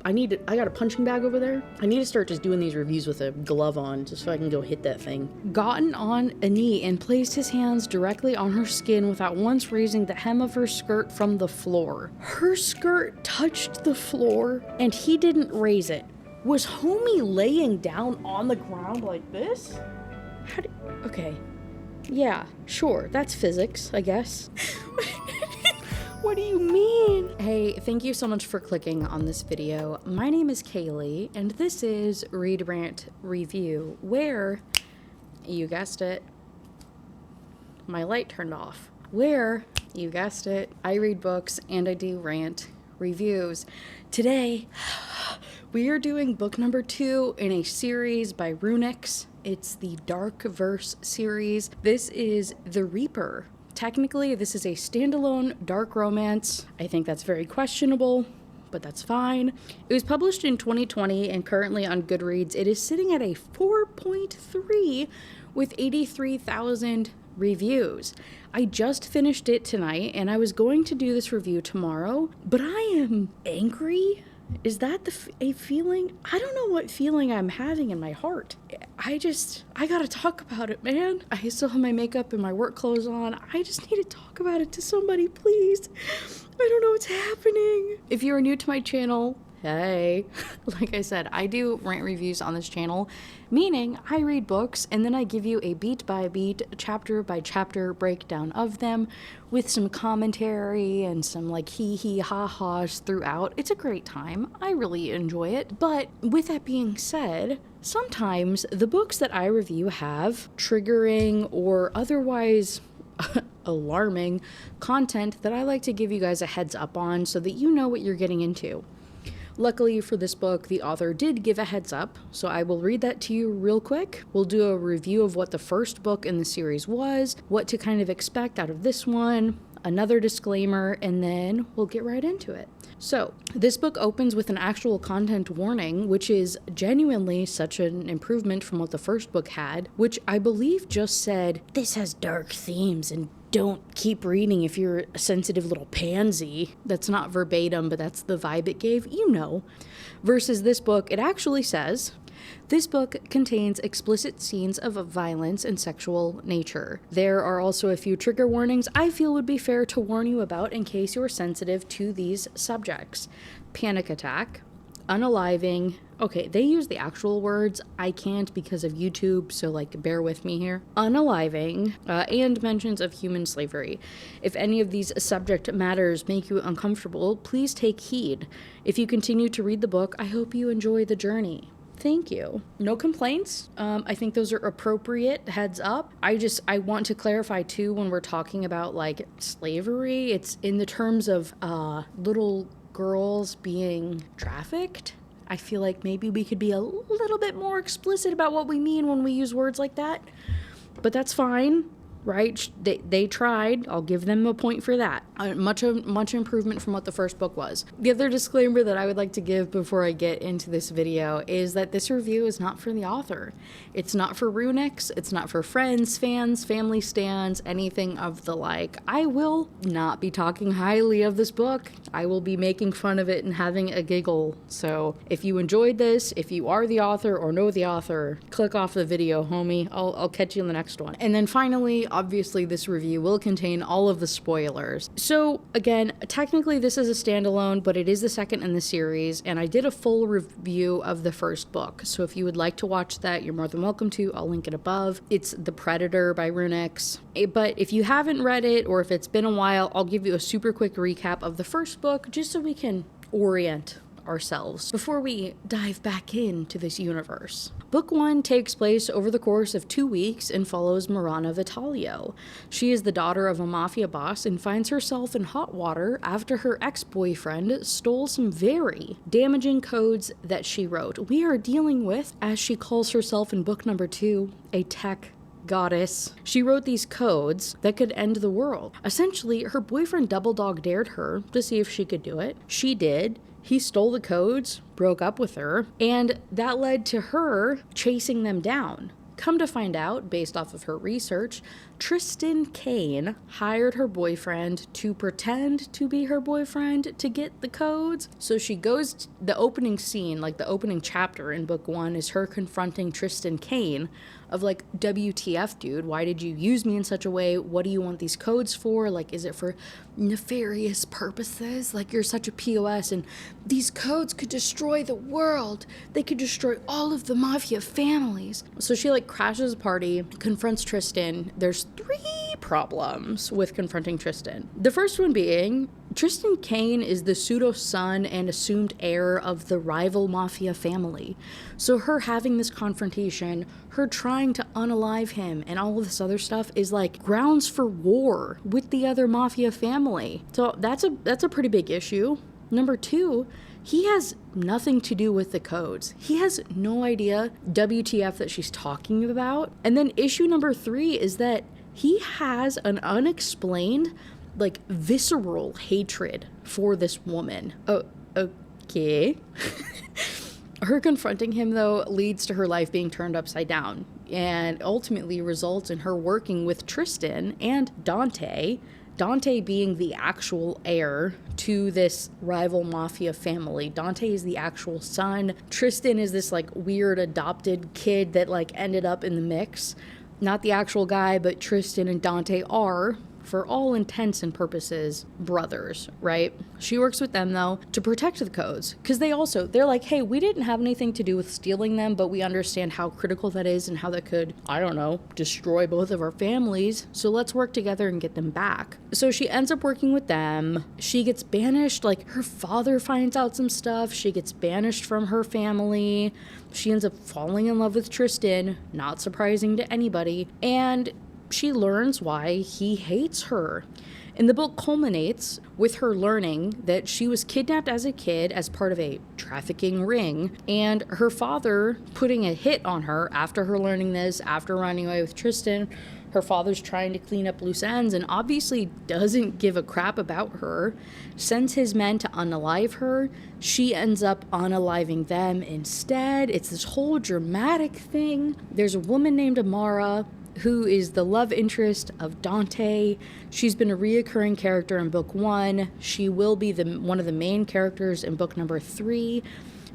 I got a punching bag over there. I need to start just doing these reviews with a glove on just so I can go hit that thing. Gotten on a knee and placed his hands directly on her skin without once raising the hem of her skirt from the floor. Her skirt touched the floor and he didn't raise it. Was homie laying down on the ground like this? Okay. Yeah, sure, that's physics, I guess. What do you mean? Hey, thank you so much for clicking on this video. My name is Kaylee, and this is Read, Rant, Review, where, you guessed it, my light turned off. Where, you guessed it, I read books and I do rant reviews. Today, we are doing book number 2 in a series by Runyx. It's the Dark Verse series. This is The Reaper. Technically, this is a standalone dark romance. I think that's very questionable, but that's fine. It was published in 2020 and currently on Goodreads. It is sitting at a 4.3 with 83,000 reviews. I just finished it tonight and I was going to do this review tomorrow, but I am angry. Is that a feeling? I don't know what feeling I'm having in my heart. I gotta talk about it, man. I still have my makeup and my work clothes on. I just need to talk about it to somebody, please. I don't know what's happening. If you're new to my channel, hey, like I said, I do rant reviews on this channel, meaning I read books and then I give you a beat by beat, chapter by chapter breakdown of them with some commentary and some like hee ha-ha's throughout. It's a great time. I really enjoy it. But with that being said, sometimes the books that I review have triggering or otherwise alarming content that I like to give you guys a heads up on so that you know what you're getting into. Luckily for this book, the author did give a heads up, so I will read that to you real quick. We'll do a review of what the first book in the series was, what to kind of expect out of this one, another disclaimer, and then we'll get right into it. So, this book opens with an actual content warning, which is genuinely such an improvement from what the first book had, which I believe just said, this has dark themes and don't keep reading if you're a sensitive little pansy. That's not verbatim, but that's the vibe it gave, you know. Versus this book, it actually says, this book contains explicit scenes of violence and sexual nature. There are also a few trigger warnings I feel would be fair to warn you about in case you're sensitive to these subjects. Panic attack, unaliving. Okay, they use the actual words. I can't because of YouTube, so like bear with me here. Unaliving, and mentions of human slavery. If any of these subject matters make you uncomfortable, please take heed. If you continue to read the book, I hope you enjoy the journey. Thank you. No complaints. I think those are appropriate heads up. I want to clarify too, when we're talking about like slavery, it's in the terms of little girls being trafficked. I feel like maybe we could be a little bit more explicit about what we mean when we use words like that, but that's fine. Right? They tried. I'll give them a point for that. Much improvement from what the first book was. The other disclaimer that I would like to give before I get into this video is that this review is not for the author. It's not for Runyx. It's not for friends, fans, family stans, anything of the like. I will not be talking highly of this book. I will be making fun of it and having a giggle. So if you enjoyed this, if you are the author or know the author, click off the video, homie. I'll catch you in the next one. And then finally, obviously this review will contain all of the spoilers. So again, technically this is a standalone, but it is the second in the series, and I did a full review of the first book. So if you would like to watch that, you're more than welcome to. I'll link it above. It's The Predator by Runyx. But if you haven't read it, or if it's been a while, I'll give you a super quick recap of the first book, just so we can orient ourselves before we dive back into this universe. Book 1 takes place over the course of 2 weeks and follows Marana Vitalio. She is the daughter of a mafia boss and finds herself in hot water after her ex-boyfriend stole some very damaging codes that she wrote. We are dealing with, as she calls herself in book number 2, a tech goddess. She wrote these codes that could end the world. Essentially, her boyfriend double dog dared her to see if she could do it. She did. He stole the codes, broke up with her, and that led to her chasing them down. Come to find out, based off of her research, Tristan Kane hired her boyfriend to pretend to be her boyfriend to get the codes. So she goes, the opening scene, like the opening chapter in book 1 is her confronting Tristan Kane of like, WTF, dude, why did you use me in such a way? What do you want these codes for? Like, is it for nefarious purposes? Like, you're such a POS, and these codes could destroy the world. They could destroy all of the mafia families. So she like crashes a party, confronts Tristan. There's 3 problems with confronting Tristan. The first one being, Tristan Kane is the pseudo son and assumed heir of the rival mafia family. So her having this confrontation, her trying to unalive him and all of this other stuff is like grounds for war with the other mafia family. So that's a pretty big issue. Number 2, he has nothing to do with the codes. He has no idea WTF that she's talking about. And then issue number 3 is that he has an unexplained, like, visceral hatred for this woman. Oh, okay. Her confronting him, though, leads to her life being turned upside down and ultimately results in her working with Tristan and Dante. Dante being the actual heir to this rival mafia family. Dante is the actual son. Tristan is this like weird adopted kid that like ended up in the mix. Not the actual guy, but Tristan and Dante are, for all intents and purposes, brothers, right? She works with them, though, to protect the codes. Because they're like, hey, we didn't have anything to do with stealing them, but we understand how critical that is and how that could, I don't know, destroy both of our families. So let's work together and get them back. So she ends up working with them. She gets banished. Like, her father finds out some stuff. She gets banished from her family. She ends up falling in love with Tristan, not surprising to anybody. And she learns why he hates her. And the book culminates with her learning that she was kidnapped as a kid as part of a trafficking ring, and her father putting a hit on her after her learning this, after running away with Tristan. Her father's trying to clean up loose ends and obviously doesn't give a crap about her, sends his men to unalive her. She ends up unaliving them instead. It's this whole dramatic thing. There's a woman named Amara who is the love interest of Dante. She's been a reoccurring character in book 1. She will be one of the main characters in book number 3.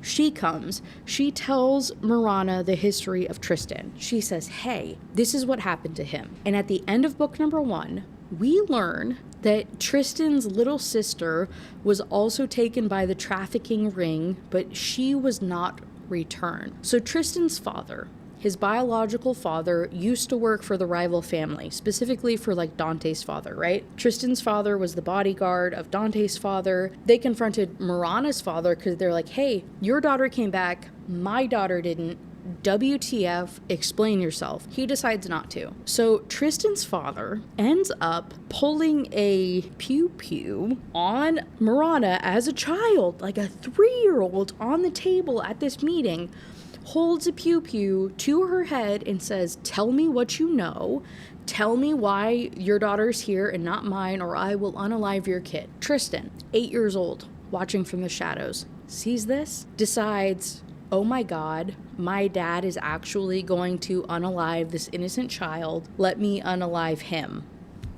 She comes, she tells Marana the history of Tristan. She says, hey, this is what happened to him. And at the end of book number 1, we learn that Tristan's little sister was also taken by the trafficking ring, but she was not returned. So Tristan's father, his biological father, used to work for the rival family, specifically for like Dante's father, right? Tristan's father was the bodyguard of Dante's father. They confronted Marana's father because they're like, hey, your daughter came back, my daughter didn't. WTF, explain yourself. He decides not to. So Tristan's father ends up pulling a pew-pew on Marana as a child, like a 3-year-old on the table at this meeting, holds a pew-pew to her head and says, tell me what you know. Tell me why your daughter's here and not mine, or I will unalive your kid. Tristan, 8 years old, watching from the shadows, sees this, decides, oh my God, my dad is actually going to unalive this innocent child. Let me unalive him.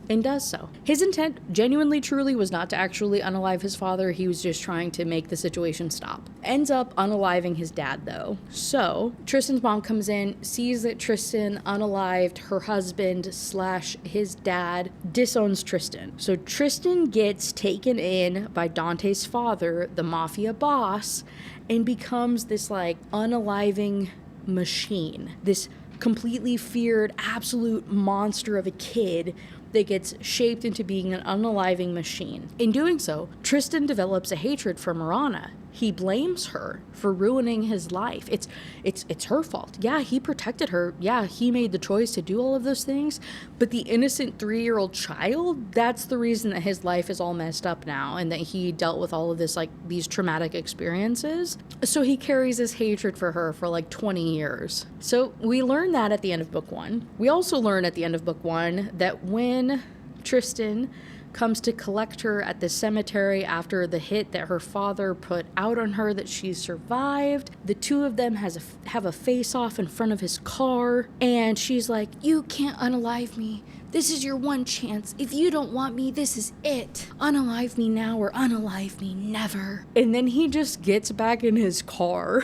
And does so. His intent genuinely, truly was not to actually unalive his father. He was just trying to make the situation stop. Ends up unaliving his dad, though. So Tristan's mom comes in, sees that Tristan unalived her husband / his dad, disowns Tristan. So Tristan gets taken in by Dante's father, the mafia boss, and becomes this like unaliving machine. This completely feared, absolute monster of a kid that gets shaped into being an unaliving machine. In doing so, Tristan develops a hatred for Marana. He blames her for ruining his life. It's her fault. Yeah, he protected her. Yeah, he made the choice to do all of those things. But the innocent 3-year-old child, that's the reason that his life is all messed up now and that he dealt with all of this, like, these traumatic experiences. So he carries this hatred for her for like 20 years. So we learn that at the end of book 1. We also learn at the end of book 1 that when Tristan comes to collect her at the cemetery after the hit that her father put out on her that she survived. The two of them have a face-off in front of his car, and she's like, "You can't unalive me. This is your one chance. If you don't want me, this is it. Unalive me now or unalive me never." And then he just gets back in his car.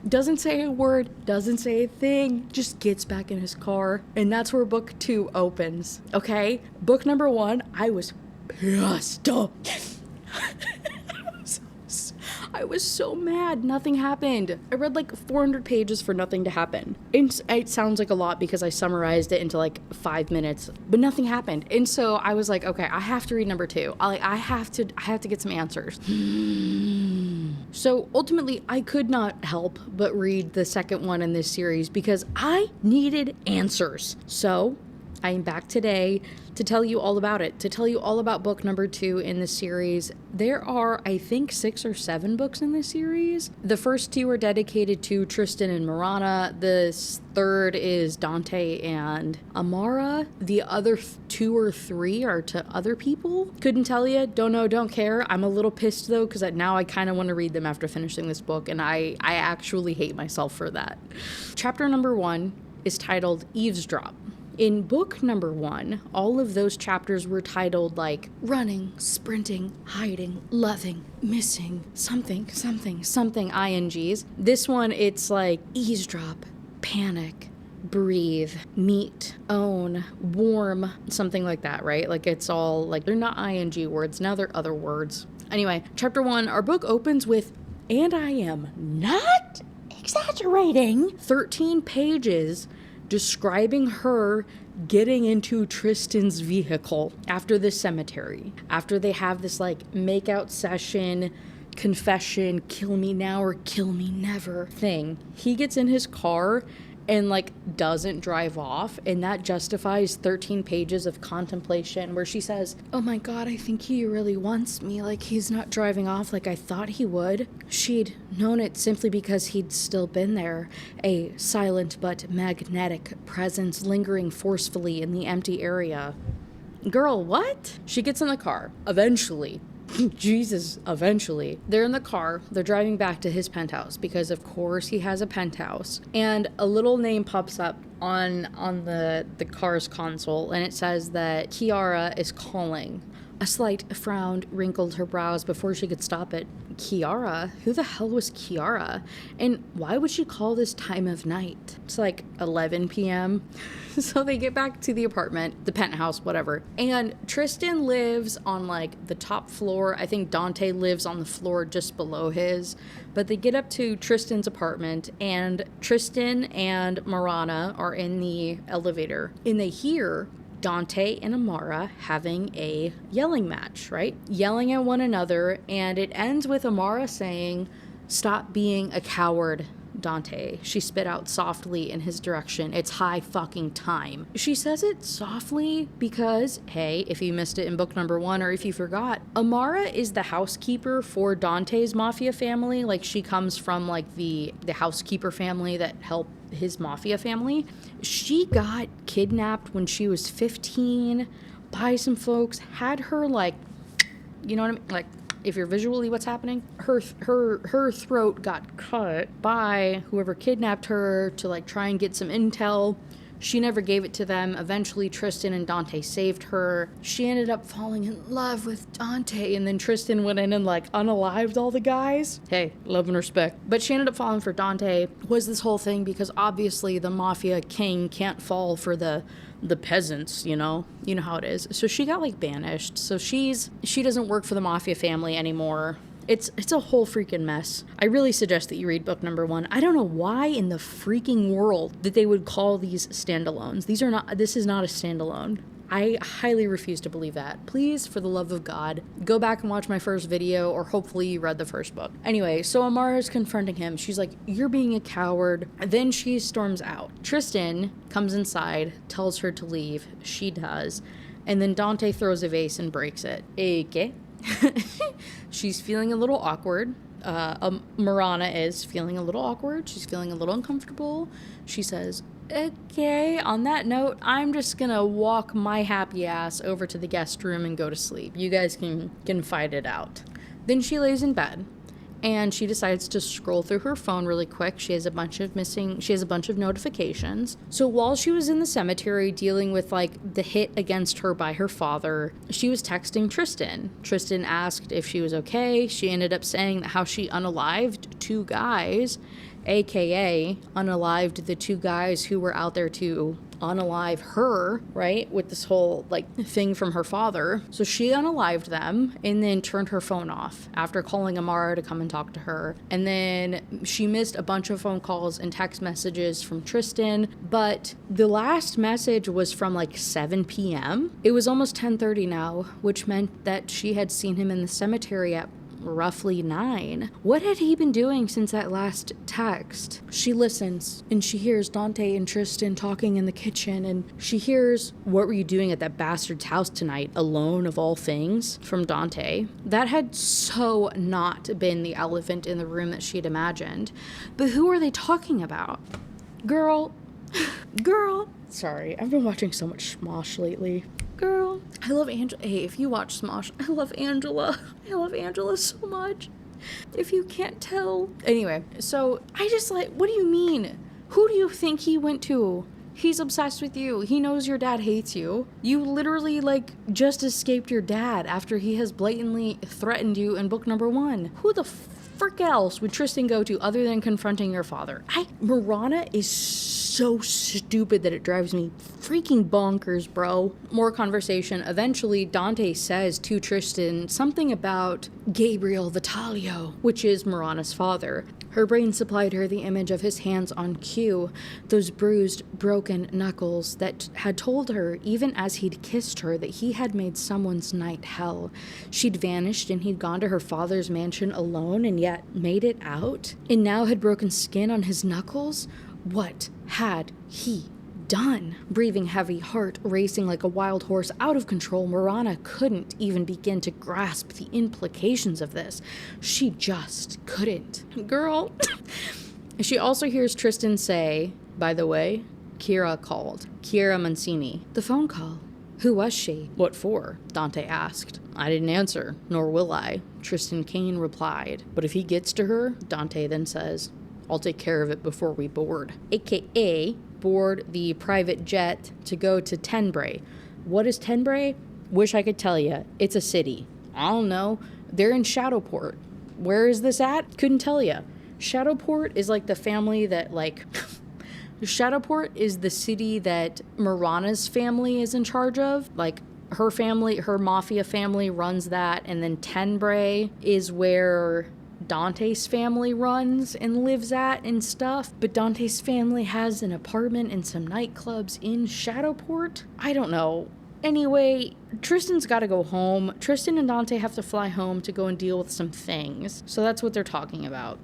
Doesn't say a word, doesn't say a thing, just gets back in his car. And that's where book 2 opens, okay? Book number 1, I was pissed. I was so mad. Nothing happened. I read like 400 pages for nothing to happen. It sounds like a lot because I summarized it into like 5 minutes, but nothing happened. And so I was like, okay, I have to read number 2. I have to get some answers. So ultimately, I could not help but read the second one in this series because I needed answers. So I am back today to tell you all about it, to tell you all about book number 2 in the series. There are, I think, 6 or 7 books in this series. The first 2 are dedicated to Tristan and Marana. The third is Dante and Amara. The other 2 or 3 are to other people. Couldn't tell you, don't know, don't care. I'm a little pissed though, because now I kind of want to read them after finishing this book, and I actually hate myself for that. Chapter number 1 is titled Eavesdrop. In book number 1, all of those chapters were titled like running, sprinting, hiding, loving, missing, something, INGs. This one, it's like eavesdrop, panic, breathe, meet, own, warm, something like that, right? Like it's all like, they're not ING words, now they're other words. Anyway, chapter 1, our book opens with, and I am not exaggerating, 13 pages describing her getting into Tristan's vehicle after the cemetery, after they have this like makeout session, confession, kill me now or kill me never thing. He gets in his car and like doesn't drive off, and that justifies 13 pages of contemplation where she says, "Oh my god, I think he really wants me, like he's not driving off like I thought he would." She'd known it simply because he'd still been there, a silent but magnetic presence lingering forcefully in the empty area. Girl, what? She gets in the car, eventually. Jesus, eventually. They're in the car. They're driving back to his penthouse because, of course, he has a penthouse. And a little name pops up on the car's console, and it says that Kiara is calling. A slight frown wrinkled her brows before she could stop it. Kiara? Who the hell was Kiara? And why would she call this time of night? It's like 11 p.m. So they get back to the apartment, the penthouse, whatever. And Tristan lives on like the top floor. I think Dante lives on the floor just below his. But they get up to Tristan's apartment, and Tristan and Marana are in the elevator. And they hear Dante and Amara having a yelling match, right? Yelling at one another, and it ends with Amara saying, "Stop being a coward, Dante." She spit out softly in his direction. "It's high fucking time." She says it softly because, hey, if you missed it in book number 1 or if you forgot, Amara is the housekeeper for Dante's mafia family. Like, she comes from like the housekeeper family that helped his mafia family. She got kidnapped when she was 15 by some folks, had her like, you know what I mean? Like, if you're visually what's happening, her throat got cut by whoever kidnapped her to like try and get some intel. She never gave it to them. Eventually, Tristan and Dante saved her. She ended up falling in love with Dante, and then Tristan went in and like unalived all the guys. Hey, love and respect. But she ended up falling for Dante. Was this whole thing because obviously the mafia king can't fall for the peasants, you know how it is. So she got like banished. So she doesn't work for the mafia family anymore. It's a whole freaking mess. I really suggest that you read book number 1. I don't know why in the freaking world that they would call these standalones. This is not a standalone. I highly refuse to believe that. Please, for the love of God, go back and watch my first video, or hopefully you read the first book. Anyway, so Amara's confronting him. She's like, "You're being a coward." Then she storms out. Tristan comes inside, tells her to leave. She does. And then Dante throws a vase and breaks it. Okay. She's feeling a little awkward. Marana is feeling a little awkward. She's feeling a little uncomfortable. She says, Okay, on that note, I'm just gonna walk my happy ass over to the guest room and go to sleep. You guys can fight it out. Then she lays in bed and she decides to scroll through her phone really quick. She has a bunch of notifications. So while she was in the cemetery dealing with like the hit against her by her father, she was texting Tristan. Tristan asked if she was okay. She ended up saying that how she unalived 2 guys, aka unalived the 2 guys who were out there to unalive her, right, with this whole like thing from her father. So she unalived them and then turned her phone off after calling Amara to come and talk to her. And then she missed a bunch of phone calls and text messages from Tristan, but the last message was from like 7 p.m. It was almost 10:30 now, which meant that she had seen him in the cemetery at roughly 9. What had he been doing since that last text? She listens and she hears Dante and Tristan talking in the kitchen, and she hears, "What were you doing at that bastard's house tonight, alone of all things?" from Dante. That had so not been the elephant in the room that she'd imagined. But who are they talking about? Girl. Sorry, I've been watching so much Smosh lately. Girl, I love Angela. Hey, if you watch Smosh, I love Angela. I love Angela so much. If you can't tell. Anyway, so I just like, what do you mean? Who do you think he went to? He's obsessed with you. He knows your dad hates you. You literally like just escaped your dad after he has blatantly threatened you in book number 1. Who the frick else would Tristan go to other than confronting your father? Marana is so stupid that it drives me freaking bonkers, bro. More conversation. Eventually, Dante says to Tristan something about Gabriel Vitalio, which is Marana's father. Her brain supplied her the image of his hands on cue, those bruised, broken knuckles that had told her, even as he'd kissed her, that he had made someone's night hell. She'd vanished and he'd gone to her father's mansion alone and yet made it out, and now had broken skin on his knuckles. What had he done? Breathing heavy, heart racing like a wild horse, out of control, Marana couldn't even begin to grasp the implications of this. She just couldn't. Girl. She also hears Tristan say, "By the way, Kira called. Kira Mancini." The phone call. Who was she? What for? Dante asked. I didn't answer, nor will I, Tristan Kane replied. But if he gets to her, Dante then says, I'll take care of it before we board. AKA, board the private jet to go to Tenbrae. What is Tenbrae? Wish I could tell you. It's a city. I don't know. They're in Shadowport. Where is this at? Couldn't tell you. Shadowport is like the family that like... Shadowport is the city that Marana's family is in charge of. Like, her family, her mafia family runs that. And then Tenbrae is where Dante's family runs and lives at and stuff, but Dante's family has an apartment and some nightclubs in Shadowport. I don't know. Anyway, Tristan's got to go home. Tristan and Dante have to fly home to go and deal with some things. So that's what they're talking about.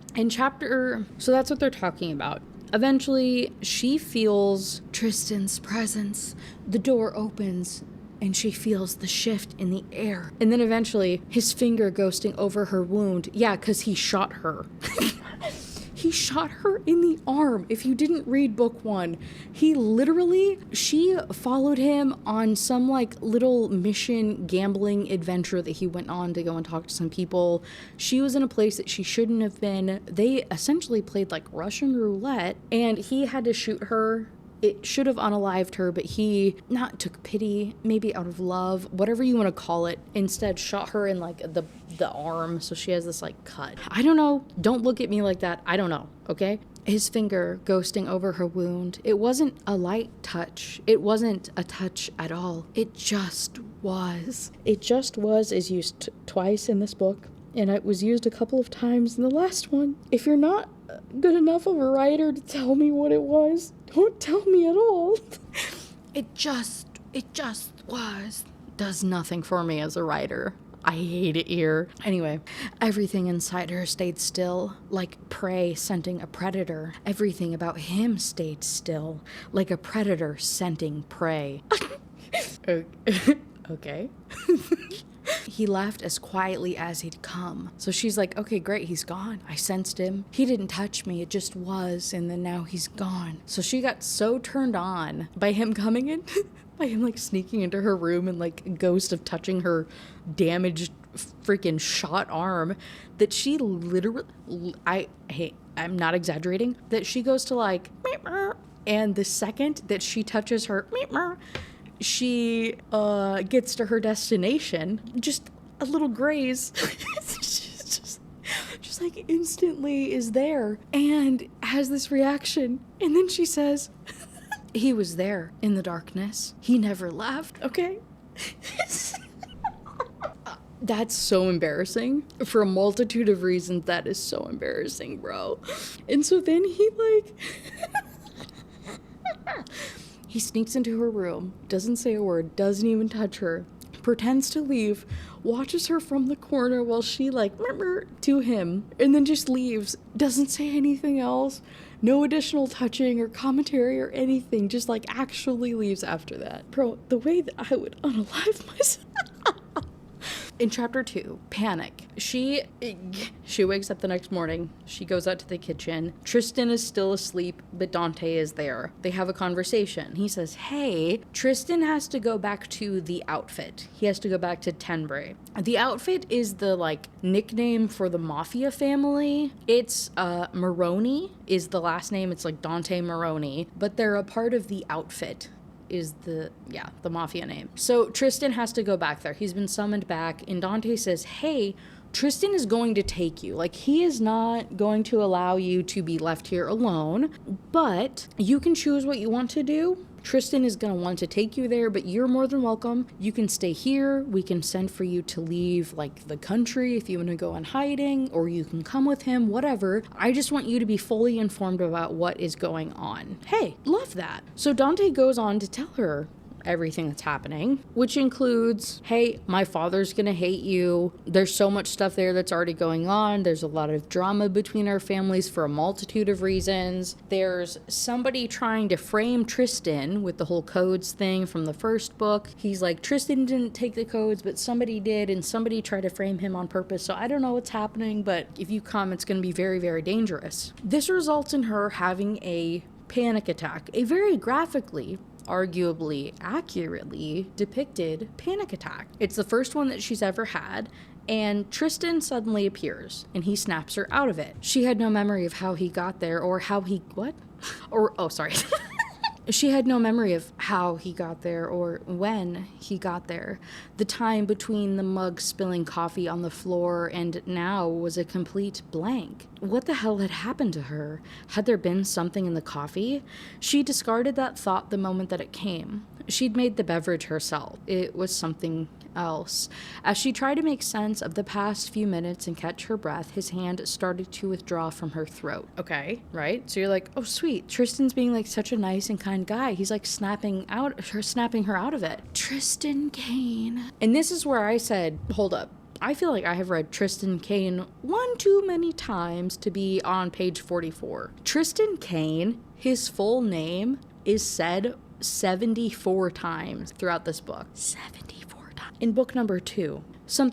Eventually, she feels Tristan's presence. The door opens and she feels the shift in the air. And then eventually, his finger ghosting over her wound. Yeah, because he shot her. He shot her in the arm. If you didn't read book 1, she followed him on some like little mission gambling adventure that he went on to go and talk to some people. She was in a place that she shouldn't have been. They essentially played like Russian roulette, and he had to shoot her. It should have unalived her, but he not took pity, maybe out of love, whatever you want to call it, instead shot her in like the arm, so she has this like cut. I don't know. Don't look at me like that. I don't know, okay? His finger ghosting over her wound. It wasn't a light touch. It wasn't a touch at all. It just was. It just was is used twice in this book, and it was used a couple of times in the last one. If you're not good enough of a writer to tell me what it was, don't tell me at all. It just was. Does nothing for me as a writer. I hate it here. Anyway, everything inside her stayed still, like prey scenting a predator. Everything about him stayed still, like a predator scenting prey. Okay. he left as quietly as he'd come. So she's like, okay, great, he's gone. I sensed him. He didn't touch me, it just was, and then now he's gone. So she got so turned on by him coming in, by him like sneaking into her room and like a ghost of touching her damaged freaking shot arm, that she literally, I'm not exaggerating, that she goes to like, and the second that she touches her, she gets to her destination, just a little graze. just like instantly is there and has this reaction. And then she says, he was there in the darkness. He never left. Okay. That's so embarrassing. For a multitude of reasons, that is so embarrassing, bro. And so then he like... he sneaks into her room, doesn't say a word, doesn't even touch her, pretends to leave, watches her from the corner while she like to him, and then just leaves, doesn't say anything else, no additional touching or commentary or anything, just like actually leaves after that. Bro, the way that I would unalive myself. In chapter 2, panic. She wakes up the next morning. She goes out to the kitchen. Tristan is still asleep, but Dante is there. They have a conversation. He says, hey, Tristan has to go back to the outfit. He has to go back to Tenbray. The outfit is the like nickname for the mafia family. It's Maroney is the last name. It's like Dante Maroney, but they're a part of the outfit. Is the mafia name. So Tristan has to go back there. He's been summoned back, and Dante says, hey, Tristan is going to take you. Like, he is not going to allow you to be left here alone, but you can choose what you want to do. Tristan is going to want to take you there, but you're more than welcome. You can stay here. We can send for you to leave, like, the country if you want to go in hiding, or you can come with him, whatever. I just want you to be fully informed about what is going on. Hey, love that. So Dante goes on to tell her everything that's happening, which includes, hey, my father's gonna hate you. There's so much stuff there that's already going on. There's a lot of drama between our families for a multitude of reasons. There's somebody trying to frame Tristan with the whole codes thing from the first book. He's like, Tristan didn't take the codes, but somebody did, and somebody tried to frame him on purpose. So I don't know what's happening, but if you come, it's gonna be very, very dangerous. This results in her having a panic attack, a very graphically, arguably accurately depicted panic attack. It's the first one that she's ever had, and Tristan suddenly appears and he snaps her out of it. She had no memory of how he got there or how he She had no memory of how he got there or when he got there. The time between the mug spilling coffee on the floor and now was a complete blank. What the hell had happened to her? Had there been something in the coffee? She discarded that thought the moment that it came. She'd made the beverage herself. It was something else. As she tried to make sense of the past few minutes and catch her breath, his hand started to withdraw from her throat. Okay, right? So you're like, oh sweet, Tristan's being like such a nice and kind guy. He's like snapping her out of it. Tristan Kane. And this is where I said, hold up. I feel like I have read Tristan Kane one too many times to be on page 44. Tristan Kane, his full name is said 74 times throughout this book. 74 times. In book number 2, so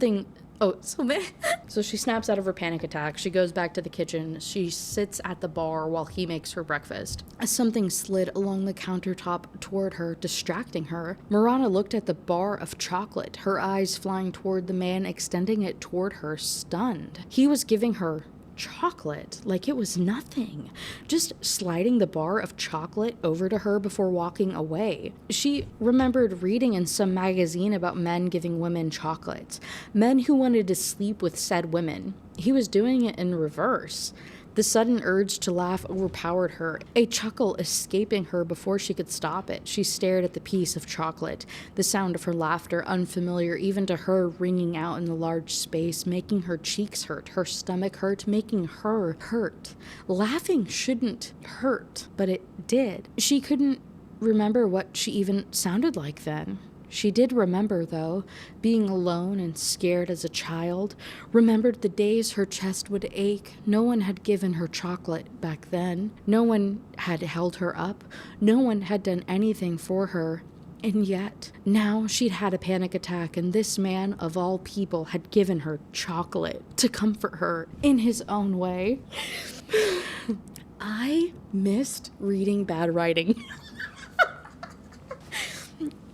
she snaps out of her panic attack. She goes back to the kitchen. She sits at the bar while he makes her breakfast. As something slid along the countertop toward her, distracting her, Marana looked at the bar of chocolate, her eyes flying toward the man extending it toward her, stunned. He was giving her chocolate like it was nothing, just sliding the bar of chocolate over to her before walking away. She remembered reading in some magazine about men giving women chocolates, men who wanted to sleep with said women. He was doing it in reverse. The sudden urge to laugh overpowered her, a chuckle escaping her before she could stop it. She stared at the piece of chocolate, the sound of her laughter unfamiliar even to her, ringing out in the large space, making her cheeks hurt, her stomach hurt, making her hurt. Laughing shouldn't hurt, but it did. She couldn't remember what she even sounded like then. She did remember, though, being alone and scared as a child, remembered the days her chest would ache. No one had given her chocolate back then. No one had held her up. No one had done anything for her. And yet, now she'd had a panic attack, and this man, of all people, had given her chocolate to comfort her in his own way. I missed reading bad writing.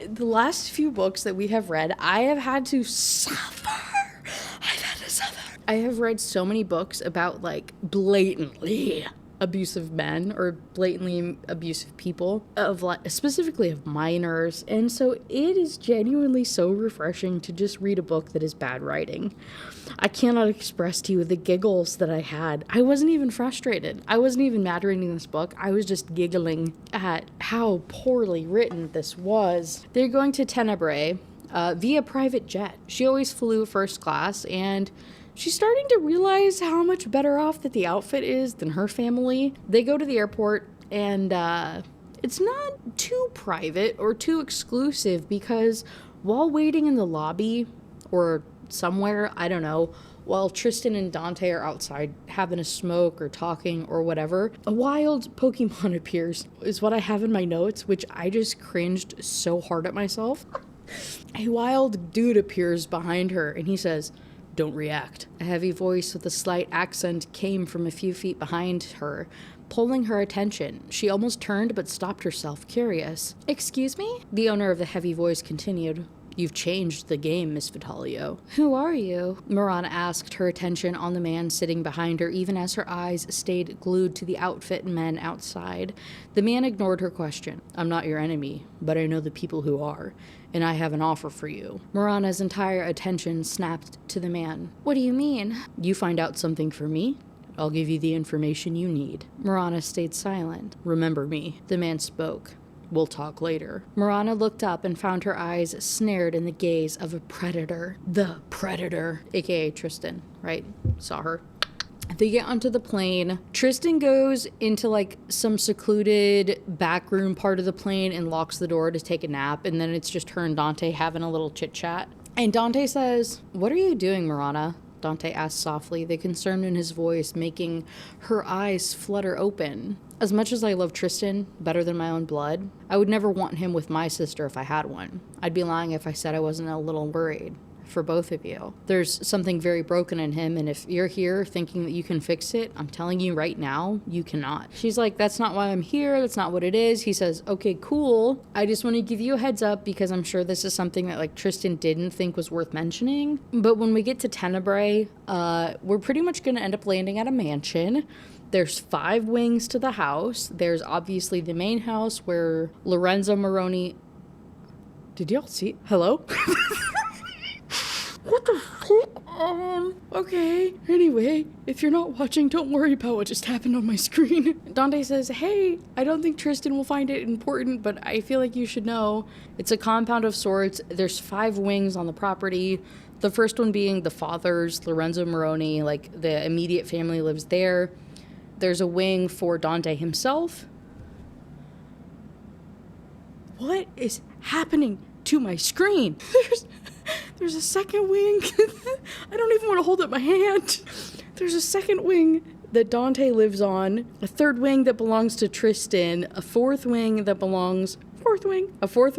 The last few books that we have read, I have had to suffer. I have read so many books about, like, blatantly abusive men or blatantly abusive people, specifically of minors, and so it is genuinely so refreshing to just read a book that is bad writing. I cannot express to you the giggles that I had. I wasn't even frustrated. I wasn't even mad reading this book. I was just giggling at how poorly written this was. They're going to Tenebrae via private jet. She always flew first class, and she's starting to realize how much better off that the outfit is than her family. They go to the airport, and it's not too private or too exclusive, because while waiting in the lobby or somewhere, I don't know, while Tristan and Dante are outside having a smoke or talking or whatever, a wild Pokemon appears, is what I have in my notes, which I just cringed so hard at myself. A wild dude appears behind her, and he says, "Don't react." A heavy voice with a slight accent came from a few feet behind her, pulling her attention. She almost turned but stopped herself, curious. "Excuse me?" The owner of the heavy voice continued. "You've changed the game, Miss Vitalio." "Who are you?" Marana asked, her attention on the man sitting behind her, even as her eyes stayed glued to the outfit and men outside. The man ignored her question. "I'm not your enemy, but I know the people who are, and I have an offer for you." Marana's entire attention snapped to the man. "What do you mean?" "You find out something for me, I'll give you the information you need." Marana stayed silent. "Remember me." The man spoke. "We'll talk later." Marana looked up and found her eyes snared in the gaze of a predator. The predator, aka Tristan, right? Saw her. They get onto the plane. Tristan goes into like some secluded back room part of the plane and locks the door to take a nap, and then it's just her and Dante having a little chit chat. And Dante says, "What are you doing, Marana?" Dante asked softly, the concern in his voice making her eyes flutter open. As much as I love Tristan better than my own blood, I would never want him with my sister if I had one. I'd be lying if I said I wasn't a little worried for both of you. There's something very broken in him, and if you're here thinking that you can fix it, I'm telling you right now, you cannot. She's like, "That's not why I'm here. That's not what it is." He says, "Okay, cool. I just want to give you a heads up because I'm sure this is something that like Tristan didn't think was worth mentioning. But when we get to Tenebrae, we're pretty much going to end up landing at a mansion. There's 5 wings to the house. There's obviously the main house where Lorenzo Moroni..." Did y'all see? Hello? What the fuck? Okay. Anyway, if you're not watching, don't worry about what just happened on my screen. Dante says, "Hey, I don't think Tristan will find it important, but I feel like you should know. It's a compound of sorts. There's 5 wings on the property. The first one being the father's, Lorenzo Moroni, like the immediate family lives there. There's a wing for Dante himself." What is happening to my screen? There's a second wing. I don't even want to hold up my hand. There's a second wing that Dante lives on, a third wing that belongs to Tristan, a fourth wing that belongs... A fourth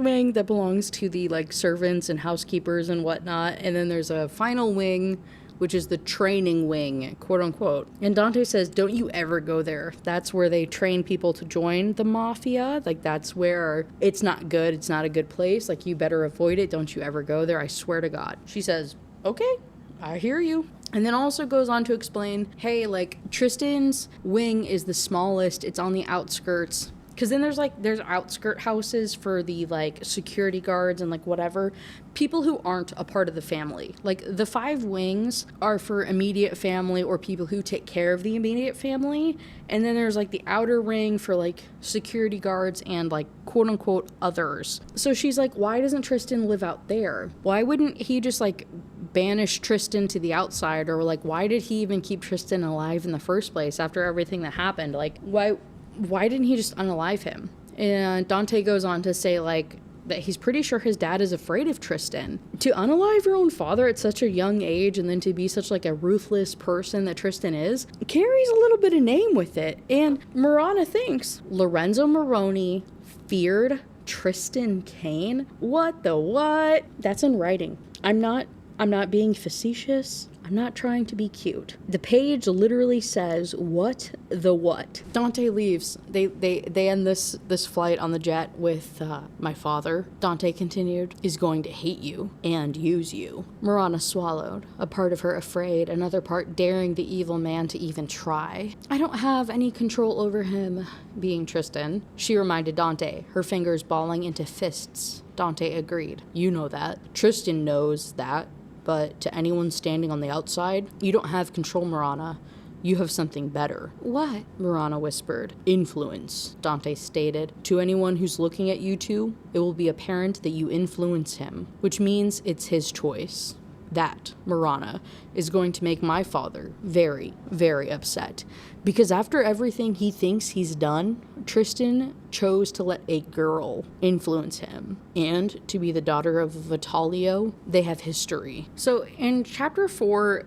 wing that belongs to the, like, servants and housekeepers and whatnot, and then there's a final wing, which is the training wing, quote unquote. And Dante says, "Don't you ever go there. That's where they train people to join the mafia. Like, that's where it's not good. It's not a good place. Like, you better avoid it. Don't you ever go there. I swear to God." She says, "Okay, I hear you." And then also goes on to explain, hey, like, Tristan's wing is the smallest. It's on the outskirts. Because then there's outskirt houses for the, like, security guards and, like, whatever. People who aren't a part of the family. Like, the 5 wings are for immediate family or people who take care of the immediate family. And then there's, like, the outer ring for, like, security guards and, like, quote-unquote others. So she's like, why doesn't Tristan live out there? Why wouldn't he just, like, banish Tristan to the outside? Or, like, why did he even keep Tristan alive in the first place after everything that happened? Like, why didn't he just unalive him? And Dante goes on to say, like, that he's pretty sure his dad is afraid of Tristan. To unalive your own father at such a young age and then to be such, like, a ruthless person that Tristan is, carries a little bit of name with it. And Marana thinks Lorenzo Moroni feared Tristan Kane? What the what? That's in writing. I'm not being facetious. I'm not trying to be cute. The page literally says, what the what? Dante leaves. They end this flight on the jet with my father, Dante continued, is going to hate you and use you. Marana swallowed, a part of her afraid, another part daring the evil man to even try. I don't have any control over him, being Tristan, she reminded Dante, her fingers balling into fists. Dante agreed. You know that. Tristan knows that. But to anyone standing on the outside, you don't have control, Marana. You have something better. What? Marana whispered. Influence, Dante stated. To anyone who's looking at you two, it will be apparent that you influence him, which means it's his choice. That, Marana, is going to make my father very, very upset. Because after everything he thinks he's done, Tristan chose to let a girl influence him. And to be the daughter of Vitalio, they have history. So in chapter 4,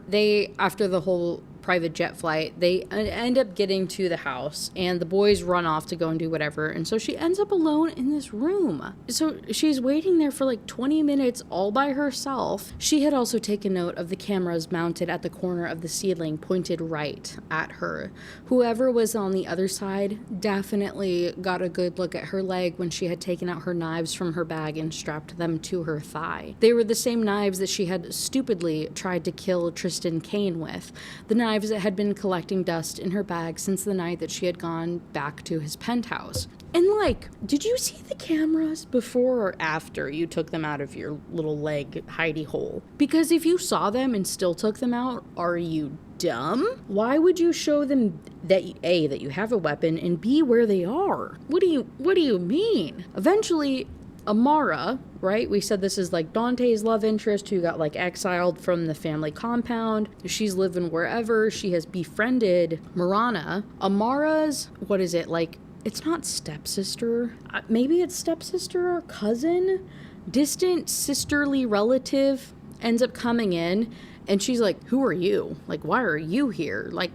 after the whole private jet flight, they end up getting to the house and the boys run off to go and do whatever, and so she ends up alone in this room. So she's waiting there for like 20 minutes all by herself. She had also taken note of the cameras mounted at the corner of the ceiling pointed right at her. Whoever was on the other side definitely got a good look at her leg when she had taken out her knives from her bag and strapped them to her thigh. They were the same knives that she had stupidly tried to kill Tristan Kane with. The knives that had been collecting dust in her bag since the night that she had gone back to his penthouse. And like, did you see the cameras before or after you took them out of your little leg hidey hole? Because if you saw them and still took them out, are you dumb? Why would you show them that A, that you have a weapon, and B, where they are? What do you mean? Eventually, Amara, right? We said this is like Dante's love interest who got like exiled from the family compound. She's living wherever. She has befriended Marana. Amara's, what is it? Like, it's not stepsister. Maybe it's stepsister or cousin. Distant sisterly relative ends up coming in. And she's like, who are you? Like, why are you here? Like,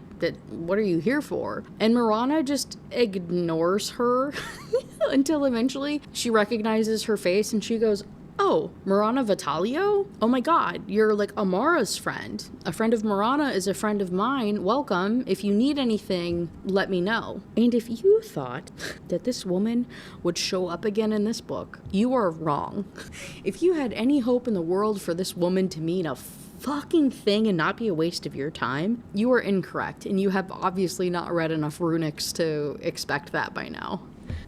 what are you here for? And Marana just ignores her until eventually she recognizes her face and she goes, oh, Marana Vitalio? Oh my god, you're like Amara's friend. A friend of Marana is a friend of mine. Welcome. If you need anything, let me know. And if you thought that this woman would show up again in this book, you are wrong. If you had any hope in the world for this woman to mean a fucking thing and not be a waste of your time, you are incorrect, and you have obviously not read enough Runyx to expect that by now.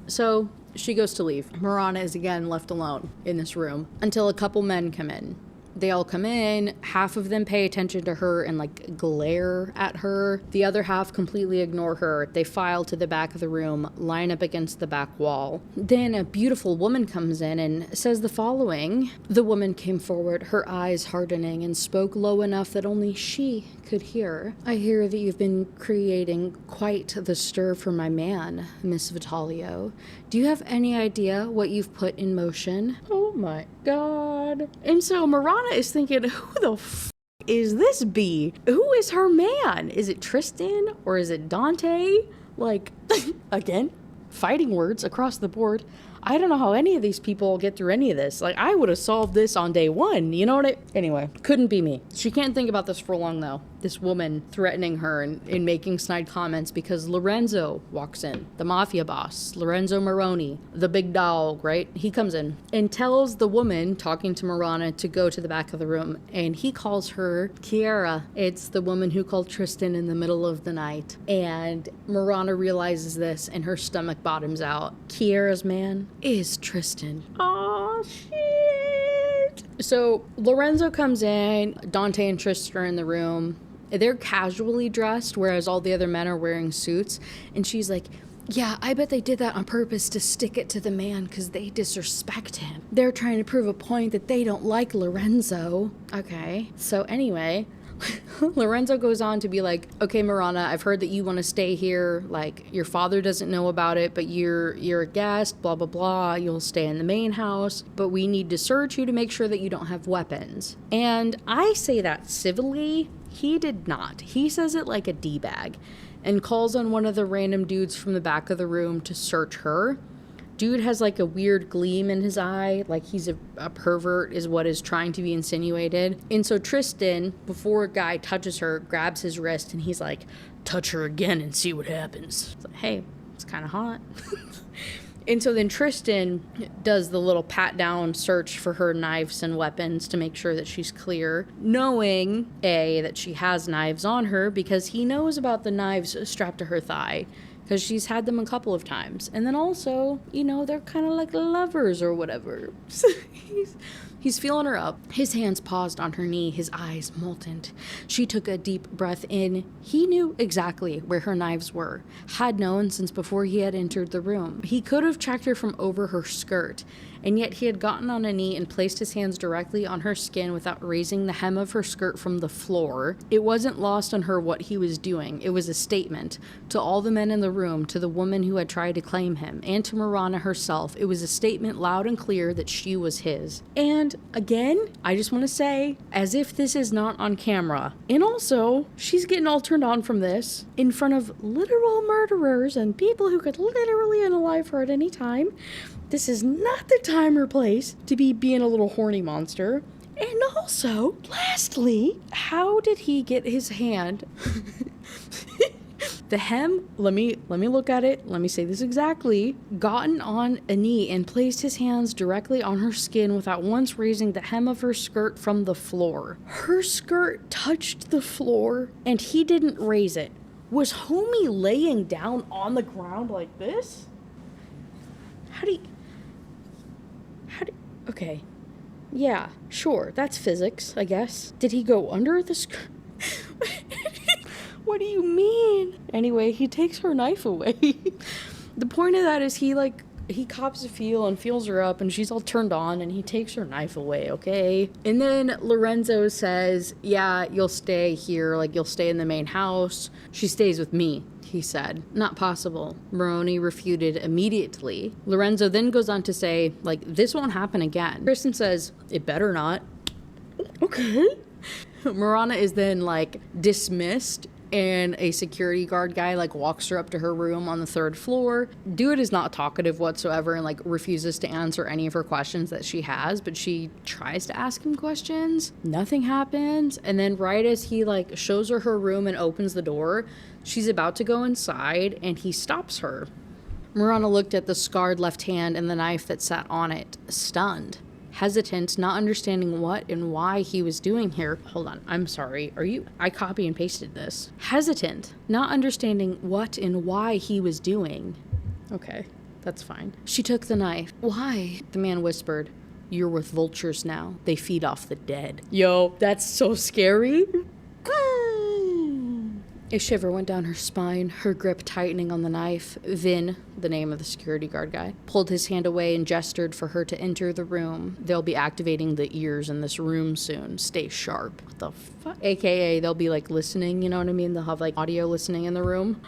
So she goes to leave. Marana is again left alone in this room until a couple men come in. They all come in, half of them pay attention to her and like glare at her. The other half completely ignore her. They file to the back of the room, line up against the back wall. Then a beautiful woman comes in and says the following. The woman came forward, her eyes hardening, and spoke low enough that only she could hear. I hear that you've been creating quite the stir for my man, Miss Vitalio. Do you have any idea what you've put in motion? Oh my god. And so Marana is thinking, who the is this bee? Who is her man? Is it Tristan or is it Dante? Like, again, fighting words across the board. I don't know how any of these people get through any of this. Like, I would have solved this on day one. You know what Anyway, couldn't be me. She can't think about this for long, though. This woman threatening her and making snide comments because Lorenzo walks in. The mafia boss, Lorenzo Moroni, the big dog, right? He comes in and tells the woman talking to Marana to go to the back of the room. And he calls her Kiara. It's the woman who called Tristan in the middle of the night. And Marana realizes this and her stomach bottoms out. Kiara's man is Tristan. Oh shit. So Lorenzo comes in, Dante and Tristan are in the room. They're casually dressed, whereas all the other men are wearing suits. And she's like, yeah, I bet they did that on purpose to stick it to the man because they disrespect him. They're trying to prove a point that they don't like Lorenzo. Okay. So anyway, Lorenzo goes on to be like, okay, Marana, I've heard that you want to stay here. Like, your father doesn't know about it, but you're a guest, blah, blah, blah. You'll stay in the main house, but we need to search you to make sure that you don't have weapons. And I say that civilly. He did not. He says it like a D-bag and calls on one of the random dudes from the back of the room to search her. Dude has like a weird gleam in his eye, like he's a pervert is what is trying to be insinuated. And so Tristan, before a guy touches her, grabs his wrist and he's like, touch her again and see what happens. It's like, hey, it's kind of hot. And so then Tristan does the little pat down search for her knives and weapons to make sure that she's clear, knowing that she has knives on her because he knows about the knives strapped to her thigh because she's had them a couple of times. And then also, they're kind of like lovers or whatever. He's feeling her up. His hands paused on her knee, his eyes molten. She took a deep breath in. He knew exactly where her knives were, had known since before he had entered the room. He could have tracked her from over her skirt, and yet he had gotten on a knee and placed his hands directly on her skin without raising the hem of her skirt from the floor. It wasn't lost on her what he was doing. It was a statement to all the men in the room, to the woman who had tried to claim him, and to Marana herself. It was a statement loud and clear that she was his. And again, I just want to say, as if this is not on camera. And also, she's getting all turned on from this in front of literal murderers and people who could literally unalive her at any time. This is not the time or place to be being a little horny monster. And also, lastly, how did he get his hand? The hem, let me look at it. Let me say this exactly. Gotten on a knee and placed his hands directly on her skin without once raising the hem of her skirt from the floor. Her skirt touched the floor and he didn't raise it. Was homie laying down on the ground like this? Okay. Yeah, sure, that's physics, I guess. Did he go under the skirt? What do you mean? Anyway, he takes her knife away. The point of that is he cops a feel and feels her up and she's all turned on and he takes her knife away, okay? And then Lorenzo says, yeah, you'll stay here, you'll stay in the main house. She stays with me, he said. Not possible. Moroni refuted immediately. Lorenzo then goes on to say, this won't happen again. Kristen says, it better not. Okay. Marana is then dismissed, and a security guard guy walks her up to her room on the 3rd floor. Dude is not talkative whatsoever and refuses to answer any of her questions that she has, but she tries to ask him questions. Nothing happens. And then right as he shows her room and opens the door, she's about to go inside and he stops her. Marana looked at the scarred left hand and the knife that sat on it, stunned. Hesitant, not understanding what and why he was doing here. Hold on, I'm sorry. I copy and pasted this. Hesitant, not understanding what and why he was doing. Okay, that's fine. She took the knife. Why? The man whispered, you're with vultures now. They feed off the dead. Yo, that's so scary. A shiver went down her spine, her grip tightening on the knife. Vin, the name of the security guard guy, pulled his hand away and gestured for her to enter the room. They'll be activating the ears in this room soon. Stay sharp. What the fuck? AKA, they'll be listening, you know what I mean? They'll have audio listening in the room.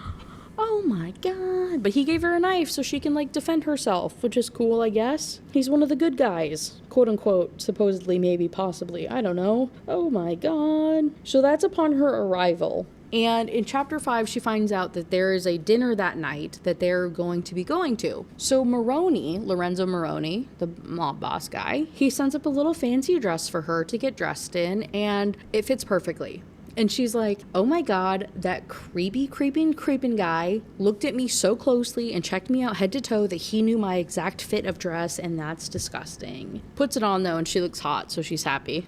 Oh my god. But he gave her a knife so she can defend herself, which is cool, I guess. He's one of the good guys. Quote unquote, supposedly, maybe, possibly. I don't know. Oh my god. So that's upon her arrival. And in chapter 5, she finds out that there is a dinner that night that they're going to be going to. So Lorenzo Moroni, the mob boss guy, he sends up a little fancy dress for her to get dressed in, and it fits perfectly. And she's like, oh my god, that creeping guy looked at me so closely and checked me out head to toe that he knew my exact fit of dress, and that's disgusting. Puts it on though, and she looks hot, so she's happy.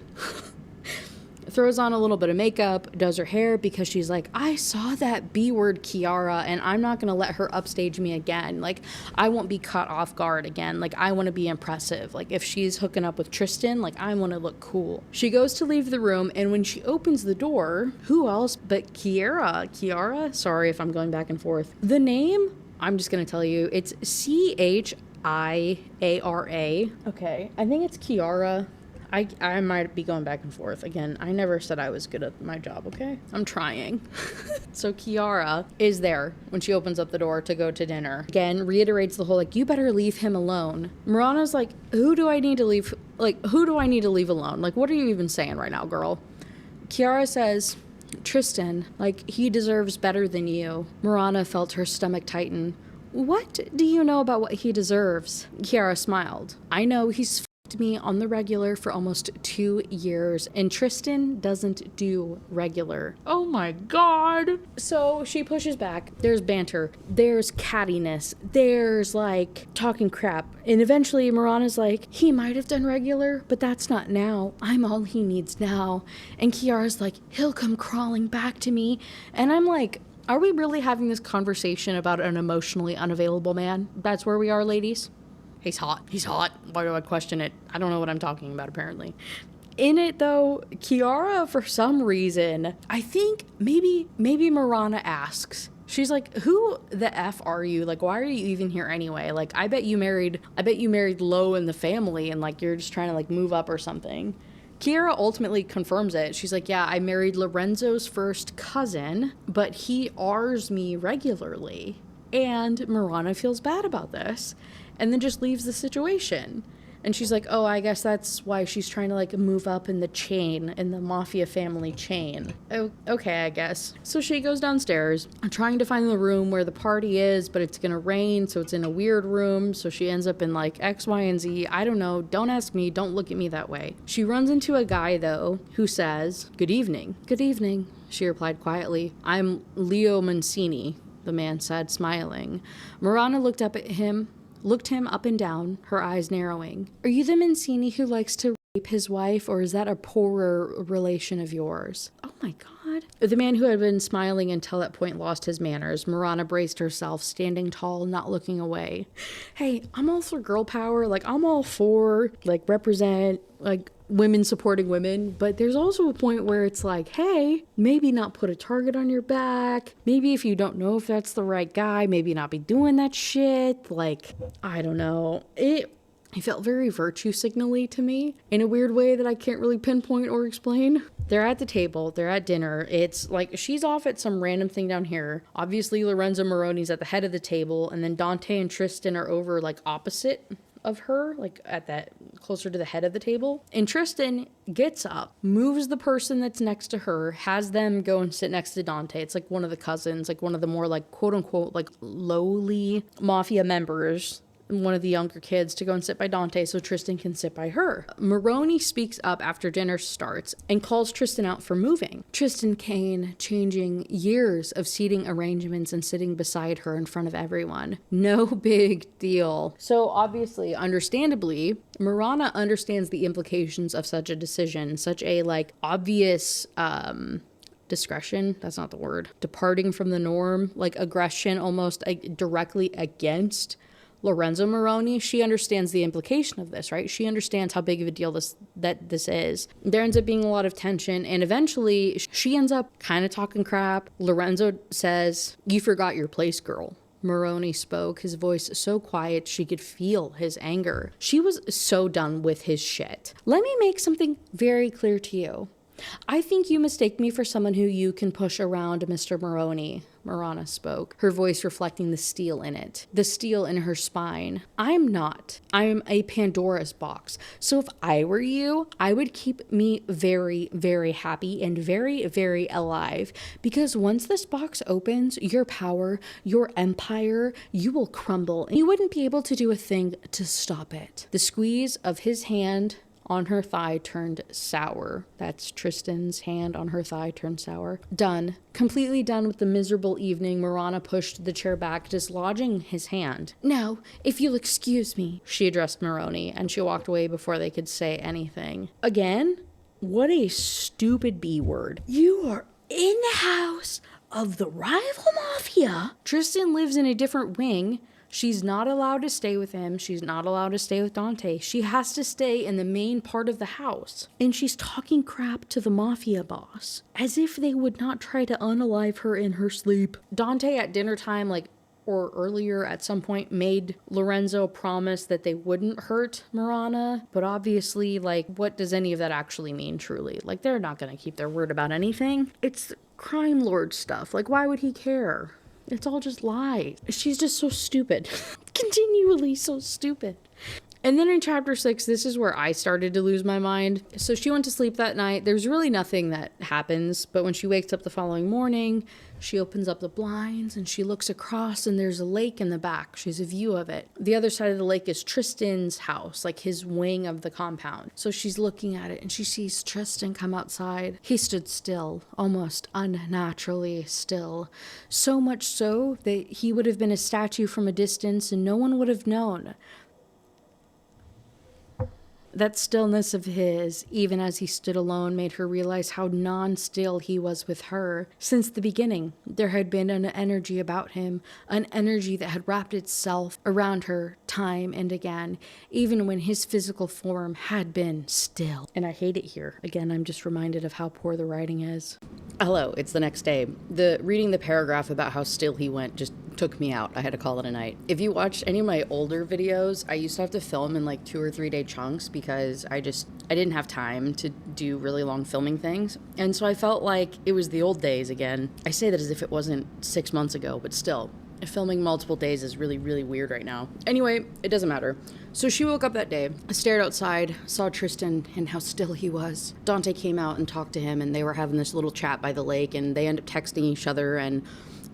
Throws on a little bit of makeup, does her hair because she's like, I saw that B word Kiara and I'm not gonna let her upstage me again. I won't be caught off guard again. I want to be impressive. If she's hooking up with Tristan, I want to look cool. She goes to leave the room, and when she opens the door, who else but Kiara? Sorry if I'm going back and forth. The name, I'm just gonna tell you, it's Chiara. Okay, I think it's Kiara. I might be going back and forth. Again, I never said I was good at my job, okay? I'm trying. So Kiara is there when she opens up the door to go to dinner. Again, reiterates the whole, you better leave him alone. Marana's like, who do I need to leave alone? What are you even saying right now, girl? Kiara says, Tristan, he deserves better than you. Marana felt her stomach tighten. What do you know about what he deserves? Kiara smiled. I know he's f***ed me on the regular for almost 2 years, and Tristan doesn't do regular. Oh my god. So she pushes back. There's banter. There's cattiness. There's like talking crap. And eventually Marana's like, he might have done regular, but that's not now. I'm all he needs now. And Kiara's like, he'll come crawling back to me. And I'm like, are we really having this conversation about an emotionally unavailable man? That's where we are, ladies. He's hot. He's hot. Why do I question it? I don't know what I'm talking about, apparently. In it, though, Kiara, for some reason, I think maybe Marana asks. She's like, who the F are you? Like, why are you even here anyway? Like, I bet you married low in the family and, like, you're just trying to, like, move up or something. Kiara ultimately confirms it. She's like, yeah, I married Lorenzo's first cousin, but he R's me regularly. And Marana feels bad about this and then just leaves the situation. And she's like, oh, I guess that's why she's trying to, like, move up in the chain, in the mafia family chain. Oh, okay, I guess. So she goes downstairs, trying to find the room where the party is, but it's gonna rain, so it's in a weird room, so she ends up in, like, X, Y, and Z. I don't know. Don't ask me. Don't look at me that way. She runs into a guy, though, who says, good evening. Good evening, she replied quietly. I'm Leo Mancini, the man said, smiling. Marana looked him up and down, her eyes narrowing. Are you the Mancini who likes to rape his wife, or is that a poorer relation of yours? Oh my god. The man who had been smiling until that point lost his manners. Marana braced herself, standing tall, not looking away. Hey, I'm all for girl power. Like, I'm all for, like, represent, like, women supporting women, but there's also a point where it's like, hey, maybe not put a target on your back. Maybe if you don't know if that's the right guy, maybe not be doing that shit. Like, I don't know. It felt very virtue signally to me in a weird way that I can't really pinpoint or explain. They're at the table. They're at dinner. It's like she's off at some random thing down here. Obviously, Lorenzo Moroni's at the head of the table, and then Dante and Tristan are over, like, opposite of her, like at that closer to the head of the table. And Tristan gets up, moves the person that's next to her, has them go and sit next to Dante. It's like one of the cousins, like one of the more, like, quote unquote, like, lowly mafia members, one of the younger kids, to go and sit by Dante so Tristan can sit by her. Moroni speaks up after dinner starts and calls Tristan out for moving. Tristan Kane changing years of seating arrangements and sitting beside her in front of everyone. No big deal. So obviously, understandably, Marana understands the implications of such a decision, such a, like, obvious, discretion, that's not the word, departing from the norm, like aggression almost, like, directly against Lorenzo Moroni. She understands the implication of this, right? She understands how big of a deal this is. There ends up being a lot of tension, and eventually she ends up kind of talking crap. Lorenzo says, you forgot your place, girl. Moroni spoke, his voice so quiet she could feel his anger. She was so done with his shit. Let me make something very clear to you. I think you mistake me for someone who you can push around, Mr. Moroni. Marana spoke, her voice reflecting the steel in it, the steel in her spine. I'm not. I'm a Pandora's box. So if I were you, I would keep me very, very happy and very, very alive. Because once this box opens, your power, your empire, you will crumble. And you wouldn't be able to do a thing to stop it. The squeeze of his hand on her thigh turned sour. That's Tristan's hand on her thigh turned sour. Done. Completely done with the miserable evening, Marana pushed the chair back, dislodging his hand. Now, if you'll excuse me, she addressed Moroni, and she walked away before they could say anything. Again? What a stupid B word. You are in the house of the rival mafia. Tristan lives in a different wing. She's not allowed to stay with him. She's not allowed to stay with Dante. She has to stay in the main part of the house. And she's talking crap to the mafia boss, as if they would not try to unalive her in her sleep. Dante at dinner time, like, or earlier at some point, made Lorenzo promise that they wouldn't hurt Marana. But obviously, like, what does any of that actually mean, truly? Like, they're not going to keep their word about anything. It's crime lord stuff. Like, why would he care? It's all just lies. She's just so stupid. Continually so stupid. And then in chapter 6, this is where I started to lose my mind. So she went to sleep that night. There's really nothing that happens, but when she wakes up the following morning, she opens up the blinds and she looks across and there's a lake in the back. She has a view of it. The other side of the lake is Tristan's house, like his wing of the compound. So she's looking at it and she sees Tristan come outside. He stood still, almost unnaturally still. So much so that he would have been a statue from a distance and no one would have known. That stillness of his, even as he stood alone, made her realize how non-still he was with her. Since the beginning, there had been an energy about him, an energy that had wrapped itself around her time and again, even when his physical form had been still. And I hate it here. Again, I'm just reminded of how poor the writing is. Hello, it's the next day. Reading the paragraph about how still he went just took me out. I had to call it a night. If you watched any of my older videos, I used to have to film in like 2 or 3 day chunks because I didn't have time to do really long filming things. And so I felt like it was the old days again. I say that as if it wasn't 6 months ago, but still, filming multiple days is really, really weird right now. Anyway, it doesn't matter. So she woke up that day, stared outside, saw Tristan and how still he was. Dante came out and talked to him and they were having this little chat by the lake and they end up texting each other, and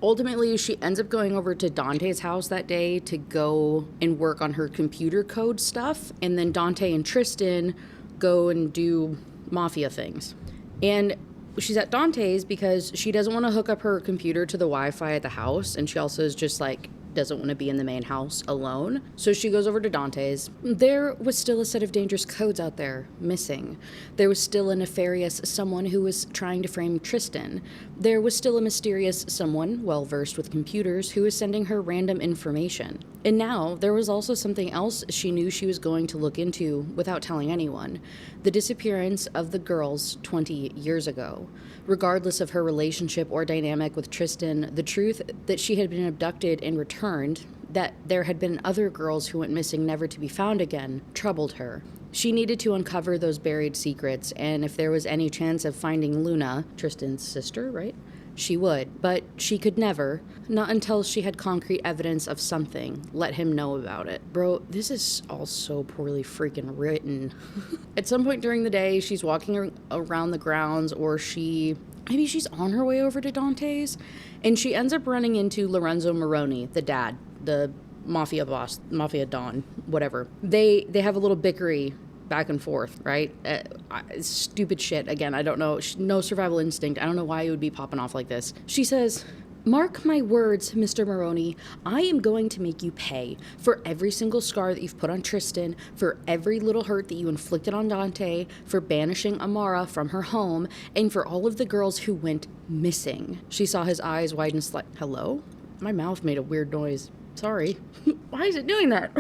ultimately, she ends up going over to Dante's house that day to go and work on her computer code stuff. And then Dante and Tristan go and do mafia things. And she's at Dante's because she doesn't want to hook up her computer to the Wi-Fi at the house. And she also is just like, doesn't want to be in the main house alone. So she goes over to Dante's. There was still a set of dangerous codes out there missing. There was still a nefarious someone who was trying to frame Tristan. There was still a mysterious someone, well-versed with computers, who was sending her random information. And now there was also something else she knew she was going to look into without telling anyone. The disappearance of the girls 20 years ago. Regardless of her relationship or dynamic with Tristan, the truth that she had been abducted and returned, that there had been other girls who went missing never to be found again, troubled her. She needed to uncover those buried secrets, and if there was any chance of finding Luna, Tristan's sister, right? She would, but she could never, not until she had concrete evidence of something, let him know about it. Bro, this is all so poorly freaking written. At some point during the day, she's walking around the grounds, or maybe she's on her way over to Dante's, and she ends up running into Lorenzo Moroni, the dad, the mafia boss, mafia don, whatever. They have a little bickery back and forth, right? Stupid shit. Again, I don't know. No survival instinct. I don't know why it would be popping off like this. She says, "Mark my words, Mr. Moroni, I am going to make you pay for every single scar that you've put on Tristan, for every little hurt that you inflicted on Dante, for banishing Amara from her home, and for all of the girls who went missing." She saw his eyes widen slightly. Hello? My mouth made a weird noise. Sorry. Why is it doing that?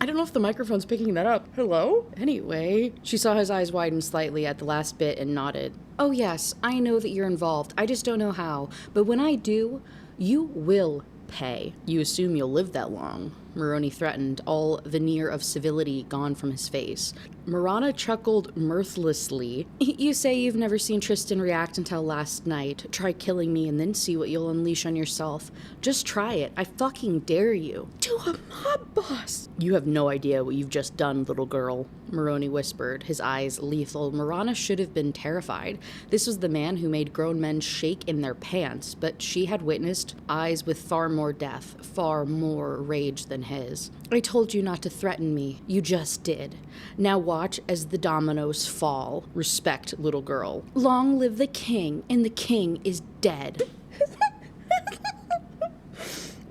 I don't know if the microphone's picking that up. Hello? Anyway, she saw his eyes widen slightly at the last bit and nodded. "Oh yes, I know that you're involved. I just don't know how. But when I do, you will pay." "You assume you'll live that long?" Moroni threatened, all veneer of civility gone from his face. Marana chuckled mirthlessly. "You say you've never seen Tristan react until last night. Try killing me and then see what you'll unleash on yourself. Just try it. I fucking dare you." "To a mob boss!" "You have no idea what you've just done, little girl," Moroni whispered, his eyes lethal. Marana should have been terrified. This was the man who made grown men shake in their pants, but she had witnessed eyes with far more death, far more rage than his. "I told you not to threaten me. You just did. Now watch as the dominoes fall. Respect, little girl. Long live the king, and the king is dead."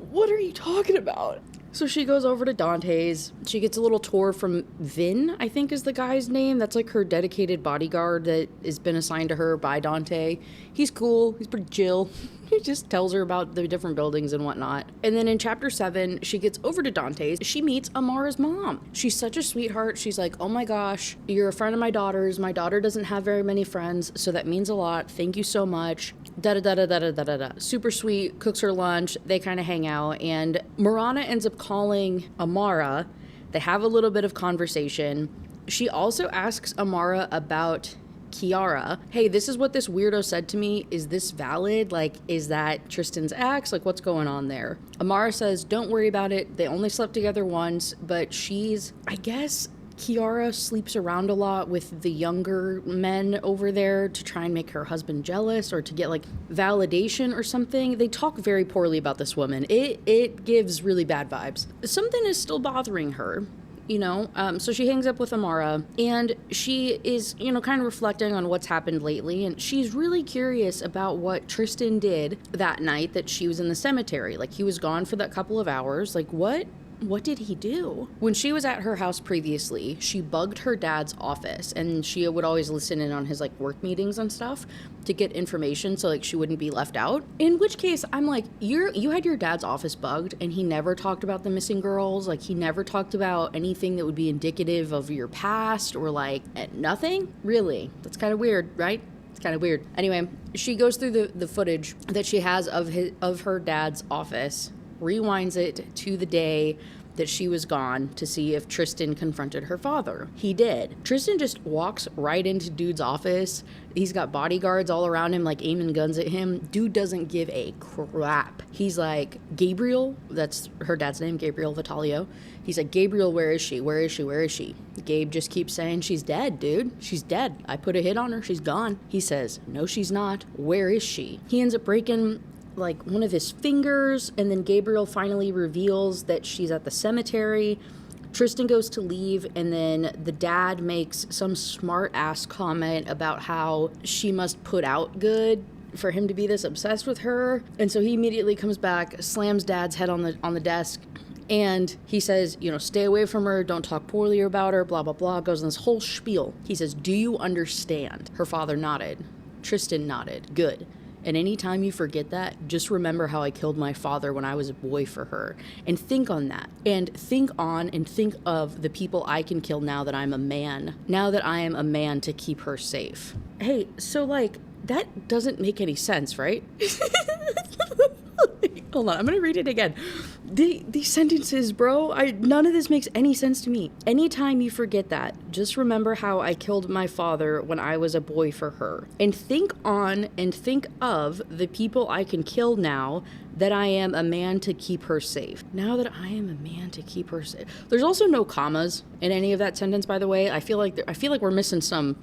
What are you talking about? So she goes over to Dante's. She gets a little tour from Vin, I think is the guy's name. That's like her dedicated bodyguard that has been assigned to her by Dante. He's cool. He's pretty chill. He just tells her about the different buildings and whatnot. And then in chapter 7, she gets over to Dante's. She meets Amara's mom. She's such a sweetheart. She's like, "Oh my gosh, you're a friend of my daughter's. My daughter doesn't have very many friends, so that means a lot. Thank you so much." Da-da-da-da-da-da-da-da. Super sweet, cooks her lunch. They kind of hang out. And Marana ends up calling Amara. They have a little bit of conversation. She also asks Amara about Kiara, hey, this is what this weirdo said to me. Is this valid? Like, is that Tristan's ex? Like, what's going on there? Amara says, don't worry about it. They only slept together once, but I guess Kiara sleeps around a lot with the younger men over there to try and make her husband jealous or to get like validation or something. They talk very poorly about this woman. It gives really bad vibes. Something is still bothering her. So she hangs up with Amara, and she is, kind of reflecting on what's happened lately, and she's really curious about what Tristan did that night that she was in the cemetery. Like, he was gone for that couple of hours. Like, what did he do? When she was at her house previously, she bugged her dad's office, and she would always listen in on his like work meetings and stuff to get information so like she wouldn't be left out. In which case I'm like, you had your dad's office bugged and he never talked about the missing girls. Like, he never talked about anything that would be indicative of your past or like nothing? Really? That's kind of weird, right? It's kind of weird. Anyway, she goes through the footage that she has of her dad's office, rewinds it to the day that she was gone to see if Tristan confronted her father. He did. Tristan just walks right into dude's office. He's got bodyguards all around him, like aiming guns at him. Dude doesn't give a crap. He's like, Gabriel, that's her dad's name, Gabriel Vitalio. He's like, Gabriel, where is she? Where is she? Where is she? Gabe just keeps saying, she's dead, dude. She's dead. I put a hit on her. She's gone. He says, no, she's not. Where is she? He ends up breaking like one of his fingers, and then Gabriel finally reveals that she's at the cemetery. Tristan goes to leave, and then the dad makes some smart ass comment about how she must put out good for him to be this obsessed with her. And so he immediately comes back, slams dad's head on the desk, and he says, stay away from her, don't talk poorly about her, blah blah blah. Goes on this whole spiel. He says, do you understand? Her father nodded. Tristan nodded. Good. And anytime you forget that, just remember how I killed my father when I was a boy for her. And think on that. And think on and think of the people I can kill now that I'm a man. Now that I am a man to keep her safe. Hey, so like, that doesn't make any sense, right? Hold on, I'm gonna read it again. These sentences, bro, none of this makes any sense to me. Anytime you forget that, just remember how I killed my father when I was a boy for her. And think on and think of the people I can kill now that I am a man to keep her safe. Now that I am a man to keep her safe. There's also no commas in any of that sentence, by the way. I feel like we're missing some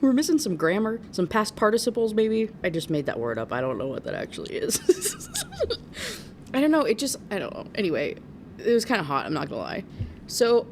we're missing some grammar, some past participles maybe. I just made that word up. I don't know what that actually is. I don't know. I don't know. Anyway, it was kind of hot. I'm not gonna lie. So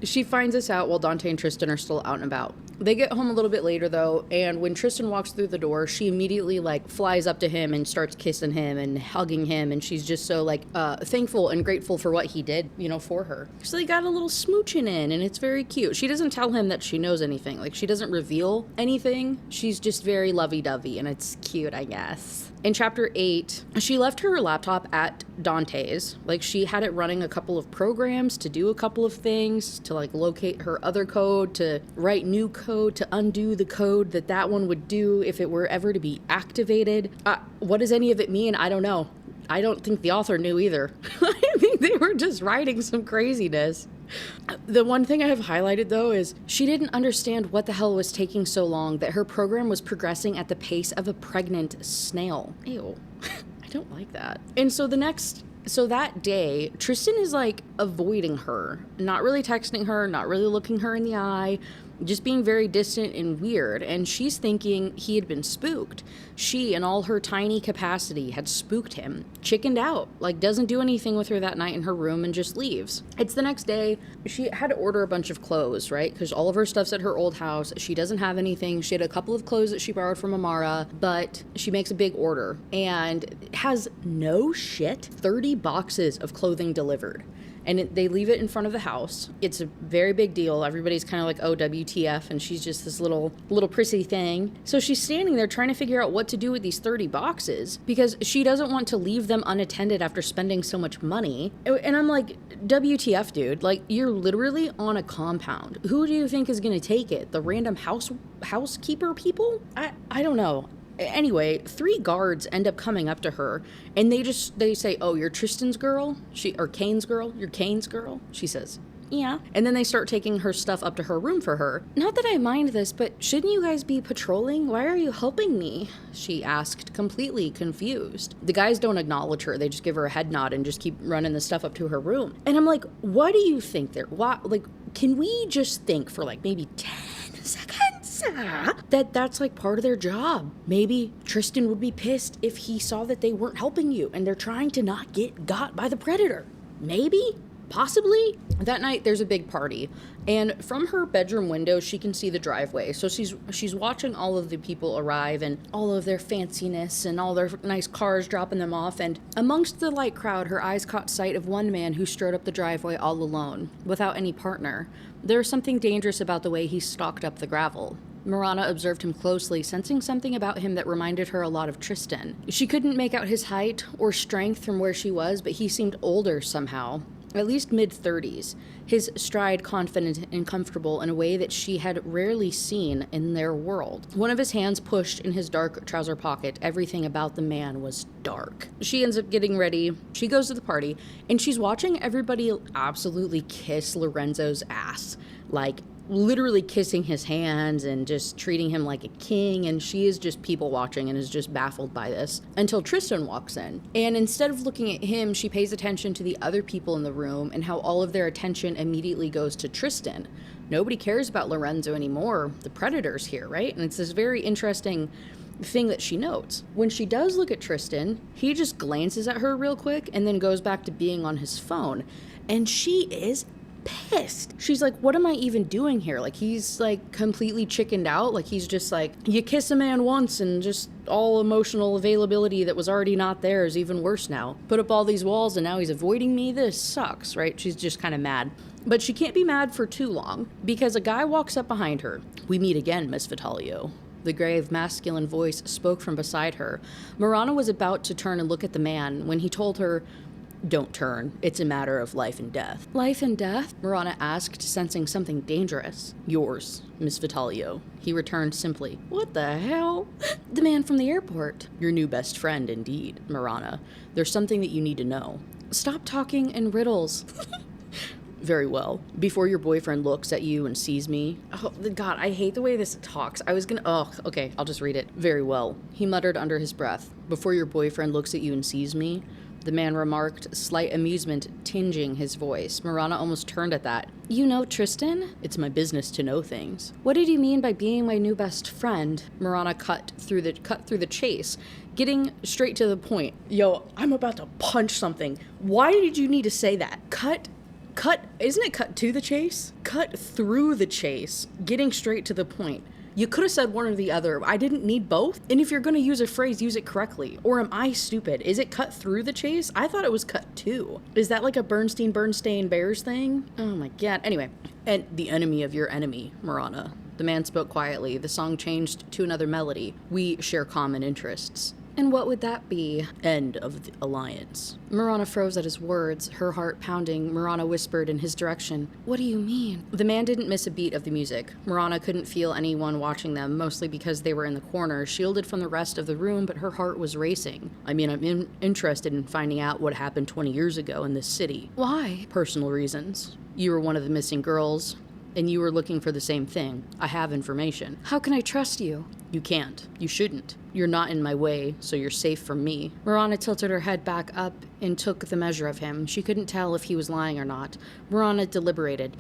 she finds this out while Dante and Tristan are still out and about. They get home a little bit later though, and when Tristan walks through the door, she immediately like flies up to him and starts kissing him and hugging him, and she's just so like thankful and grateful for what he did, for her. So they got a little smooching in, and it's very cute. She doesn't tell him that she knows anything. Like, she doesn't reveal anything. She's just very lovey-dovey, and it's cute, I guess. In chapter 8, she left her laptop at Dante's. Like, she had it running a couple of programs to do a couple of things, to like locate her other code, to write new code, to undo the code that one would do if it were ever to be activated. What does any of it mean? I don't know. I don't think the author knew either. I think they were just writing some craziness. The one thing I have highlighted, though, is she didn't understand what the hell was taking so long, that her program was progressing at the pace of a pregnant snail. Ew. I don't like that. And so that day, Tristan is like avoiding her, not really texting her, not really looking her in the eye, just being very distant and weird, and she's thinking he had been spooked. She, in all her tiny capacity, had spooked him. Chickened out, like doesn't do anything with her that night in her room and just leaves. It's the next day. She had to order a bunch of clothes, right? Because all of her stuff's at her old house. She doesn't have anything. She had a couple of clothes that she borrowed from Amara, but she makes a big order and has no shit 30 boxes of clothing delivered. And they leave it in front of the house. It's a very big deal. Everybody's kind of like, oh, WTF, and she's just this little prissy thing. So she's standing there trying to figure out what to do with these 30 boxes because she doesn't want to leave them unattended after spending so much money. And I'm like, WTF, dude? Like, you're literally on a compound. Who do you think is going to take it? The random housekeeper people? I don't know. Anyway, 3 guards end up coming up to her, and they say, oh, you're Tristan's girl? Or Kane's girl? You're Kane's girl? She says, Yeah. And then they start taking her stuff up to her room for her. Not that I mind this, but shouldn't you guys be patrolling? Why are you helping me? She asked, completely confused. The guys don't acknowledge her. They just give her a head nod and just keep running the stuff up to her room. And I'm like, what do you think they're, like, can we just think for like maybe 10 seconds that's like part of their job? Maybe Tristan would be pissed if he saw that they weren't helping you and they're trying to not get got by the predator. Maybe? Possibly? That night there's a big party, and from her bedroom window she can see the driveway. So she's watching all of the people arrive and all of their fanciness and all their nice cars dropping them off, and amongst the light crowd her eyes caught sight of one man who strode up the driveway all alone, without any partner. There was something dangerous about the way he stalked up the gravel. Marana observed him closely, sensing something about him that reminded her a lot of Tristan. She couldn't make out his height or strength from where she was, but he seemed older somehow. At least mid-30s, his stride confident and comfortable in a way that she had rarely seen in their world. One of his hands pushed in his dark trouser pocket. Everything about the man was dark. She ends up getting ready. She goes to the party, and she's watching everybody absolutely kiss Lorenzo's ass. Like, literally kissing his hands and just treating him like a king, and she is just people watching and is just baffled by this until Tristan walks in. And instead of looking at him, she pays attention to the other people in the room and how all of their attention immediately goes to Tristan. Nobody cares about Lorenzo anymore. The predator's here, right? And it's this very interesting thing that she notes. When she does look at Tristan, he just glances at her real quick and then goes back to being on his phone. And she is pissed. She's like, what am I even doing here? Like, he's like completely chickened out. Like, he's just like, you kiss a man once and just all emotional availability that was already not there is even worse now. Put up all these walls and now he's avoiding me. This sucks, right? She's just kind of mad. But she can't be mad for too long because a guy walks up behind her. We meet again, Miss Vitalio. The grave, masculine voice spoke from beside her. Marana was about to turn and look at the man when he told her, don't turn. It's a matter of life and death. Life and death? Marana asked, sensing something dangerous. Yours, Miss Vitalio. He returned simply. What the hell? The man from the airport. Your new best friend, indeed, Marana. There's something that you need to know. Stop talking in riddles. Very well. Before your boyfriend looks at you and sees me. Oh, God, I hate the way this talks. Okay, I'll just read it. Very well. He muttered under his breath. Before your boyfriend looks at you and sees me, the man remarked, slight amusement tinging his voice. Marana almost turned at that. You know Tristan? It's my business to know things. What did you mean by being my new best friend? Marana cut through the chase, getting straight to the point. Yo, I'm about to punch something. Why did you need to say that? Isn't it cut to the chase? Cut through the chase, getting straight to the point. You could have said one or the other. I didn't need both. And if you're going to use a phrase, use it correctly. Or am I stupid? Is it cut through the chase? I thought it was cut to. Is that like a Bernstein Bears thing? Oh my God. Anyway, and the enemy of your enemy, Marana. The man spoke quietly. The song changed to another melody. We share common interests. And what would that be? End of the alliance. Marana froze at his words, her heart pounding. Marana whispered in his direction. What do you mean? The man didn't miss a beat of the music. Marana couldn't feel anyone watching them, mostly because they were in the corner, shielded from the rest of the room, but her heart was racing. I'm interested in finding out what happened 20 years ago in this city. Why? Personal reasons. You were one of the missing girls, and you were looking for the same thing. I have information. How can I trust you? You can't. You shouldn't. You're not in my way, so you're safe from me. Marana tilted her head back up and took the measure of him. She couldn't tell if he was lying or not. Marana deliberated.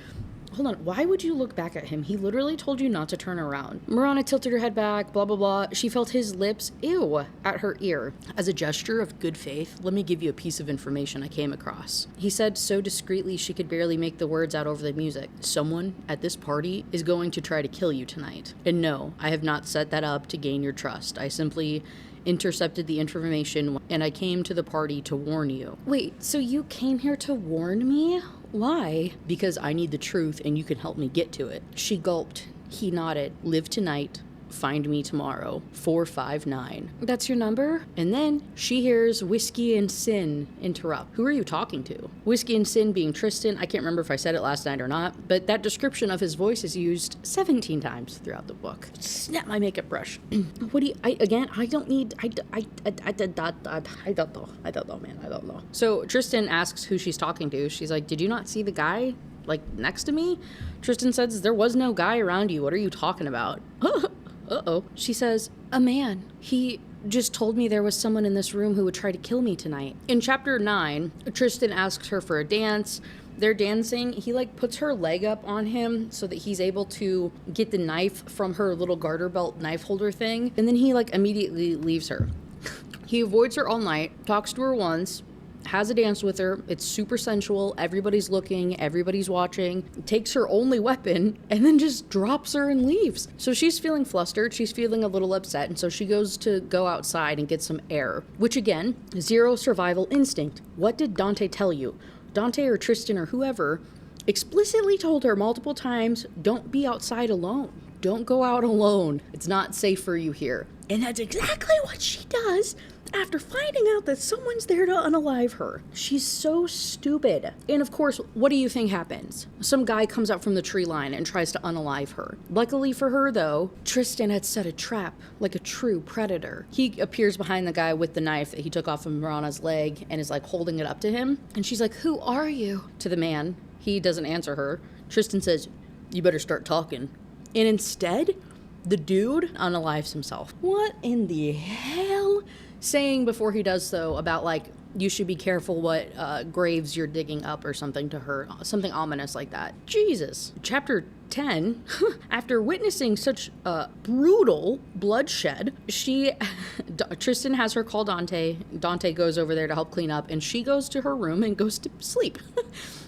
Hold on, why would you look back at him? He literally told you not to turn around. Marana tilted her head back, blah, blah, blah. She felt his lips, ew, at her ear. As a gesture of good faith, let me give you a piece of information I came across. He said so discreetly she could barely make the words out over the music. Someone at this party is going to try to kill you tonight. And no, I have not set that up to gain your trust. I simply intercepted the information and I came to the party to warn you. Wait, so you came here to warn me? Why? Because I need the truth and you can help me get to it. She gulped. He nodded. Live tonight. Find me tomorrow. 459. That's your number? And then she hears Whiskey and Sin interrupt. Who are you talking to? Whiskey and Sin being Tristan. I can't remember if I said it last night or not, but that description of his voice is used 17 times throughout the book. Snap my makeup brush. What do you, I don't know, man. I don't know. So Tristan asks who she's talking to. She's like, did you not see the guy? like, next to me? Tristan says, there was no guy around you. What are you talking about? Uh-oh. She says, a man. He just told me there was someone in this room who would try to kill me tonight. In chapter 9, Tristan asks her for a dance. They're dancing. He like puts her leg up on him so that he's able to get the knife from her little garter belt knife holder thing. And then he like immediately leaves her. He avoids her all night, talks to her once, has a dance with her. It's super sensual. Everybody's looking, everybody's watching, takes her only weapon, and then just drops her and leaves. So she's feeling flustered. She's feeling a little upset. And so she goes to go outside and get some air, which again, zero survival instinct. What did Dante tell you? Dante or Tristan or whoever explicitly told her multiple times, don't be outside alone. Don't go out alone. It's not safe for you here. And that's exactly what she does after finding out that someone's there to unalive her. She's so stupid. And of course, what do you think happens? Some guy comes out from the tree line and tries to unalive her. Luckily for her, though, Tristan had set a trap like a true predator. He appears behind the guy with the knife that he took off of Marana's leg and is like holding it up to him. And she's like, who are you? To the man. He doesn't answer her. Tristan says, you better start talking. And instead, the dude unalives himself. What in the hell? Saying before he does so about like, you should be careful what graves you're digging up or something to her. Something ominous like that. Jesus. Chapter 10, after witnessing such brutal bloodshed, Tristan has her call Dante. Dante goes over there to help clean up, and she goes to her room and goes to sleep.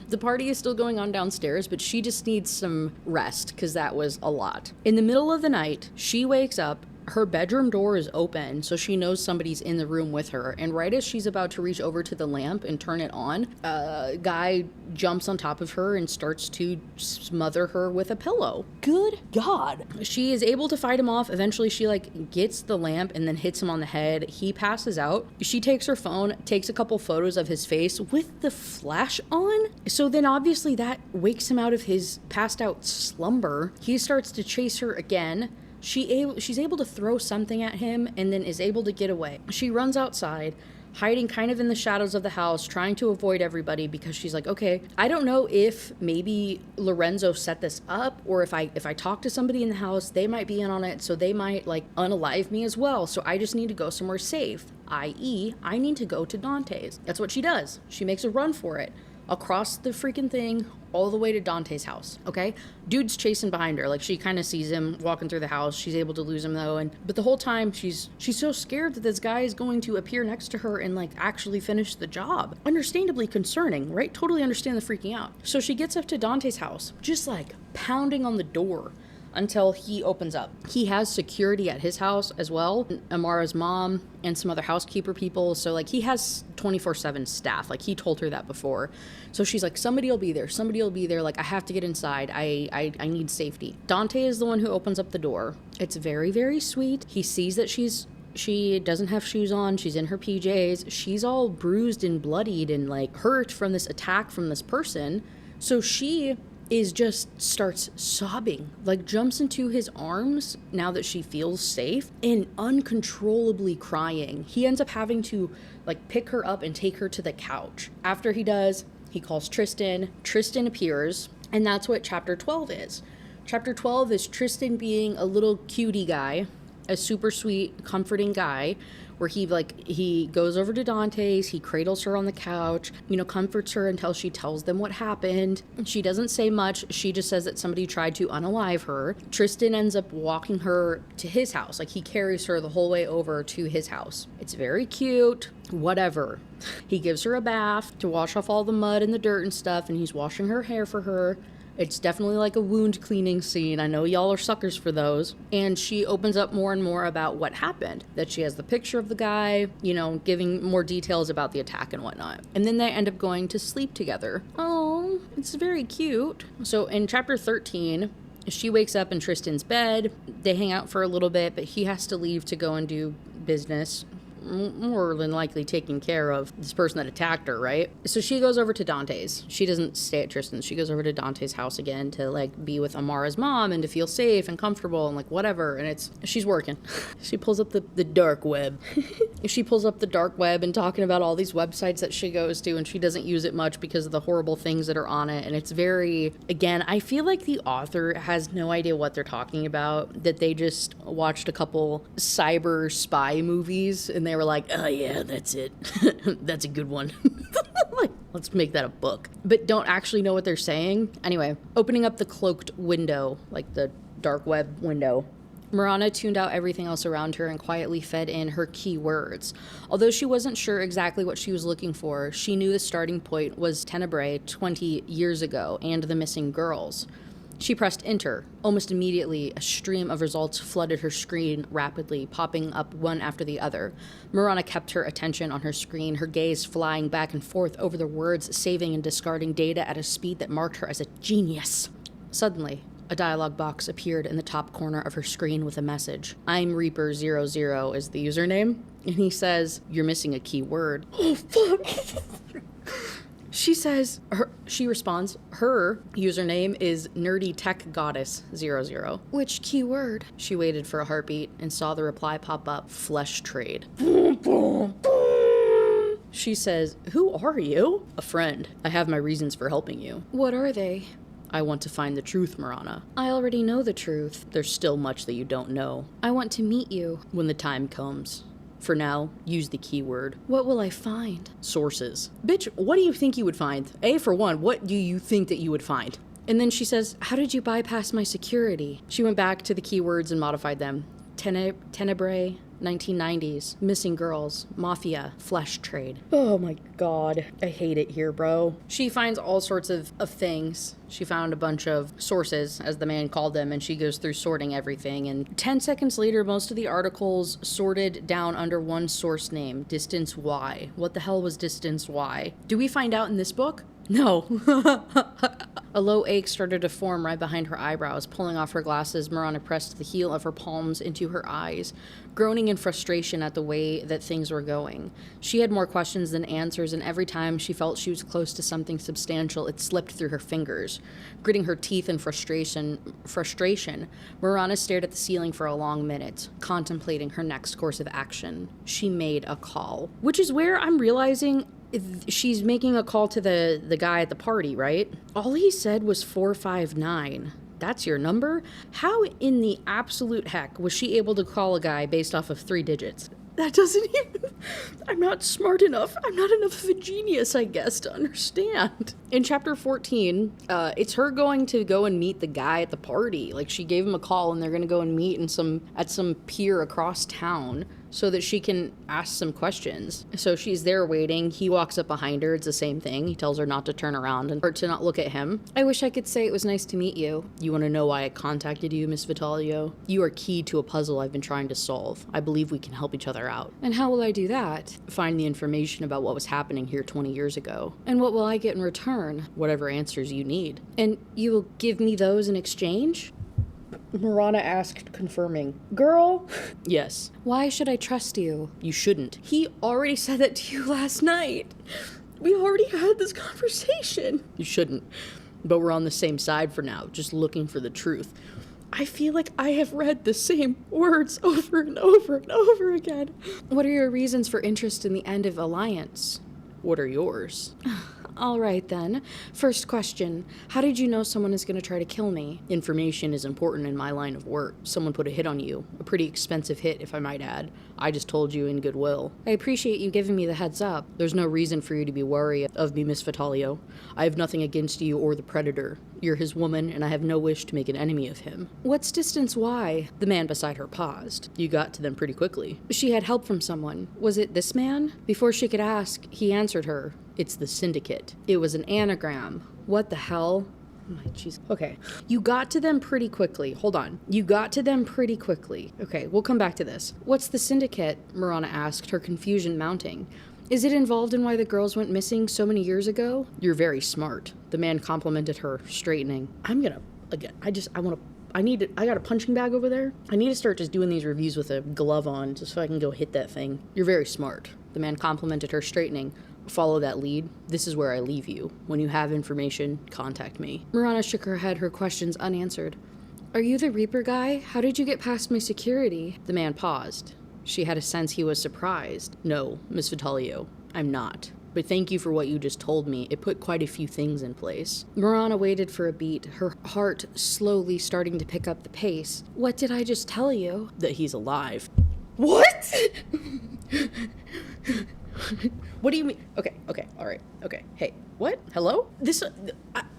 The party is still going on downstairs, but she just needs some rest because that was a lot. In the middle of the night, she wakes up. Her bedroom door is open, so she knows somebody's in the room with her. And right as she's about to reach over to the lamp and turn it on, a guy jumps on top of her and starts to smother her with a pillow. Good God. She is able to fight him off. Eventually, she like gets the lamp and then hits him on the head. He passes out. She takes her phone, takes a couple photos of his face with the flash on. So then obviously that wakes him out of his passed out slumber. He starts to chase her again. She's able to throw something at him and then is able to get away. She runs outside, hiding kind of in the shadows of the house, trying to avoid everybody because she's like, okay, I don't know if maybe Lorenzo set this up or if I talk to somebody in the house, they might be in on it, so they might like unalive me as well. So I just need to go somewhere safe, i.e., I need to go to Dante's. That's what she does. She makes a run for it. Across the freaking thing, all the way to Dante's house, okay? Dude's chasing behind her. Like, she kind of sees him walking through the house. She's able to lose him, though. But the whole time, she's so scared that this guy is going to appear next to her and, like, actually finish the job. Understandably concerning, right? Totally understand the freaking out. So she gets up to Dante's house, just, like, pounding on the door until he opens up. He has security at his house as well. Amara's mom and some other housekeeper people. So like he has 24/7 staff. Like he told her that before. So she's like, somebody will be there. Somebody will be there. Like I have to get inside. I need safety. Dante is the one who opens up the door. It's very, very sweet. He sees that she doesn't have shoes on. She's in her PJs. She's all bruised and bloodied and like hurt from this attack from this person. So she starts sobbing, like jumps into his arms now that she feels safe and uncontrollably crying. He ends up having to like pick her up and take her to the couch. After he does, he calls Tristan. Tristan appears, and that's what chapter 12 is. Chapter 12 is Tristan being a little cutie guy, a super sweet, comforting guy, where he goes over to Dante's, he cradles her on the couch, comforts her until she tells them what happened. She doesn't say much. She just says that somebody tried to unalive her. Tristan ends up walking her to his house. Like he carries her the whole way over to his house. It's very cute. Whatever. He gives her a bath to wash off all the mud and the dirt and stuff, and he's washing her hair for her. It's definitely like a wound cleaning scene. I know y'all are suckers for those. And she opens up more and more about what happened. That she has the picture of the guy, giving more details about the attack and whatnot. And then they end up going to sleep together. Oh, it's very cute. So in chapter 13, she wakes up in Tristan's bed. They hang out for a little bit, but he has to leave to go and do business more than likely taking care of this person that attacked her, right? So she goes over to Dante's. She doesn't stay at Tristan's. She goes over to Dante's house again to like be with Amara's mom and to feel safe and comfortable and like whatever. And she's working. She pulls up the dark web. She pulls up the dark web and talking about all these websites that she goes to, and she doesn't use it much because of the horrible things that are on it. And it's very, again, I feel like the author has no idea what they're talking about, that they just watched a couple cyber spy movies and they were like, oh yeah, that's it. That's a good one. Like, let's make that a book. But don't actually know what they're saying. Anyway, opening up the cloaked window, like the dark web window, Marana tuned out everything else around her and quietly fed in her key words. Although she wasn't sure exactly what she was looking for, she knew the starting point was Tenebrae 20 years ago and the missing girls. She pressed enter. Almost immediately, a stream of results flooded her screen rapidly, popping up one after the other. Marana kept her attention on her screen, her gaze flying back and forth over the words, saving and discarding data at a speed that marked her as a genius. Suddenly, a dialog box appeared in the top corner of her screen with a message. I'm Reaper00 is the username, and he says, you're missing a key word. Oh, fuck. She responds, her username is Nerdy Tech Goddess 00. Which keyword? She waited for a heartbeat and saw the reply pop up, flesh trade. She says, who are you? A friend. I have my reasons for helping you. What are they? I want to find the truth, Marana. I already know the truth. There's still much that you don't know. I want to meet you. When the time comes. For now, use the keyword. What will I find? Sources. Bitch, what do you think you would find? For one, what do you think that you would find? And then she says, how did you bypass my security? She went back to the keywords and modified them. Tenebrae, 1990s, missing girls, mafia, flesh trade. Oh my god. I hate it here, bro. She finds all sorts of things. She found a bunch of sources, as the man called them, and she goes through sorting everything. And 10 seconds later, most of the articles sorted down under one source name, Distance Y. What the hell was Distance Y? Do we find out in this book? No. A low ache started to form right behind her eyebrows. Pulling off her glasses, Marana pressed the heel of her palms into her eyes, groaning in frustration at the way that things were going. She had more questions than answers, and every time she felt she was close to something substantial, it slipped through her fingers. Gritting her teeth in frustration, Marana stared at the ceiling for a long minute, contemplating her next course of action. She made a call. Which is where I'm realizing she's making a call to the guy at the party, right? All he said was 459. That's your number? How in the absolute heck was she able to call a guy based off of 3 digits? That doesn't even... I'm not smart enough. I'm not enough of a genius, I guess, to understand. In chapter 14, it's her going to go and meet the guy at the party. Like, she gave him a call and they're going to go and meet at some pier across town so that she can ask some questions. So she's there waiting. He walks up behind her. It's the same thing. He tells her not to turn around or to not look at him. I wish I could say it was nice to meet you. You want to know why I contacted you, Miss Vitalio? You are key to a puzzle I've been trying to solve. I believe we can help each other out. And how will I do that? Find the information about what was happening here 20 years ago. And what will I get in return? Whatever answers you need. And you will give me those in exchange? Marana asked, confirming. Girl? Yes. Why should I trust you? You shouldn't. He already said that to you last night. We already had this conversation. You shouldn't. But we're on the same side for now, just looking for the truth. I feel like I have read the same words over and over and over again. What are your reasons for interest in the end of Alliance? What are yours? All right, then. First question. How did you know someone is going to try to kill me? Information is important in my line of work. Someone put a hit on you. A pretty expensive hit, if I might add. I just told you in goodwill. I appreciate you giving me the heads up. There's no reason for you to be wary of me, Miss Vitalio. I have nothing against you or the Predator. You're his woman, and I have no wish to make an enemy of him. What's Distance Y? The man beside her paused. You got to them pretty quickly. She had help from someone. Was it this man? Before she could ask, he answered her. It's the Syndicate. It was an anagram. What the hell? Oh my jeez. Okay. You got to them pretty quickly. Hold on. You got to them pretty quickly. Okay, we'll come back to this. What's the Syndicate? Marana asked, her confusion mounting. Is it involved in why the girls went missing so many years ago? You're very smart. The man complimented her, straightening. I want to I got a punching bag over there. I need to start just doing these reviews with a glove on just so I can go hit that thing. You're very smart. The man complimented her, straightening. Follow that lead. This is where I leave you. When you have information, contact me. Marana shook her head, her questions unanswered. Are you the Reaper guy? How did you get past my security? The man paused. She had a sense he was surprised. No, Miss Vitalio, I'm not. But thank you for what you just told me. It put quite a few things in place. Marana waited for a beat, her heart slowly starting to pick up the pace. What did I just tell you? That he's alive. What? What do you mean? Okay, all right, okay. Hey, what? Hello?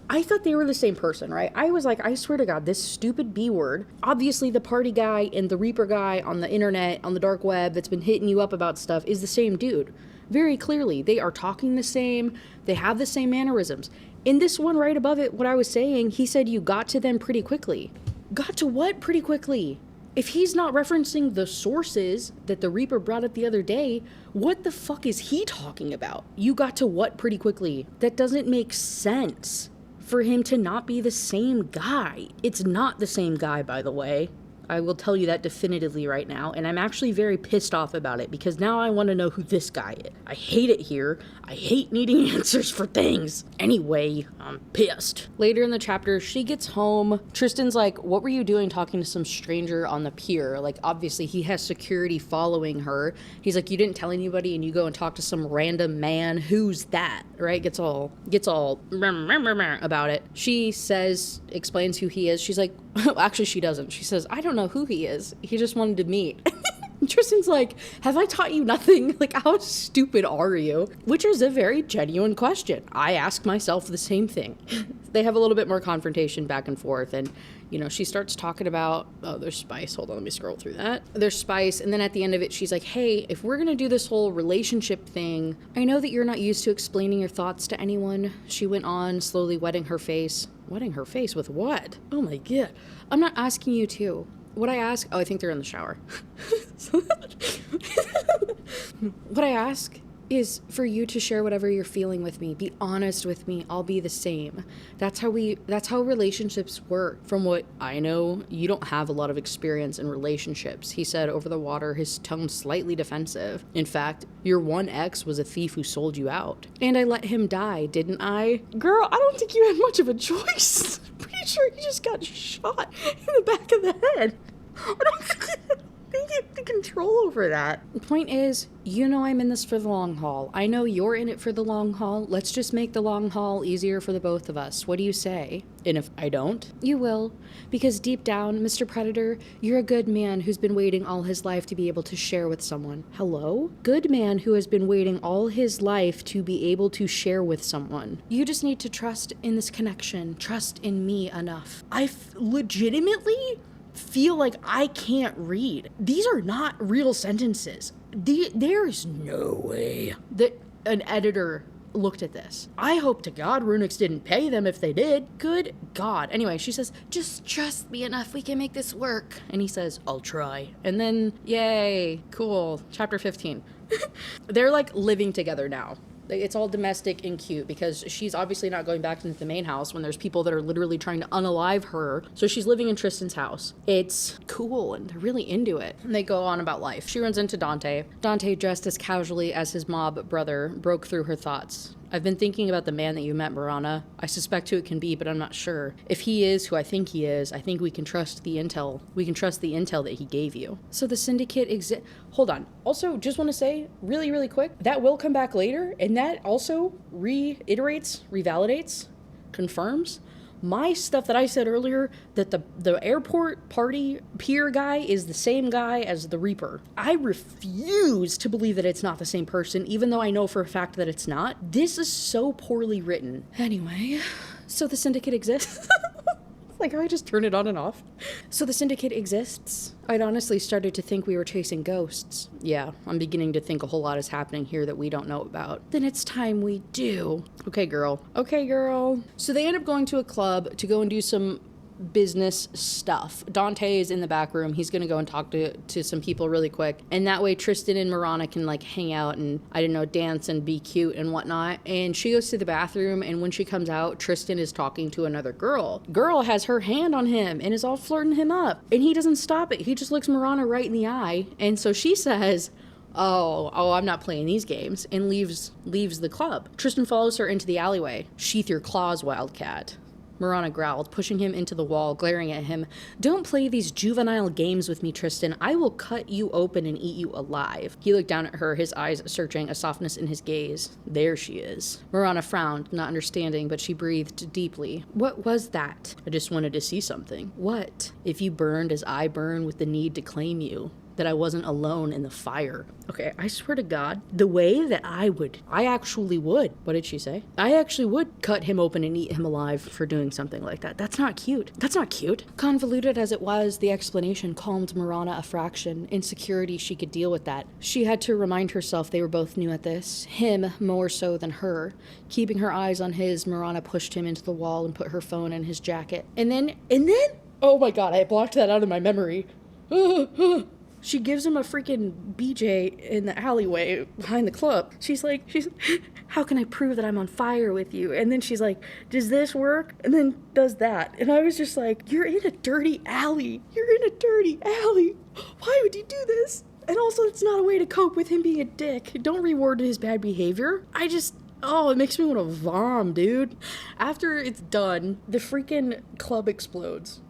I thought they were the same person, right? I was like, I swear to God, this stupid B word. Obviously, the party guy and the Reaper guy on the internet, on the dark web that's been hitting you up about stuff is the same dude. Very clearly, they are talking the same. They have the same mannerisms. In this one right above it, what I was saying, he said you got to them pretty quickly. Got to what pretty quickly? If he's not referencing the sources that the Reaper brought up the other day, what the fuck is he talking about? You got to what pretty quickly? That doesn't make sense for him to not be the same guy. It's not the same guy, by the way. I will tell you that definitively right now, and I'm actually very pissed off about it because now I want to know who this guy is. I hate it here. I hate needing answers for things. Anyway, I'm pissed. Later in the chapter, she gets home. Tristan's like, what were you doing talking to some stranger on the pier? Like, obviously, he has security following her. He's like, you didn't tell anybody and you go and talk to some random man. Who's that? Right? Gets all about it. She explains who he is. She's like, actually, she doesn't. She says, I don't know who he is. He just wanted to meet. Tristan's like, have I taught you nothing? Like, how stupid are you? Which is a very genuine question. I ask myself the same thing. They have a little bit more confrontation back and forth, and, you know, she starts talking about, oh, there's spice. Hold on, let me scroll through that. There's spice, and then at the end of it, she's like, hey, if we're gonna do this whole relationship thing, I know that you're not used to explaining your thoughts to anyone. She went on, slowly wetting her face. Wetting her face with what? Oh my God. I'm not asking you to. What I ask, I think they're in the shower. What I ask is for you to share whatever you're feeling with me. Be honest with me. I'll be the same. That's how relationships work. From what I know, you don't have a lot of experience in relationships, he said over the water, his tone slightly defensive. In fact, your one ex was a thief who sold you out. And I let him die, didn't I? Girl, I don't think you had much of a choice. Pretty sure you just got shot in the back of the head. I don't think you have the control over that. The point is, you know I'm in this for the long haul. I know you're in it for the long haul. Let's just make the long haul easier for the both of us. What do you say? And if I don't? You will. Because deep down, Mr. Predator, you're a good man who's been waiting all his life to be able to share with someone. Hello? Good man who has been waiting all his life to be able to share with someone. You just need to trust in this connection. Trust in me enough. I legitimately feel like I can't read. These are not real sentences. There's no way that an editor looked at this. I hope to God Runyx didn't pay them if they did. Good God. Anyway, she says, just trust me enough. We can make this work. And he says, I'll try. And then, yay, cool. Chapter 15. They're like living together now. It's all domestic and cute because she's obviously not going back into the main house when there's people that are literally trying to unalive her. So she's living in Tristan's house. It's cool and they're really into it. And they go on about life. She runs into Dante. Dante, dressed as casually as his mob brother, broke through her thoughts. I've been thinking about the man that you met, Marana. I suspect who it can be, but I'm not sure. If he is who I think he is, I think we can trust the intel. We can trust the intel that he gave you. So the syndicate Hold on. Also, just want to say, really, really quick, that will come back later, and that also revalidates, confirms my stuff that I said earlier, that the airport party pier guy is the same guy as the Reaper. I refuse to believe that it's not the same person, even though I know for a fact that it's not. This is so poorly written. Anyway, so the syndicate exists. Like, I just turn it on and off. So the syndicate exists? I'd honestly started to think we were chasing ghosts. Yeah, I'm beginning to think a whole lot is happening here that we don't know about. Then it's time we do. Okay, girl. Okay, girl. So they end up going to a club to go and do some business stuff. Dante is in the back room. He's gonna go and talk to some people really quick, and that way Tristan and Marana can like hang out and, I don't know, dance and be cute and whatnot. And she goes to the bathroom, and when she comes out, Tristan is talking to another girl. Girl has her hand on him and is all flirting him up, and he doesn't stop it. He just looks Marana right in the eye, and so she says, oh, I'm not playing these games, and leaves the club. Tristan follows her into the alleyway. Sheath your claws, Wildcat, Marana growled, pushing him into the wall, glaring at him. Don't play these juvenile games with me, Tristan. I will cut you open and eat you alive. He looked down at her, his eyes searching, a softness in his gaze. There she is. Marana frowned, not understanding, but she breathed deeply. What was that? I just wanted to see something. What? If you burned as I burn with the need to claim you, that I wasn't alone in the fire. Okay, I swear to God, the way that I actually would. What did she say? I actually would cut him open and eat him alive for doing something like that. That's not cute. That's not cute. Convoluted as it was, the explanation calmed Marana a fraction. Insecurity, she could deal with that. She had to remind herself they were both new at this. Him more so than her. Keeping her eyes on his, Marana pushed him into the wall and put her phone in his jacket. And then, oh my God, I blocked that out of my memory. She gives him a freaking BJ in the alleyway behind the club. She's how can I prove that I'm on fire with you? And then she's like, does this work? And then does that. And I was just like, you're in a dirty alley. You're in a dirty alley. Why would you do this? And also, it's not a way to cope with him being a dick. Don't reward his bad behavior. It makes me want to vom, dude. After it's done, the freaking club explodes.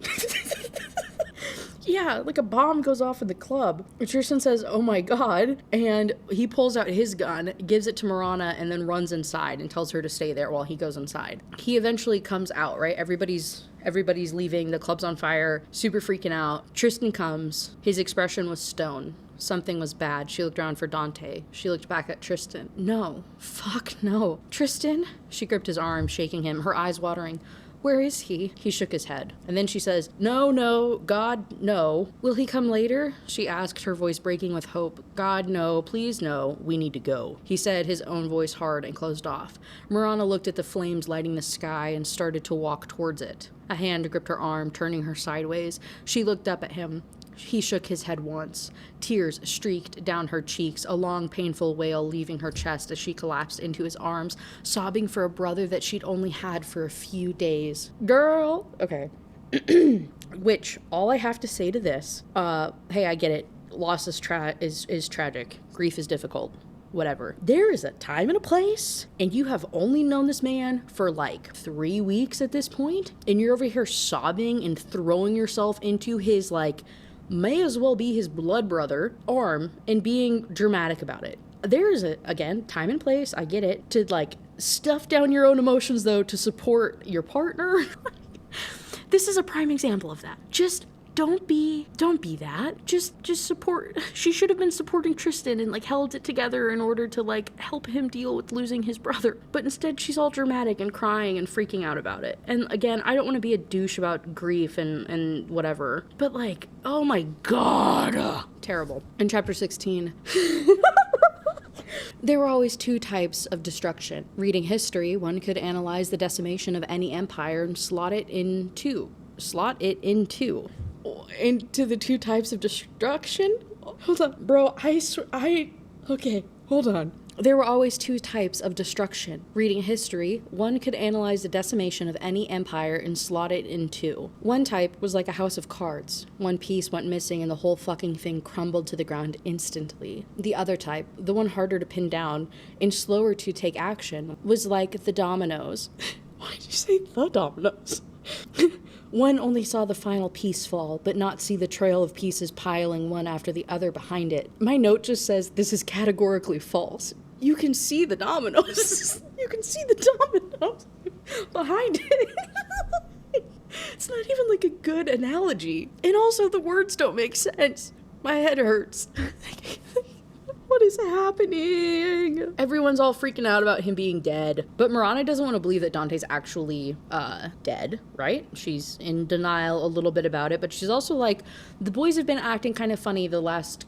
Yeah, like a bomb goes off in the club. Tristan says, oh my God, and he pulls out his gun, gives it to Marana, and then runs inside and tells her to stay there while he goes inside. He eventually comes out, right? Everybody's leaving, the club's on fire, super freaking out. Tristan comes. His expression was stone. Something was bad. She looked around for Dante. She looked back at Tristan. No. Fuck no. Tristan? She gripped his arm, shaking him, her eyes watering. Where is he? He shook his head. And then she says, no, God, no. Will he come later? She asked, her voice breaking with hope. God, no, please no, we need to go. He said, his own voice hard, and closed off. Marana looked at the flames lighting the sky and started to walk towards it. A hand gripped her arm, turning her sideways. She looked up at him. He shook his head once. Tears streaked down her cheeks, a long, painful wail leaving her chest as she collapsed into his arms, sobbing for a brother that she'd only had for a few days. Girl! Okay. Which, all I have to say to this, hey, I get it. Loss is tragic. Grief is difficult. Whatever. There is a time and a place, and you have only known this man for like 3 weeks at this point, and you're over here sobbing and throwing yourself into his, like, may as well be his blood brother arm and being dramatic about it. There is again, time and place, I get it, to like stuff down your own emotions though to support your partner. This is a prime example of that. Just don't be that. Just support. She should have been supporting Tristan and like held it together in order to like help him deal with losing his brother. But instead she's all dramatic and crying and freaking out about it. And again, I don't want to be a douche about grief and whatever. But like, oh my God. Terrible. In chapter 16. There were always two types of destruction. Reading history, one could analyze the decimation of any empire and slot it in two. Into the two types of destruction? Hold on, bro, okay, hold on. There were always two types of destruction. Reading history, one could analyze the decimation of any empire and slot it in two. One type was like a house of cards. One piece went missing and the whole fucking thing crumbled to the ground instantly. The other type, the one harder to pin down and slower to take action, was like the dominoes. Why did you say the dominoes? One only saw the final piece fall, but not see the trail of pieces piling one after the other behind it. My note just says, this is categorically false. You can see the dominoes. You can see the dominoes behind it. It's not even like a good analogy. And also the words don't make sense. My head hurts. What what is happening? Everyone's all freaking out about him being dead, but Marana doesn't want to believe that Dante's actually dead, right? She's in denial a little bit about it, but she's also like, the boys have been acting kind of funny the last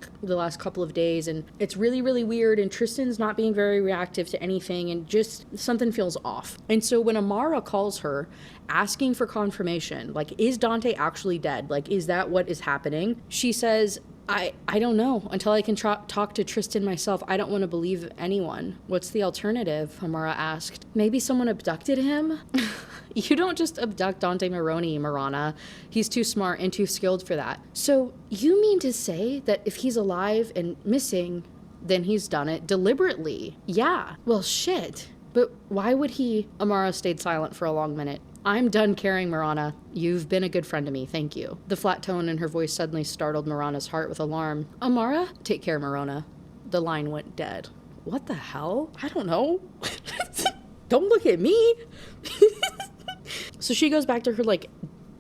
couple of days, and it's really, really weird, and Tristan's not being very reactive to anything, and just something feels off. And so when Amara calls her, asking for confirmation, like, is Dante actually dead? Like, is that what is happening? She says, I don't know. Until I can talk to Tristan myself, I don't want to believe anyone. What's the alternative? Amara asked. Maybe someone abducted him? You don't just abduct Dante Maroni, Marana. He's too smart and too skilled for that. So you mean to say that if he's alive and missing, then he's done it deliberately? Yeah. Well, shit. But why would he? Amara stayed silent for a long minute. I'm done caring, Marana. You've been a good friend to me, thank you. The flat tone in her voice suddenly startled Marana's heart with alarm. Amara? Take care, Marana. The line went dead. What the hell? I don't know. Don't look at me. So she goes back to her, like,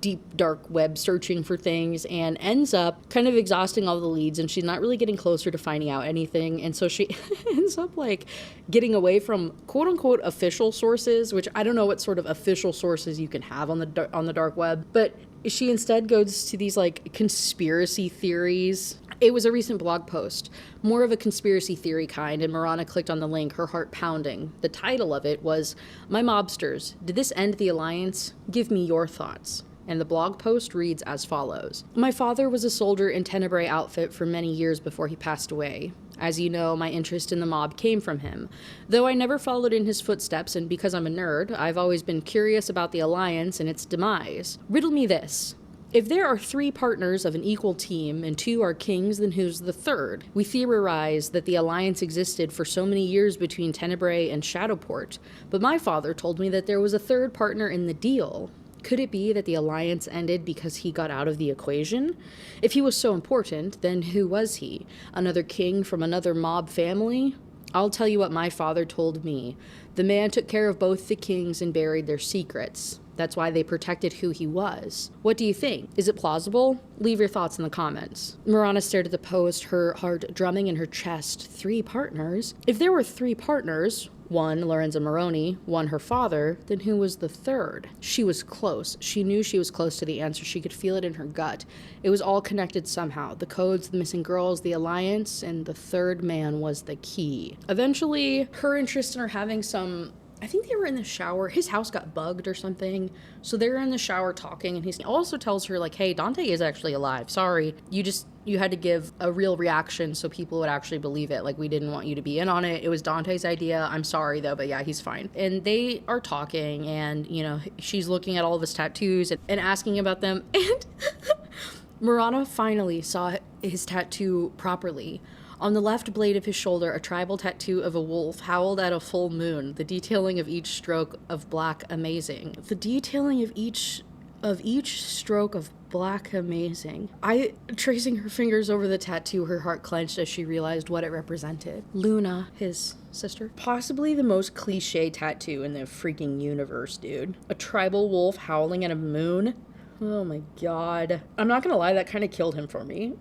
deep dark web searching for things and ends up kind of exhausting all the leads, and she's not really getting closer to finding out anything. And so she ends up like getting away from quote unquote official sources, which I don't know what sort of official sources you can have on the dark web, but she instead goes to these like conspiracy theories. It was a recent blog post, more of a conspiracy theory kind, and Marana clicked on the link, her heart pounding. The title of it was, My Mobsters, Did This End the Alliance? Give me your thoughts. And the blog post reads as follows. My father was a soldier in Tenebrae outfit for many years before he passed away. As you know, my interest in the mob came from him. Though I never followed in his footsteps, and because I'm a nerd, I've always been curious about the Alliance and its demise. Riddle me this. If there are 3 partners of an equal team and 2 are kings, then who's the third? We theorize that the Alliance existed for so many years between Tenebrae and Shadowport, but my father told me that there was a third partner in the deal. Could it be that the Alliance ended because he got out of the equation? If he was so important, then who was he? Another king from another mob family? I'll tell you what my father told me. The man took care of both the kings and buried their secrets. That's why they protected who he was. What do you think? Is it plausible? Leave your thoughts in the comments. Marana stared at the post, her heart drumming in her chest. 3 partners? If there were 3 partners, 1 Lorenzo Maroni, 1 her father, then who was the third? She was close. She knew she was close to the answer. She could feel it in her gut. It was all connected somehow. The codes, the missing girls, the Alliance, and the third man was the key. Eventually, her interest in her having some... I think they were in the shower. His house got bugged or something. So they're in the shower talking, and he also tells her, like, hey, Dante is actually alive. Sorry. You had to give a real reaction so people would actually believe it. Like, we didn't want you to be in on it. It was Dante's idea. I'm sorry, though, but yeah, he's fine. And they are talking, and, you know, she's looking at all of his tattoos and asking about them. And Marana finally saw his tattoo properly. On the left blade of his shoulder, a tribal tattoo of a wolf howled at a full moon. The detailing of each stroke of black amazing. The detailing of each stroke of black amazing. Tracing her fingers over the tattoo, her heart clenched as she realized what it represented. Luna, his sister. Possibly the most cliche tattoo in the freaking universe, dude. A tribal wolf howling at a moon. Oh my god. I'm not gonna lie, that kind of killed him for me.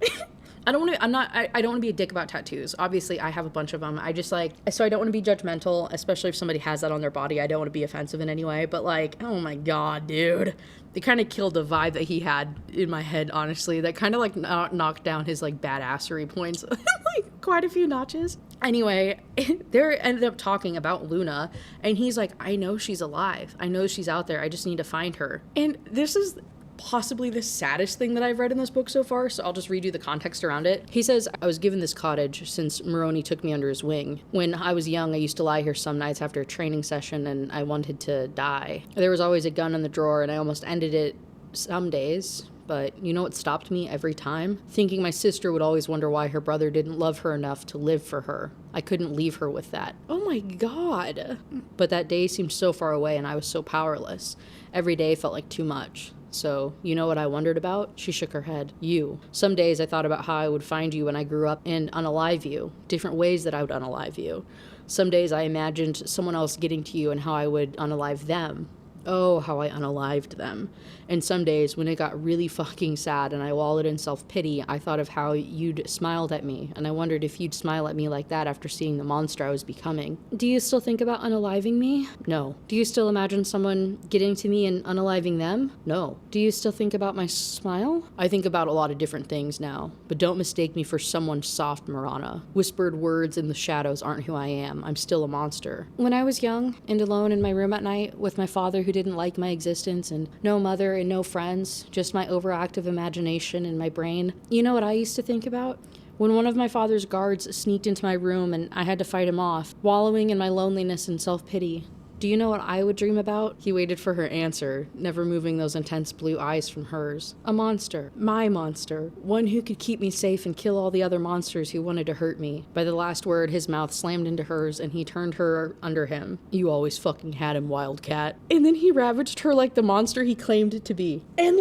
I don't want to be a dick about tattoos. Obviously, I have a bunch of them. I just so I don't want to be judgmental, especially if somebody has that on their body. I don't want to be offensive in any way, but like, oh my god, dude. It kind of killed the vibe that he had in my head, honestly. That kind of like knocked down his like badassery points like quite a few notches. Anyway, they ended up talking about Luna, and he's like, I know she's alive. I know she's out there. I just need to find her. And this is possibly the saddest thing that I've read in this book so far, so I'll just read you the context around it. He says, I was given this cottage since Maroni took me under his wing. When I was young, I used to lie here some nights after a training session, and I wanted to die. There was always a gun in the drawer, and I almost ended it some days. But you know what stopped me every time? Thinking my sister would always wonder why her brother didn't love her enough to live for her. I couldn't leave her with that. Oh my god. But that day seemed so far away, and I was so powerless. Every day felt like too much. So, you know what I wondered about? She shook her head. You. Some days I thought about how I would find you when I grew up and unalive you. Different ways that I would unalive you. Some days I imagined someone else getting to you and how I would unalive them. Oh, how I unalived them. And some days when it got really fucking sad and I wallowed in self-pity, I thought of how you'd smiled at me, and I wondered if you'd smile at me like that after seeing the monster I was becoming. Do you still think about unaliving me? No. Do you still imagine someone getting to me and unaliving them? No. Do you still think about my smile? I think about a lot of different things now, but don't mistake me for someone soft, Marana. Whispered words in the shadows aren't who I am. I'm still a monster. When I was young and alone in my room at night with my father who didn't like my existence and no mother and no friends, just my overactive imagination in my brain, you know what I used to think about? When one of my father's guards sneaked into my room and I had to fight him off, wallowing in my loneliness and self-pity. Do you know what I would dream about? He waited for her answer, never moving those intense blue eyes from hers. A monster. My monster. One who could keep me safe and kill all the other monsters who wanted to hurt me. By the last word, his mouth slammed into hers and he turned her under him. You always fucking had him, Wildcat. And then he ravaged her like the monster he claimed to be. And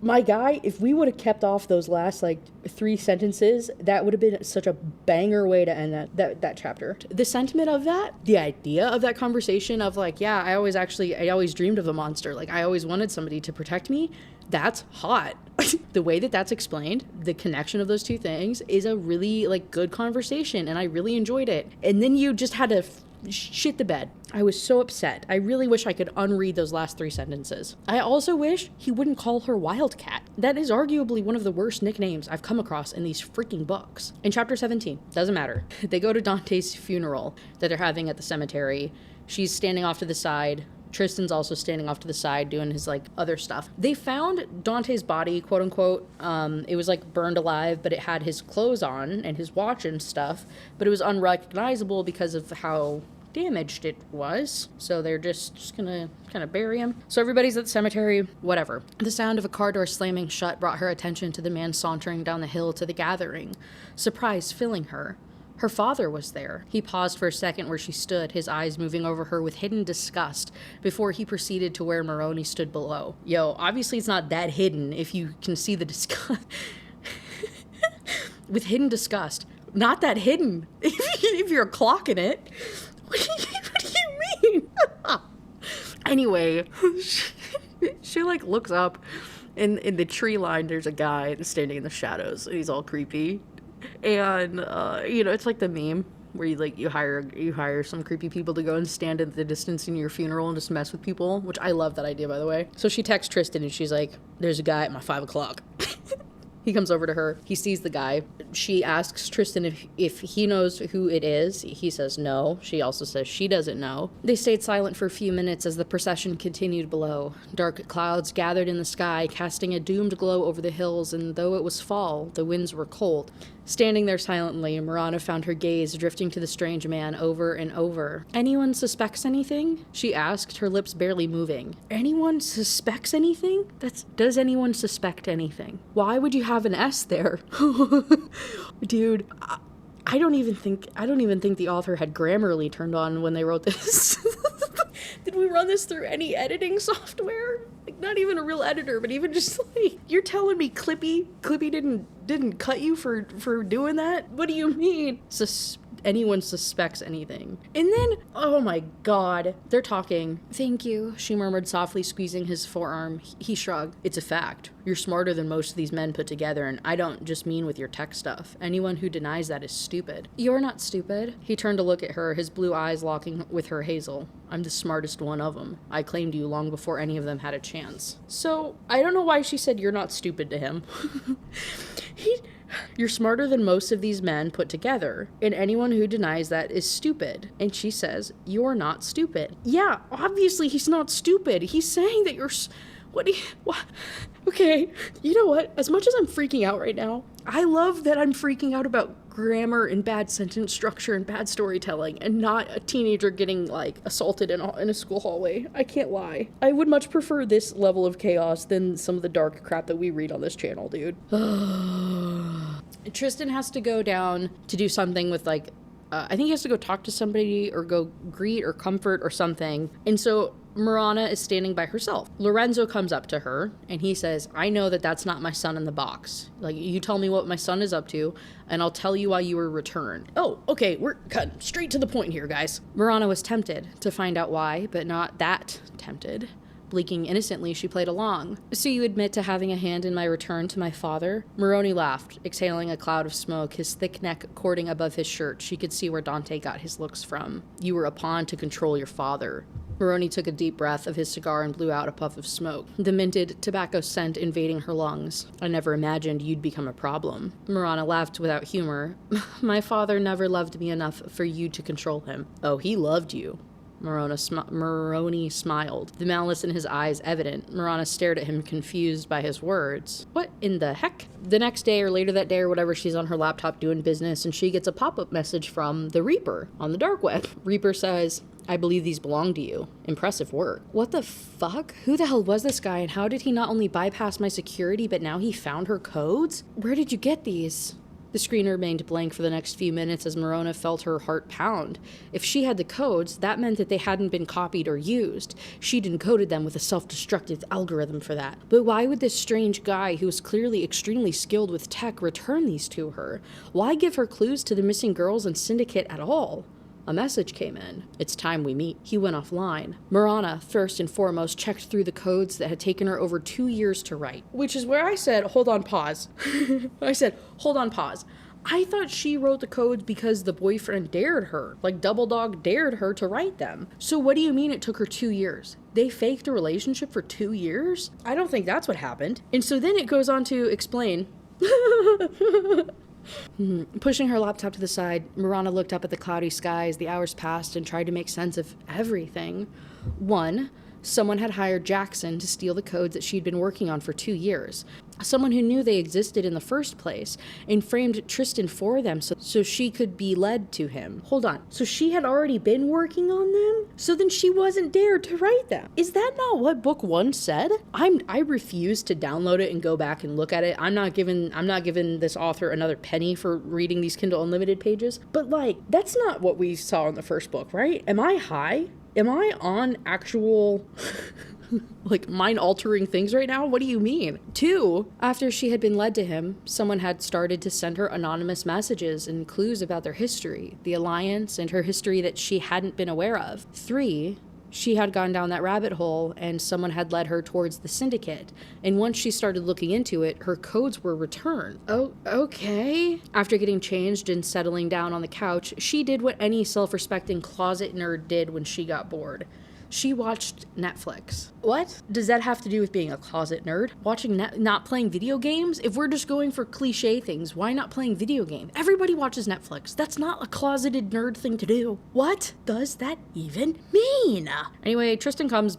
my guy, if we would have kept off those last 3 sentences, that would have been such a banger way to end that chapter. The sentiment of that, the idea of that conversation of I always dreamed of a monster. I always wanted somebody to protect me. That's hot. The way that that's explained, the connection of those two things is a really good conversation, and I really enjoyed it. And then you just had to shit the bed. I was so upset. I really wish I could unread those last 3 sentences. I also wish he wouldn't call her Wildcat. That is arguably one of the worst nicknames I've come across in these freaking books. In chapter 17, doesn't matter. They go to Dante's funeral that they're having at the cemetery. She's standing off to the side. Tristan's also standing off to the side doing his other stuff. They found Dante's body, quote unquote. It was burned alive, but it had his clothes on and his watch and stuff, but it was unrecognizable because of how damaged it was. So they're just gonna kind of bury him. So everybody's at the cemetery, whatever. The sound of a car door slamming shut brought her attention to the man sauntering down the hill to the gathering, surprise filling her. Her father was there. He paused for a second where she stood, his eyes moving over her with hidden disgust, before he proceeded to where Moroni stood below. Yo, obviously it's not that hidden if you can see the disgust. With hidden disgust. Not that hidden. If you're clocking it. What do you mean? Anyway, she looks up. In the tree line, there's a guy standing in the shadows. And he's all creepy. And it's like the meme where you hire some creepy people to go and stand at the distance in your funeral and just mess with people, which I love that idea, by the way. So she texts Tristan and she's like, there's a guy at my 5 o'clock. He comes over to her. He sees the guy. She asks Tristan if he knows who it is. He says no. She also says she doesn't know. They stayed silent for a few minutes as the procession continued below. Dark clouds gathered in the sky, casting a doomed glow over the hills, and though it was fall, the winds were cold. Standing there silently, Marana found her gaze drifting to the strange man over and over. Anyone suspects anything? She asked, her lips barely moving. Anyone suspects anything? Does anyone suspect anything? Why would you have an S there? Dude, I don't even think the author had Grammarly turned on when they wrote this. Did we run this through any editing software? Not even a real editor, but even just you're telling me Clippy didn't cut you for doing that? What do you mean? Anyone suspects anything. And then, oh my god, they're talking. Thank you, she murmured softly, squeezing his forearm. He shrugged. It's a fact. You're smarter than most of these men put together, and I don't just mean with your tech stuff. Anyone who denies that is stupid. You're not stupid. He turned to look at her, his blue eyes locking with her hazel. I'm the smartest one of them. I claimed you long before any of them had a chance. So, I don't know why she said you're not stupid to him. You're smarter than most of these men put together, and anyone who denies that is stupid. And she says, you're not stupid. Yeah, obviously he's not stupid. He's saying that you're... What? Okay, you know what? As much as I'm freaking out right now, I love that I'm freaking out about grammar and bad sentence structure and bad storytelling and not a teenager getting, assaulted in a school hallway. I can't lie. I would much prefer this level of chaos than some of the dark crap that we read on this channel, dude. Tristan has to go down to do something with, I think he has to go talk to somebody or go greet or comfort or something. And so Marana is standing by herself. Lorenzo comes up to her and he says, I know that that's not my son in the box. You tell me what my son is up to and I'll tell you why you were returned. Oh, okay, we're cutting straight to the point here, guys. Marana was tempted to find out why, but not that tempted. Blinking innocently, she played along. So you admit to having a hand in my return to my father? Moroni laughed, exhaling a cloud of smoke, his thick neck cording above his shirt. She could see where Dante got his looks from. You were a pawn to control your father. Moroni took a deep breath of his cigar and blew out a puff of smoke, the minted tobacco scent invading her lungs. I never imagined you'd become a problem. Marana laughed without humor. My father never loved me enough for you to control him. Oh, he loved you. Moroni smiled, the malice in his eyes evident. Marana stared at him, confused by his words. What in the heck? The next day or later that day or whatever, she's on her laptop doing business and she gets a pop-up message from the Reaper on the dark web. Reaper says, I believe these belong to you. Impressive work. What the fuck? Who the hell was this guy and how did he not only bypass my security but now he found her codes? Where did you get these? The screen remained blank for the next few minutes as Morona felt her heart pound. If she had the codes, that meant that they hadn't been copied or used. She'd encoded them with a self-destructive algorithm for that. But why would this strange guy, who was clearly extremely skilled with tech, return these to her? Why give her clues to the missing girls and syndicate at all? A message came in. It's time we meet. He went offline. Marana, first and foremost, checked through the codes that had taken her over 2 years to write. Which is where I said, hold on, pause. I said, hold on, pause. I thought she wrote the codes because the boyfriend dared her. Like Double Dog dared her to write them. So what do you mean it took her 2 years? They faked a relationship for 2 years? I don't think that's what happened. And so then it goes on to explain... Pushing her laptop to the side, Marana looked up at the cloudy sky as the hours passed and tried to make sense of everything. 1, someone had hired Jackson to steal the codes that she'd been working on for 2 years. Someone who knew they existed in the first place and framed Tristan for them so she could be led to him. Hold on. So she had already been working on them? So then she wasn't dared to write them. Is that not what book 1 said? I refuse to download it and go back and look at it. I'm not giving this author another penny for reading these Kindle Unlimited pages. But like, that's not what we saw in the first book, right? Am I high? Am I on actual... like mind-altering things right now? What do you mean? 2, after she had been led to him, someone had started to send her anonymous messages and clues about their history, the Alliance, and her history that she hadn't been aware of. 3, she had gone down that rabbit hole and someone had led her towards the syndicate. And once she started looking into it, her codes were returned. Oh, okay. After getting changed and settling down on the couch, she did what any self-respecting closet nerd did when she got bored. She watched Netflix. What does that have to do with being a closet nerd? Watching not playing video games? If we're just going for cliche things, why not playing video games? Everybody watches Netflix. That's not a closeted nerd thing to do. What does that even mean? Anyway, Tristan comes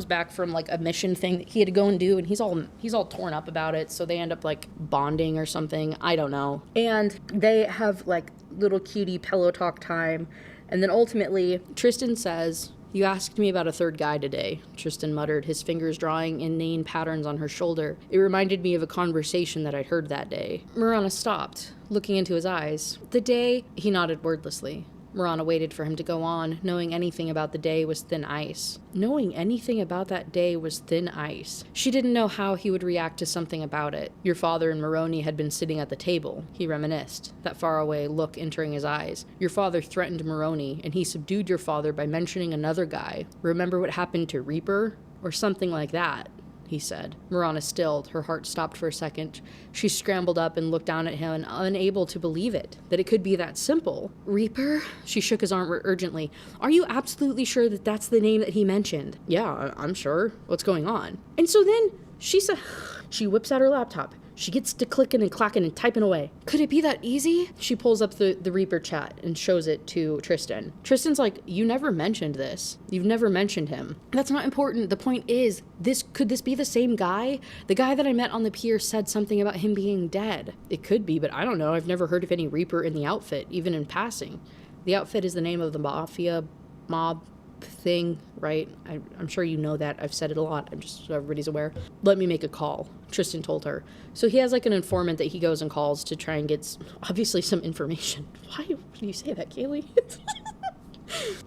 back from like a mission thing that he had to go and do, and he's all torn up about it, so they end up like bonding or something. I don't know. And they have like little cutie pillow talk time. And then ultimately, Tristan says, you asked me about a third guy today, Tristan muttered, his fingers drawing inane patterns on her shoulder. It reminded me of a conversation that I'd heard that day. Marana stopped, looking into his eyes. The day, he nodded wordlessly. Marana waited for him to go on. Knowing anything about the day was thin ice. Knowing anything about that day was thin ice. She didn't know how he would react to something about it. Your father and Moroni had been sitting at the table, he reminisced, that faraway look entering his eyes. Your father threatened Moroni, and he subdued your father by mentioning another guy. Remember what happened to Reaper? Or something like that, he said. Marana stilled. Her heart stopped for a second. She scrambled up and looked down at him, unable to believe it, that it could be that simple. Reaper? She shook his arm urgently. Are you absolutely sure that that's the name that he mentioned? Yeah, I'm sure. What's going on? And so then she said, she whips out her laptop. She gets to clicking and clacking and typing away. Could it be that easy? She pulls up the Reaper chat and shows it to Tristan. Tristan's like, you never mentioned this. You've never mentioned him. That's not important. The point is, could this be the same guy? The guy that I met on the pier said something about him being dead. It could be, but I don't know. I've never heard of any Reaper in the outfit, even in passing. The outfit is the name of the mafia mob thing, right? I'm sure you know that. I've said it a lot. I'm just so everybody's aware. Let me make a call, Tristan told her. So he has like an informant that he goes and calls to try and get obviously some information. Why do you say that, Kaylee?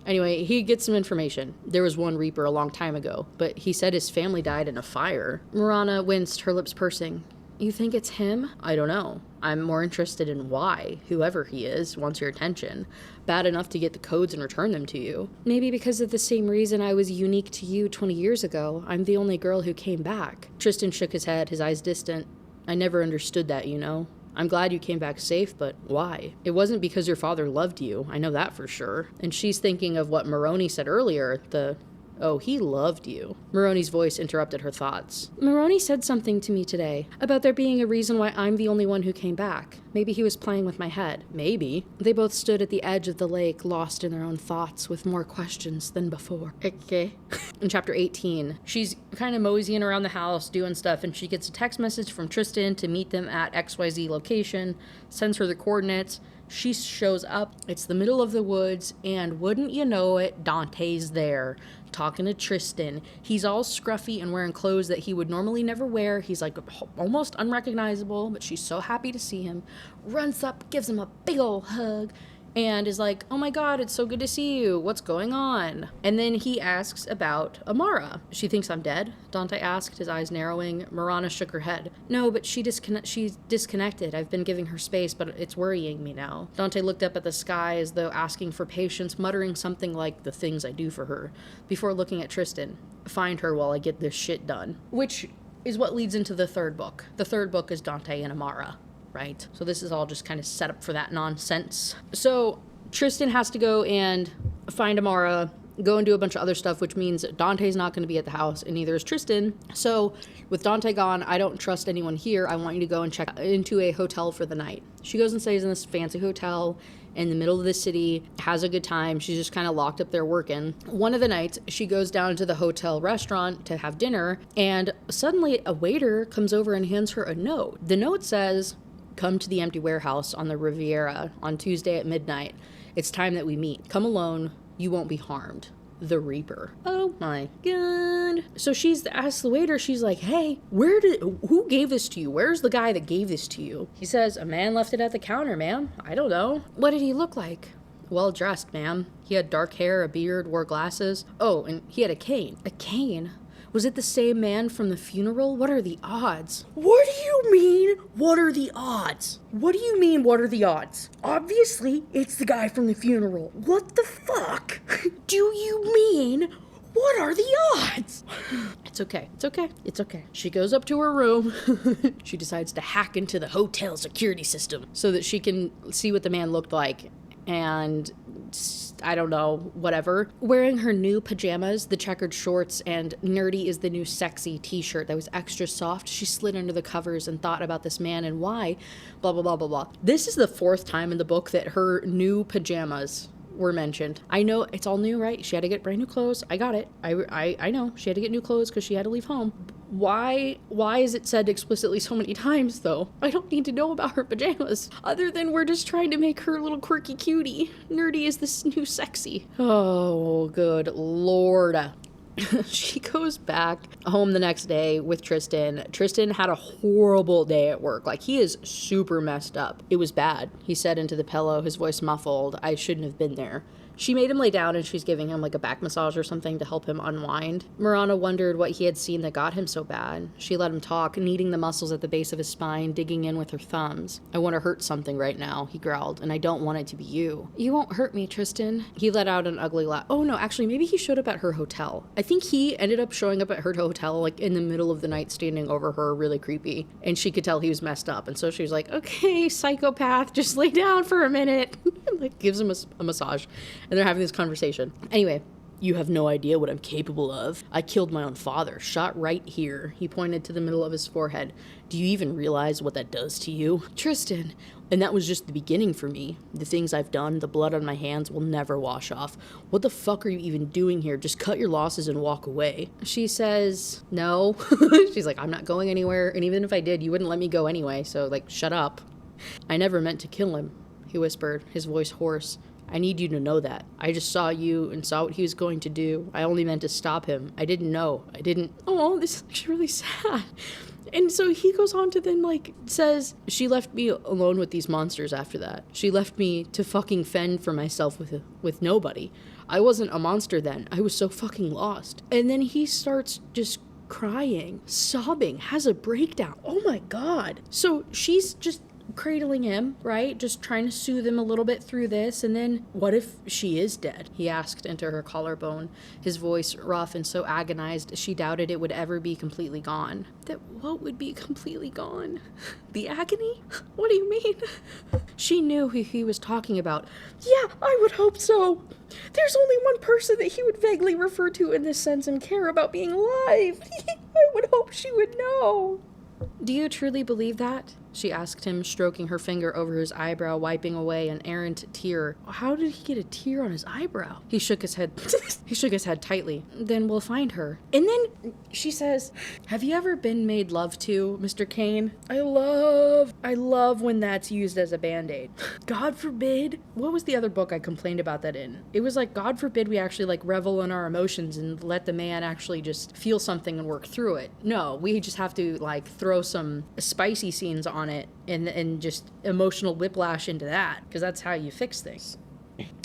Anyway, he gets some information. There was one Reaper a long time ago, but he said his family died in a fire. Marana winced, her lips pursing. You think it's him? I don't know. I'm more interested in why, whoever he is, wants your attention. Bad enough to get the codes and return them to you. Maybe because of the same reason I was unique to you 20 years ago. I'm the only girl who came back. Tristan shook his head, his eyes distant. I never understood that, you know. I'm glad you came back safe, but why? It wasn't because your father loved you. I know that for sure. And she's thinking of what Maroney said earlier, oh, he loved you. Maroney's voice interrupted her thoughts. Maroney said something to me today about there being a reason why I'm the only one who came back. Maybe he was playing with my head. Maybe. They both stood at the edge of the lake, lost in their own thoughts, with more questions than before. Okay. In chapter 18, she's kind of moseying around the house, doing stuff, and she gets a text message from Tristan to meet them at XYZ location, sends her the coordinates. She shows up. It's the middle of the woods, and wouldn't you know it, Dante's there, talking to Tristan. He's all scruffy and wearing clothes that he would normally never wear. He's like almost unrecognizable, but she's so happy to see him. Runs up, gives him a big ol' hug, and is like, oh my god, it's so good to see you. What's going on? And then he asks about Amara. She thinks I'm dead? Dante asked, his eyes narrowing. Marana shook her head. No, but she's disconnected. I've been giving her space, but it's worrying me now. Dante looked up at the sky as though asking for patience, muttering something like the things I do for her, before looking at Tristan. Find her while I get this shit done. Which is what leads into the third book. The third book is Dante and Amara. Right? So this is all just kind of set up for that nonsense. So Tristan has to go and find Amara, go and do a bunch of other stuff, which means Dante's not going to be at the house, and neither is Tristan. So with Dante gone, I don't trust anyone here. I want you to go and check into a hotel for the night. She goes and stays in this fancy hotel in the middle of the city, has a good time. She's just kind of locked up there working. One of the nights, she goes down to the hotel restaurant to have dinner, and suddenly a waiter comes over and hands her a note. The note says, come to the empty warehouse on the Riviera on Tuesday at midnight. It's time that we meet. Come alone. You won't be harmed. The Reaper. Oh my god. So she's asked the waiter, she's like, hey, who gave this to you? Where's the guy that gave this to you? He says, a man left it at the counter, ma'am. I don't know. What did he look like? Well dressed, ma'am. He had dark hair, a beard, wore glasses. Oh, and he had a cane. A cane? Was it the same man from the funeral? What are the odds? What do you mean, what are the odds? What do you mean, what are the odds? Obviously, it's the guy from the funeral. What the fuck do you mean, what are the odds? It's okay. It's okay. It's okay. She goes up to her room. She decides to hack into the hotel security system so that she can see what the man looked like. And I don't know, whatever. Wearing her new pajamas, the checkered shorts, and nerdy is the new sexy t-shirt that was extra soft, she slid under the covers and thought about this man and why, blah, blah, blah, blah, blah. This is the fourth time in the book that her new pajamas were mentioned. I know it's all new, right? She had to get brand new clothes. I got it. I know she had to get new clothes because she had to leave home. Why is it said explicitly so many times, though? I don't need to know about her pajamas, other than we're just trying to make her a little quirky cutie. Nerdy is this new sexy. Oh, good lord. She goes back home the next day with Tristan. Tristan had a horrible day at work. Like, he is super messed up. It was bad. He said into the pillow, his voice muffled, I shouldn't have been there. She made him lay down and she's giving him like a back massage or something to help him unwind. Marana wondered what he had seen that got him so bad. She let him talk, kneading the muscles at the base of his spine, digging in with her thumbs. I want to hurt something right now, he growled, and I don't want it to be you. You won't hurt me, Tristan. He let out an ugly laugh. Oh no, actually, maybe he showed up at her hotel. I think he ended up showing up at her hotel like in the middle of the night, standing over her, really creepy. And she could tell he was messed up. And so she was like, okay, psychopath, just lay down for a minute. Like, gives him a massage. And they're having this conversation. Anyway, you have no idea what I'm capable of. I killed my own father, shot right here. He pointed to the middle of his forehead. Do you even realize what that does to you? Tristan. And that was just the beginning for me. The things I've done, the blood on my hands will never wash off. What the fuck are you even doing here? Just cut your losses and walk away. She says, no. She's like, I'm not going anywhere. And even if I did, you wouldn't let me go anyway. So, like, shut up. I never meant to kill him, he whispered, his voice hoarse. I need you to know that. I just saw you and saw what he was going to do. I only meant to stop him. I didn't know. Oh, this is actually really sad. And so he goes on to then, like, says, she left me alone with these monsters after that. She left me to fucking fend for myself with nobody. I wasn't a monster then. I was so fucking lost. And then he starts just crying, sobbing, has a breakdown. Oh my God. So she's just cradling him, right? Just trying to soothe him a little bit through this. And then, what if she is dead? He asked into her collarbone, his voice rough and so agonized she doubted it would ever be completely gone. That what would be completely gone? The agony? What do you mean? She knew who he was talking about. Yeah, I would hope so. There's only one person that he would vaguely refer to in this sense and care about being alive. I would hope she would know. Do you truly believe that? She asked him, stroking her finger over his eyebrow, wiping away an errant tear. How did he get a tear on his eyebrow? He shook his head. He shook his head tightly. Then we'll find her. And then she says, have you ever been made love to, Mr. Kane? I love when that's used as a band-aid. God forbid. What was the other book I complained about that in? It was like, God forbid we actually like revel in our emotions and let the man actually just feel something and work through it. No, we just have to like throw some spicy scenes on it and just emotional whiplash into that, because that's how you fix things.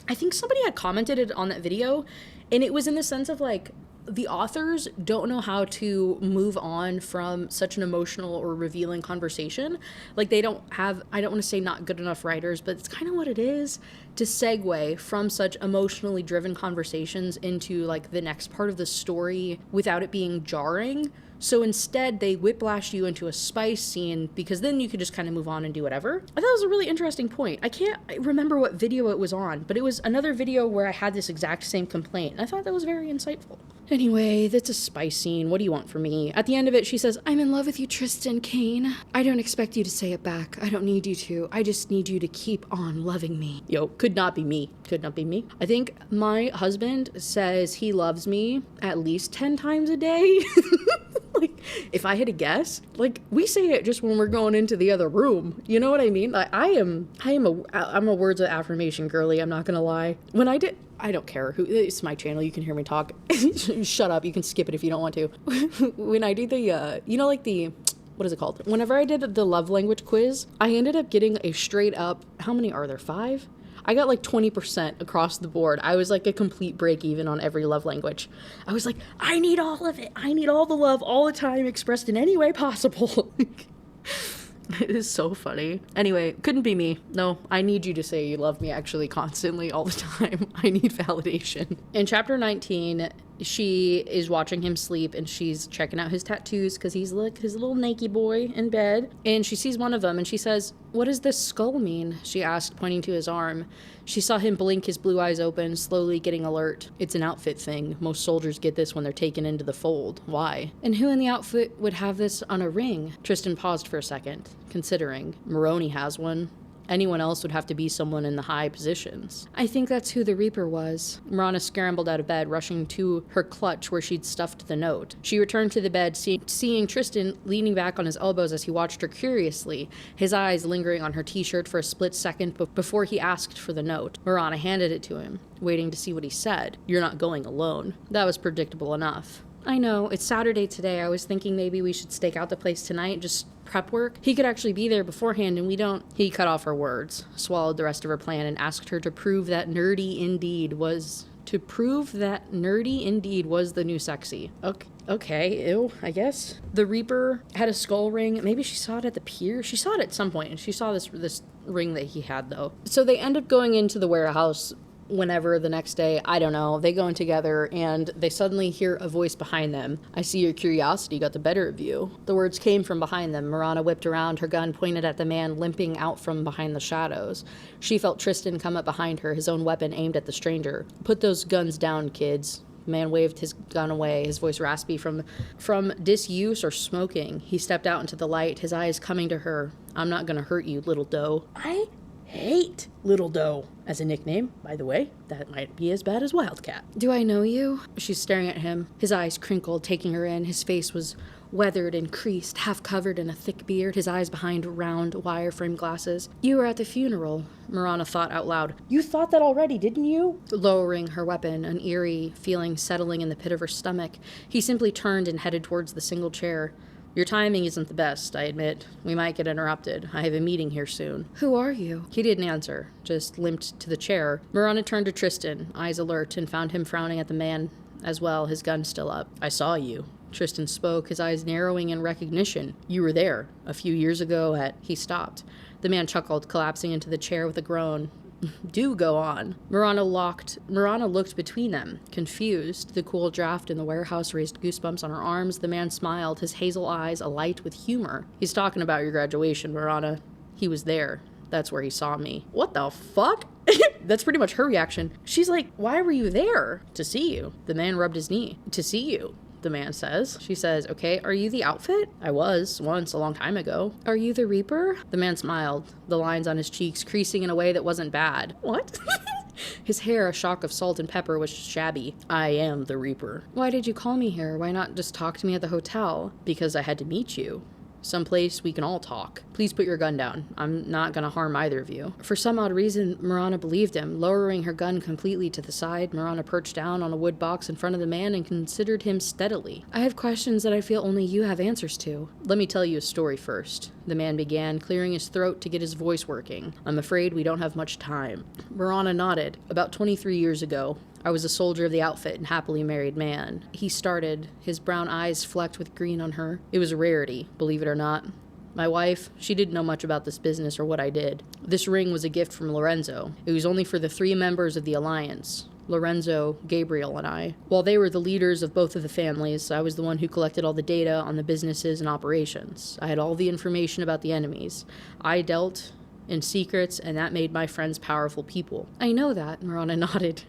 I think somebody had commented it on that video, and it was in the sense of like, the authors don't know how to move on from such an emotional or revealing conversation. Like they don't have, I don't want to say not good enough writers, but it's kind of what it is, to segue from such emotionally driven conversations into like the next part of the story without it being jarring. So instead, they whiplash you into a spice scene because then you could just kind of move on and do whatever. I thought it was a really interesting point. I can't remember what video it was on, but it was another video where I had this exact same complaint. And I thought that was very insightful. Anyway, that's a spice scene. What do you want from me? At the end of it, she says, I'm in love with you, Tristan Kane. I don't expect you to say it back. I don't need you to. I just need you to keep on loving me. Yo, could not be me. Could not be me. I think my husband says he loves me at least 10 times a day. Like, if I had to guess, like, we say it just when we're going into the other room. You know what I mean? Like, I'm a words of affirmation girly. I'm not gonna lie. When I don't care who, it's my channel. You can hear me talk. Shut up. You can skip it if you don't want to. When I do the, what is it called? Whenever I did the love language quiz, I ended up getting a straight up, how many are there? 5? I got like 20% across the board. I was like a complete break even on every love language. I was like, I need all of it. I need all the love all the time expressed in any way possible. It is so funny. Anyway, couldn't be me. No, I need you to say you love me actually constantly all the time. I need validation. In chapter 19, she is watching him sleep and she's checking out his tattoos because he's like his little Nike boy in bed. And she sees one of them and she says, what does this skull mean? She asked, pointing to his arm. She saw him blink, his blue eyes open, slowly getting alert. It's an outfit thing. Most soldiers get this when they're taken into the fold. Why? And who in the outfit would have this on a ring? Tristan paused for a second, considering. Maroney has one. Anyone else would have to be someone in the high positions. I think that's who the Reaper was. Marana scrambled out of bed, rushing to her clutch where she'd stuffed the note. She returned to the bed, seeing Tristan leaning back on his elbows as he watched her curiously, his eyes lingering on her t-shirt for a split second before he asked for the note. Marana handed it to him, waiting to see what he said. You're not going alone. That was predictable enough. I know, it's Saturday today. I was thinking maybe we should stake out the place tonight, just prep work. He could actually be there beforehand and we don't. He cut off her words, swallowed the rest of her plan, and asked her to prove that nerdy indeed was the new sexy. Okay, ew, I guess. The Reaper had a skull ring. Maybe she saw it at the pier. She saw it at some point, and she saw this ring that he had, though. So they end up going into the warehouse whenever the next day, I don't know, they go in together and they suddenly hear a voice behind them. I see your curiosity got the better of you. The words came from behind them. Marana whipped around, her gun pointed at the man limping out from behind the shadows. She felt Tristan come up behind her, his own weapon aimed at the stranger. Put those guns down, kids. The man waved his gun away, his voice raspy from disuse or smoking. He stepped out into the light, his eyes coming to her. I'm not gonna hurt you, little doe. I hate Little Doe as a nickname, by the way. That might be as bad as Wildcat. Do I know you? She's staring at him, his eyes crinkled, taking her in. His face was weathered and creased, half covered in a thick beard, his eyes behind round wire-framed glasses. You were at the funeral, Marana thought out loud. You thought that already, didn't you? Lowering her weapon, an eerie feeling settling in the pit of her stomach, he simply turned and headed towards the single chair. Your timing isn't the best, I admit. We might get interrupted. I have a meeting here soon. Who are you? He didn't answer, just limped to the chair. Marana turned to Tristan, eyes alert, and found him frowning at the man as well, his gun still up. I saw you. Tristan spoke, his eyes narrowing in recognition. You were there a few years ago at... He stopped. The man chuckled, collapsing into the chair with a groan. Do go on. Marana looked between them, confused. The cool draft in the warehouse raised goosebumps on her arms. The man smiled, his hazel eyes alight with humor. He's talking about your graduation, Marana. He was there. That's where he saw me. What the fuck? That's pretty much her reaction. She's like, why were you there? To see you. The man rubbed his knee. To see you, the man says. She says, okay, are you the outfit? I was, once, a long time ago. Are you the Reaper? The man smiled, the lines on his cheeks creasing in a way that wasn't bad. What? His hair, a shock of salt and pepper, was shabby. I am the Reaper. Why did you call me here? Why not just talk to me at the hotel? Because I had to meet you. Someplace we can all talk. Please put your gun down. I'm not gonna harm either of you. For some odd reason, Marana believed him. Lowering her gun completely to the side, Marana perched down on a wood box in front of the man and considered him steadily. I have questions that I feel only you have answers to. Let me tell you a story first. The man began, clearing his throat to get his voice working. I'm afraid we don't have much time. Marana nodded. About 23 years ago, I was a soldier of the outfit and happily married man. He started, his brown eyes flecked with green on her. It was a rarity, believe it or not. My wife, she didn't know much about this business or what I did. This ring was a gift from Lorenzo. It was only for the 3 members of the Alliance. Lorenzo, Gabriel, and I. While they were the leaders of both of the families, I was the one who collected all the data on the businesses and operations. I had all the information about the enemies. I dealt in secrets, and that made my friends powerful people. I know that, Marana nodded,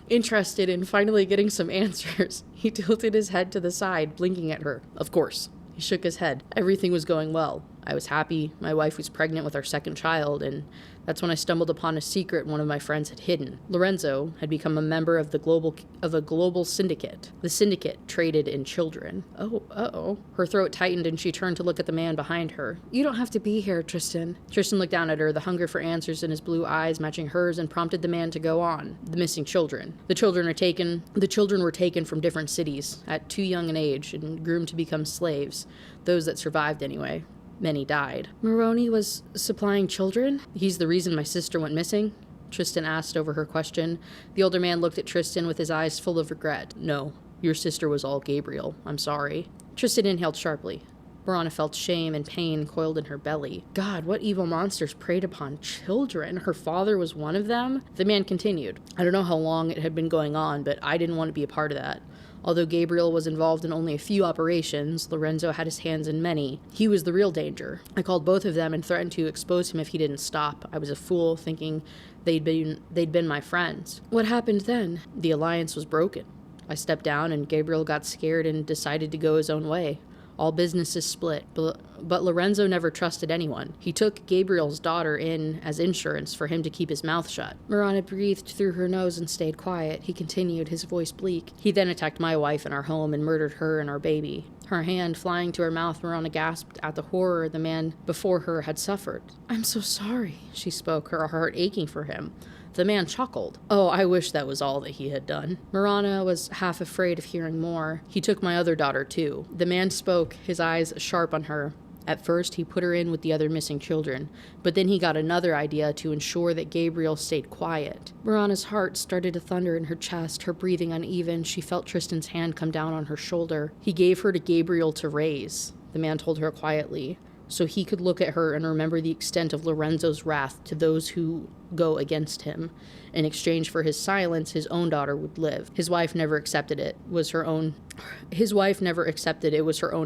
interested in finally getting some answers. He tilted his head to the side, blinking at her. Of course. He shook his head. Everything was going well. I was happy. My wife was pregnant with our second child, and that's when I stumbled upon a secret one of my friends had hidden. Lorenzo had become a member of a global syndicate. The syndicate traded in children. Oh, uh-oh. Her throat tightened and she turned to look at the man behind her. You don't have to be here, Tristan. Tristan looked down at her, the hunger for answers in his blue eyes matching hers, and prompted the man to go on. The missing children. The children were taken from different cities at too young an age and groomed to become slaves. Those that survived anyway. Many died. Moroni was supplying children? He's the reason my sister went missing? Tristan asked over her question. The older man looked at Tristan with his eyes full of regret. No, your sister was all Gabriel. I'm sorry. Tristan inhaled sharply. Marana felt shame and pain coiled in her belly. God, what evil monsters preyed upon children? Her father was one of them? The man continued. I don't know how long it had been going on, but I didn't want to be a part of that. Although Gabriel was involved in only a few operations, Lorenzo had his hands in many. He was the real danger. I called both of them and threatened to expose him if he didn't stop. I was a fool, thinking they'd been my friends. What happened then? The alliance was broken. I stepped down and Gabriel got scared and decided to go his own way. All businesses split, but Lorenzo never trusted anyone. He took Gabriel's daughter in as insurance for him to keep his mouth shut. Marana breathed through her nose and stayed quiet. He continued, his voice bleak. He then attacked my wife in our home and murdered her and our baby. Her hand flying to her mouth, Marana gasped at the horror the man before her had suffered. I'm so sorry, she spoke, her heart aching for him. The man chuckled. Oh, I wish that was all that he had done. Marana was half afraid of hearing more. He took my other daughter, too. The man spoke, his eyes sharp on her. At first, he put her in with the other missing children, but then he got another idea to ensure that Gabriel stayed quiet. Marana's heart started to thunder in her chest, her breathing uneven. She felt Tristan's hand come down on her shoulder. He gave her to Gabriel to raise, the man told her quietly, so he could look at her and remember the extent of Lorenzo's wrath to those who go against him. In exchange for his silence, his own daughter would live. His wife never accepted it. It was her own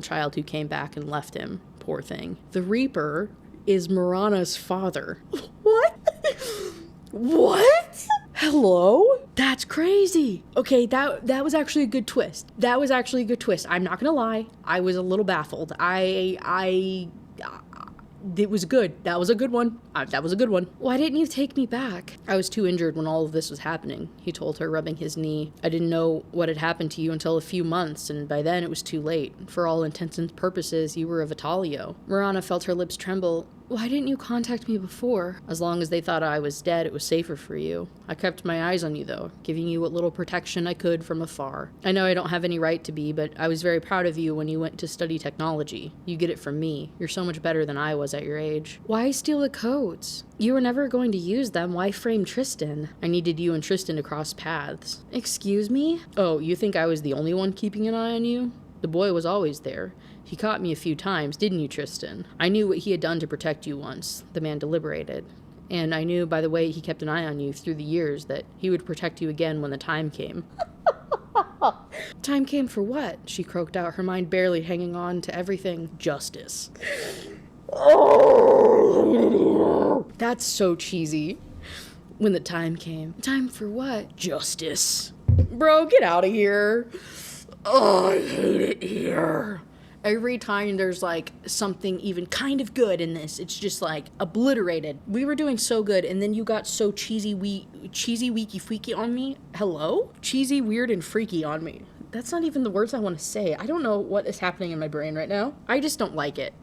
child who came back and left him. Poor thing. The Reaper is Marana's father. What? What? Hello? That's crazy. Okay, that was actually a good twist. I'm not gonna lie. I was a little baffled. It was good. That was a good one. Why didn't you take me back? I was too injured when all of this was happening, he told her, rubbing his knee. I didn't know what had happened to you until a few months, and by then it was too late. For all intents and purposes, you were a Vitalio. Marana felt her lips tremble. Why didn't you contact me before? As long as they thought I was dead, it was safer for you. I kept my eyes on you, though, giving you what little protection I could from afar. I know I don't have any right to be, but I was very proud of you when you went to study technology. You get it from me. You're so much better than I was at your age. Why steal the code? notes. You were never going to use them. Why frame Tristan? I needed you and Tristan to cross paths. Excuse me? Oh, you think I was the only one keeping an eye on you? The boy was always there. He caught me a few times, didn't you, Tristan? I knew what he had done to protect you once. The man deliberated. And I knew by the way he kept an eye on you through the years that he would protect you again when the time came. Time came for what? She croaked out, her mind barely hanging on to everything. Justice. Oh, that's so cheesy. When the time came. Time for what? Justice. Bro, get out of here. Oh, I hate it here. Every time there's like something even kind of good in this, it's just like obliterated. We were doing so good and then you got so cheesy, weaky freaky on me. Hello? Cheesy, weird, and freaky on me. That's not even the words I want to say. I don't know what is happening in my brain right now. I just don't like it.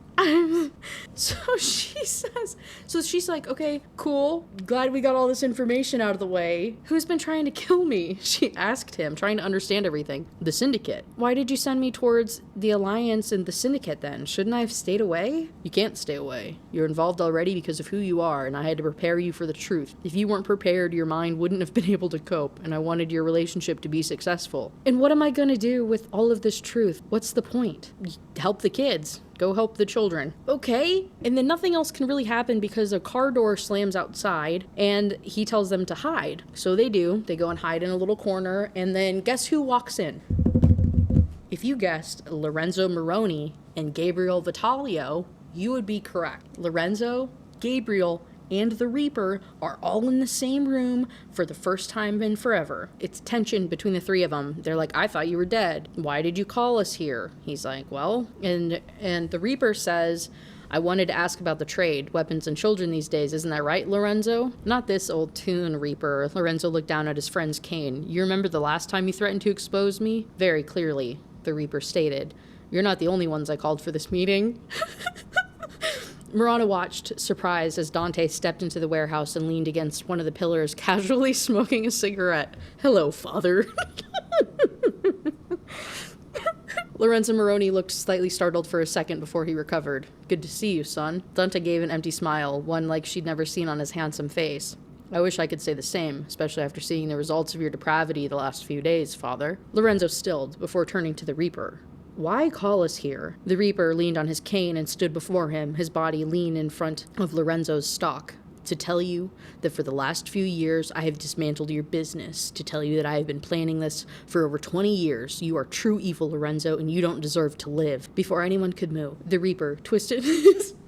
So she's like, okay, cool. Glad we got all this information out of the way. Who's been trying to kill me? She asked him, trying to understand everything. The Syndicate. Why did you send me towards the Alliance and the Syndicate then? Shouldn't I have stayed away? You can't stay away. You're involved already because of who you are, and I had to prepare you for the truth. If you weren't prepared, your mind wouldn't have been able to cope, and I wanted your relationship to be successful. And what am I gonna do with all of this truth? What's the point? Help the kids. Go help the children. Okay. And then nothing else can really happen because a car door slams outside and he tells them to hide. So they do. They go and hide in a little corner. And then guess who walks in? If you guessed Lorenzo Moroni and Gabriel Vitalio, you would be correct. Lorenzo, Gabriel, and the Reaper are all in the same room for the first time in forever. It's tension between the three of them. They're like, I thought you were dead. Why did you call us here? He's like, well, and the Reaper says, I wanted to ask about the trade, weapons and children these days. Isn't that right, Lorenzo? Not this old tune, Reaper. Lorenzo looked down at his friend's cane. You remember the last time you threatened to expose me? Very clearly, the Reaper stated. You're not the only ones I called for this meeting. Marana watched, surprised, as Dante stepped into the warehouse and leaned against one of the pillars, casually smoking a cigarette. Hello, father. Lorenzo Moroni looked slightly startled for a second before he recovered. Good to see you, son. Dante gave an empty smile, one like she'd never seen on his handsome face. I wish I could say the same, especially after seeing the results of your depravity the last few days, father. Lorenzo stilled, before turning to the Reaper. Why call us here? The Reaper leaned on his cane and stood before him, his body lean in front of Lorenzo's stock. To tell you that for the last few years I have dismantled your business. To tell you that I have been planning this for over 20 years. You are true evil, Lorenzo, and you don't deserve to live. Before anyone could move, the Reaper twisted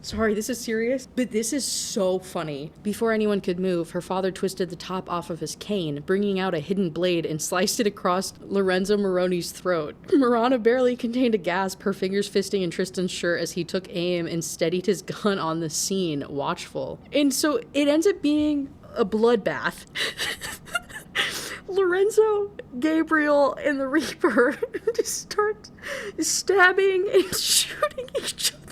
Sorry, this is serious, but this is so funny. Before anyone could move, her father twisted the top off of his cane, bringing out a hidden blade and sliced it across Lorenzo Moroni's throat. Marana barely contained a gasp, her fingers fisting in Tristan's shirt as he took aim and steadied his gun on the scene, watchful. And so it ends up being a bloodbath. Lorenzo, Gabriel, and the Reaper just start stabbing and shooting each other.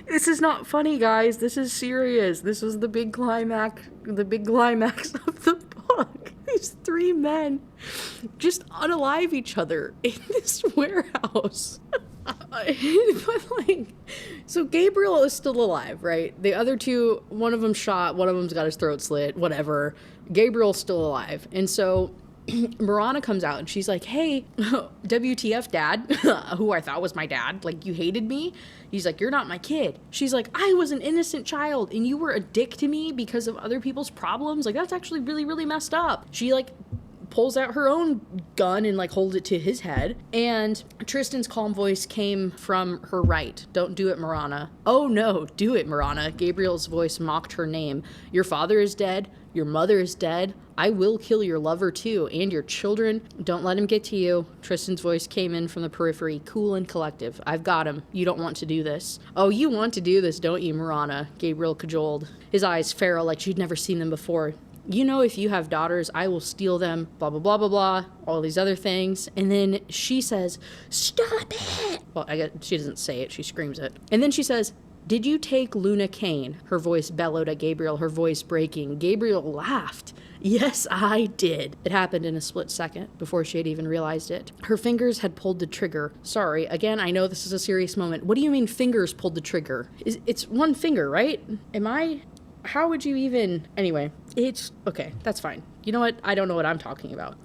This is not funny, guys. This is serious. This was the big climax of the book. These three men just unalive each other in this warehouse. But like, so Gabriel is still alive, right? The other two, one of them shot, one of them's got his throat slit, whatever. Gabriel's still alive. And so Marana comes out and she's like, hey, WTF dad, who I thought was my dad, like, you hated me. He's like, you're not my kid. She's like, I was an innocent child and you were a dick to me because of other people's problems. Like, that's actually really, really messed up. She like pulls out her own gun and like holds it to his head. And Tristan's calm voice came from her right. Don't do it, Marana. Oh no, do it, Marana. Gabriel's voice mocked her name. Your father is dead. Your mother is dead. I will kill your lover too, and your children. Don't let him get to you. Tristan's voice came in from the periphery, cool and collective. I've got him. You don't want to do this. Oh, you want to do this, don't you, Marana? Gabriel cajoled, his eyes feral like she'd never seen them before. You know, if you have daughters, I will steal them, blah, blah, blah, blah, blah, all these other things. And then she says, stop it. Well, I guess she doesn't say it. She screams it. And then she says, Did you take Luna Kane? Her voice bellowed at Gabriel, her voice breaking. Gabriel laughed. Yes, I did. It happened in a split second before she had even realized it. Her fingers had pulled the trigger. Sorry, again, I know this is a serious moment. What do you mean fingers pulled the trigger? It's one finger, right? How would you even... Anyway, it's... Okay, that's fine. You know what? I don't know what I'm talking about.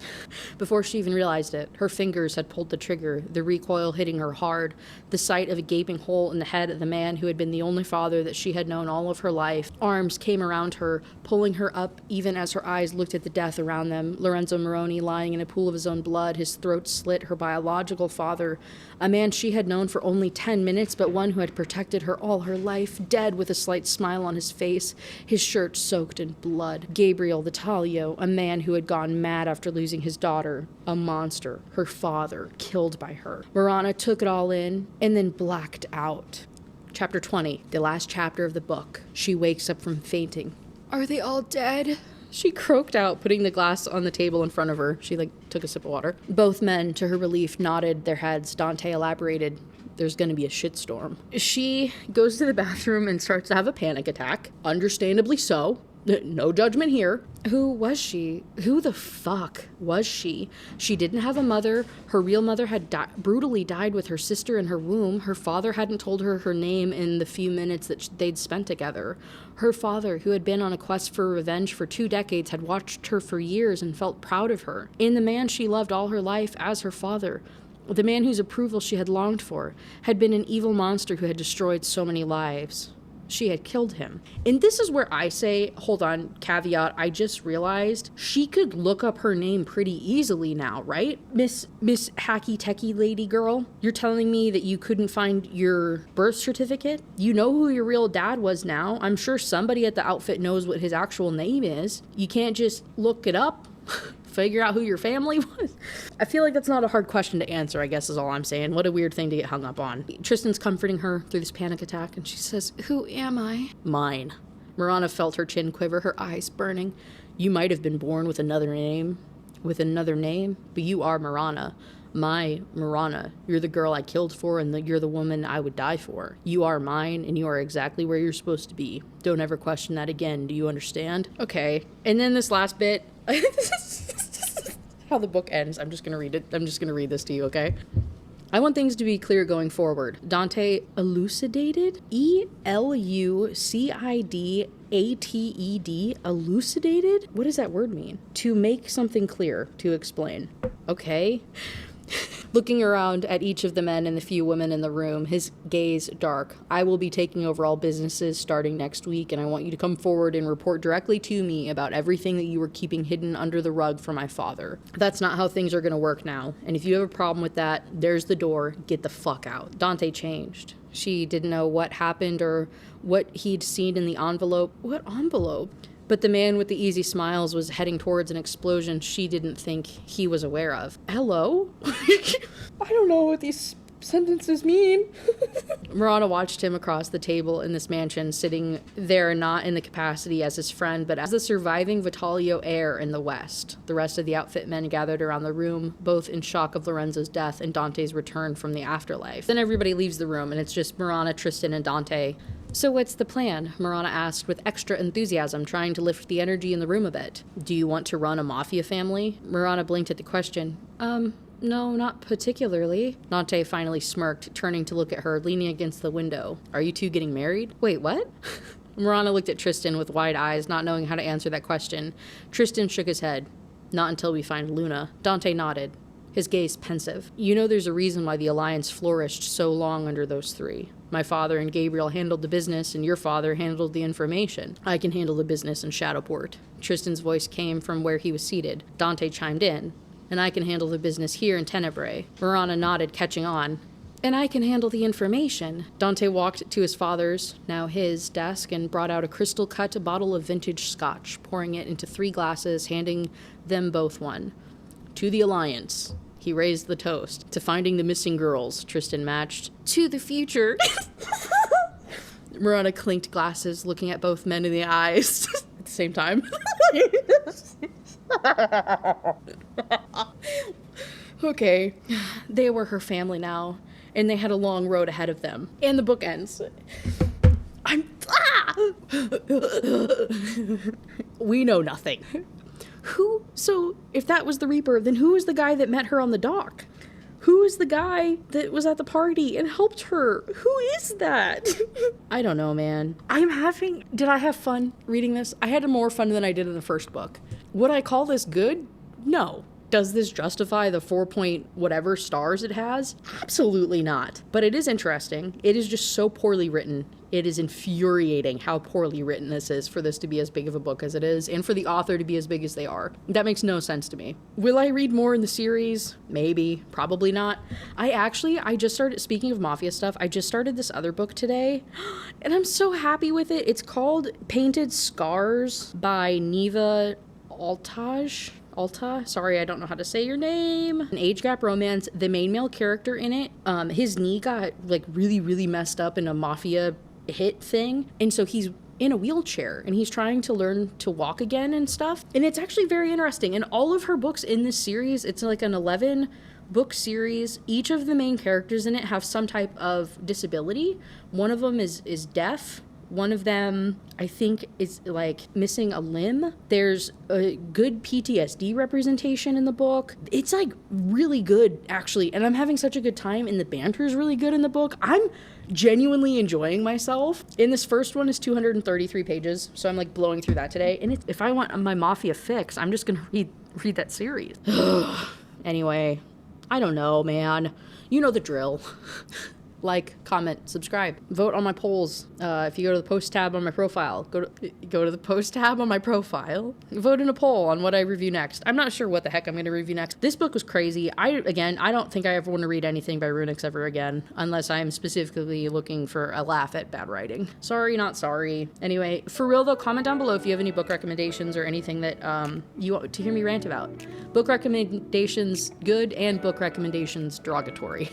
Before she even realized it, her fingers had pulled the trigger, the recoil hitting her hard. The sight of a gaping hole in the head of the man who had been the only father that she had known all of her life. Arms came around her, pulling her up even as her eyes looked at the death around them. Lorenzo Moroni lying in a pool of his own blood, his throat slit, her biological father. A man she had known for only 10 minutes, but one who had protected her all her life, dead with a slight smile on his face, his shirt soaked in blood. Gabriel the Talio, a man who had gone mad after losing his daughter, a monster, her father, killed by her. Marana took it all in and then blacked out. Chapter 20, the last chapter of the book. She wakes up from fainting. Are they all dead? She croaked out, putting the glass on the table in front of her. She, took a sip of water. Both men, to her relief, nodded their heads. Dante elaborated. There's gonna be a shitstorm. She goes to the bathroom and starts to have a panic attack. Understandably so. No judgment here. Who was she? Who the fuck was she? She didn't have a mother. Her real mother had brutally died with her sister in her womb. Her father hadn't told her her name in the few minutes that they'd spent together. Her father, who had been on a quest for revenge for 2 decades, had watched her for years and felt proud of her. In the man she loved all her life as her father, the man whose approval she had longed for, had been an evil monster who had destroyed so many lives. She had killed him. And this is where I say, hold on, caveat, I just realized she could look up her name pretty easily now, right? Miss Hacky Techie Lady Girl, you're telling me that you couldn't find your birth certificate? You know who your real dad was now. I'm sure somebody at the outfit knows what his actual name is. You can't just look it up? Figure out who your family was? I feel like that's not a hard question to answer, I guess is all I'm saying. What a weird thing to get hung up on. Tristan's comforting her through this panic attack, and she says, who am I? Mine. Marana felt her chin quiver, her eyes burning. You might have been born with another name, but you are Marana. My Marana. You're the girl I killed for, and you're the woman I would die for. You are mine, and you are exactly where you're supposed to be. Don't ever question that again. Do you understand? Okay. And then this last bit... how the book ends. I'm just going to read it. I'm just going to read this to you, okay? I want things to be clear going forward. Dante elucidated? E-L-U-C-I-D-A-T-E-D? Elucidated? What does that word mean? To make something clear. To explain. Okay. Looking around at each of the men and the few women in the room, his gaze dark. I will be taking over all businesses starting next week, and I want you to come forward and report directly to me about everything that you were keeping hidden under the rug from my father. That's not how things are going to work now, and if you have a problem with that, there's the door. Get the fuck out. Dante changed. She didn't know what happened or what he'd seen in the envelope. What envelope? But the man with the easy smiles was heading towards an explosion she didn't think he was aware of. Hello? I don't know what these sentences mean. Marana watched him across the table in this mansion, sitting there not in the capacity as his friend, but as the surviving Vitalio heir in the West. The rest of the outfit men gathered around the room, both in shock of Lorenzo's death and Dante's return from the afterlife. Then everybody leaves the room, and it's just Marana, Tristan, and Dante. So what's the plan? Marana asked with extra enthusiasm, trying to lift the energy in the room a bit. Do you want to run a mafia family? Marana blinked at the question. No, not particularly. Dante finally smirked, turning to look at her, leaning against the window. Are you two getting married? Wait, what? Marana looked at Tristan with wide eyes, not knowing how to answer that question. Tristan shook his head. Not until we find Luna. Dante nodded, his gaze pensive. You know there's a reason why the alliance flourished so long under those three. My father and Gabriel handled the business, and your father handled the information. I can handle the business in Shadowport. Tristan's voice came from where he was seated. Dante chimed in. And I can handle the business here in Tenebrae. Marana nodded, catching on. And I can handle the information. Dante walked to his father's, now his, desk and brought out a crystal-cut bottle of vintage scotch, pouring it into 3 glasses, handing them both one. To the Alliance. He raised the toast. To finding the missing girls, Tristan matched. To the future. Marana clinked glasses, looking at both men in the eyes at the same time. Okay. They were her family now, and they had a long road ahead of them. And the book ends. We know nothing. So if that was the Reaper, then who was the guy that met her on the dock? Who is the guy that was at the party and helped her? Who is that? I don't know, man. Did I have fun reading this? I had more fun than I did in the first book. Would I call this good? No. Does this justify the 4 point whatever stars it has? Absolutely not. But it is interesting. It is just so poorly written. It is infuriating how poorly written this is for this to be as big of a book as it is, and for the author to be as big as they are. That makes no sense to me. Will I read more in the series? Maybe. Probably not. I just started, speaking of Mafia stuff, I just started this other book today, and I'm so happy with it. It's called Painted Scars by Neva Alta, sorry, I don't know how to say your name. An age gap romance. The main male character in it, his knee got like really messed up in a mafia hit thing, and so he's in a wheelchair and he's trying to learn to walk again and stuff. And it's actually very interesting. And all of her books in this series, it's like an 11 book series. Each of the main characters in it have some type of disability. One of them is deaf. One of them, I think, is like missing a limb. There's a good PTSD representation in the book. It's like really good, actually. And I'm having such a good time, and the banter is really good in the book. I'm genuinely enjoying myself. And this first one is 233 pages, so I'm like blowing through that today. And if I want my Mafia fix, I'm just gonna read that series. Anyway, I don't know, man. You know the drill. Like, comment, subscribe, vote on my polls. If you go to the post tab on my profile, go to the post tab on my profile, vote in a poll on what I review next. I'm not sure what the heck I'm going to review next. This book was crazy. I don't think I ever want to read anything by Runyx ever again, unless I'm specifically looking for a laugh at bad writing. Sorry, not sorry. Anyway, for real though, comment down below if you have any book recommendations or anything that you want to hear me rant about. Book recommendations good, and book recommendations derogatory.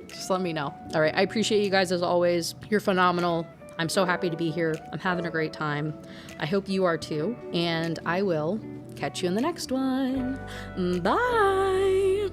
Just let me know. All right, I appreciate you guys as always. You're phenomenal. I'm so happy to be here. I'm having a great time. I hope you are too. And I will catch you in the next one. Bye.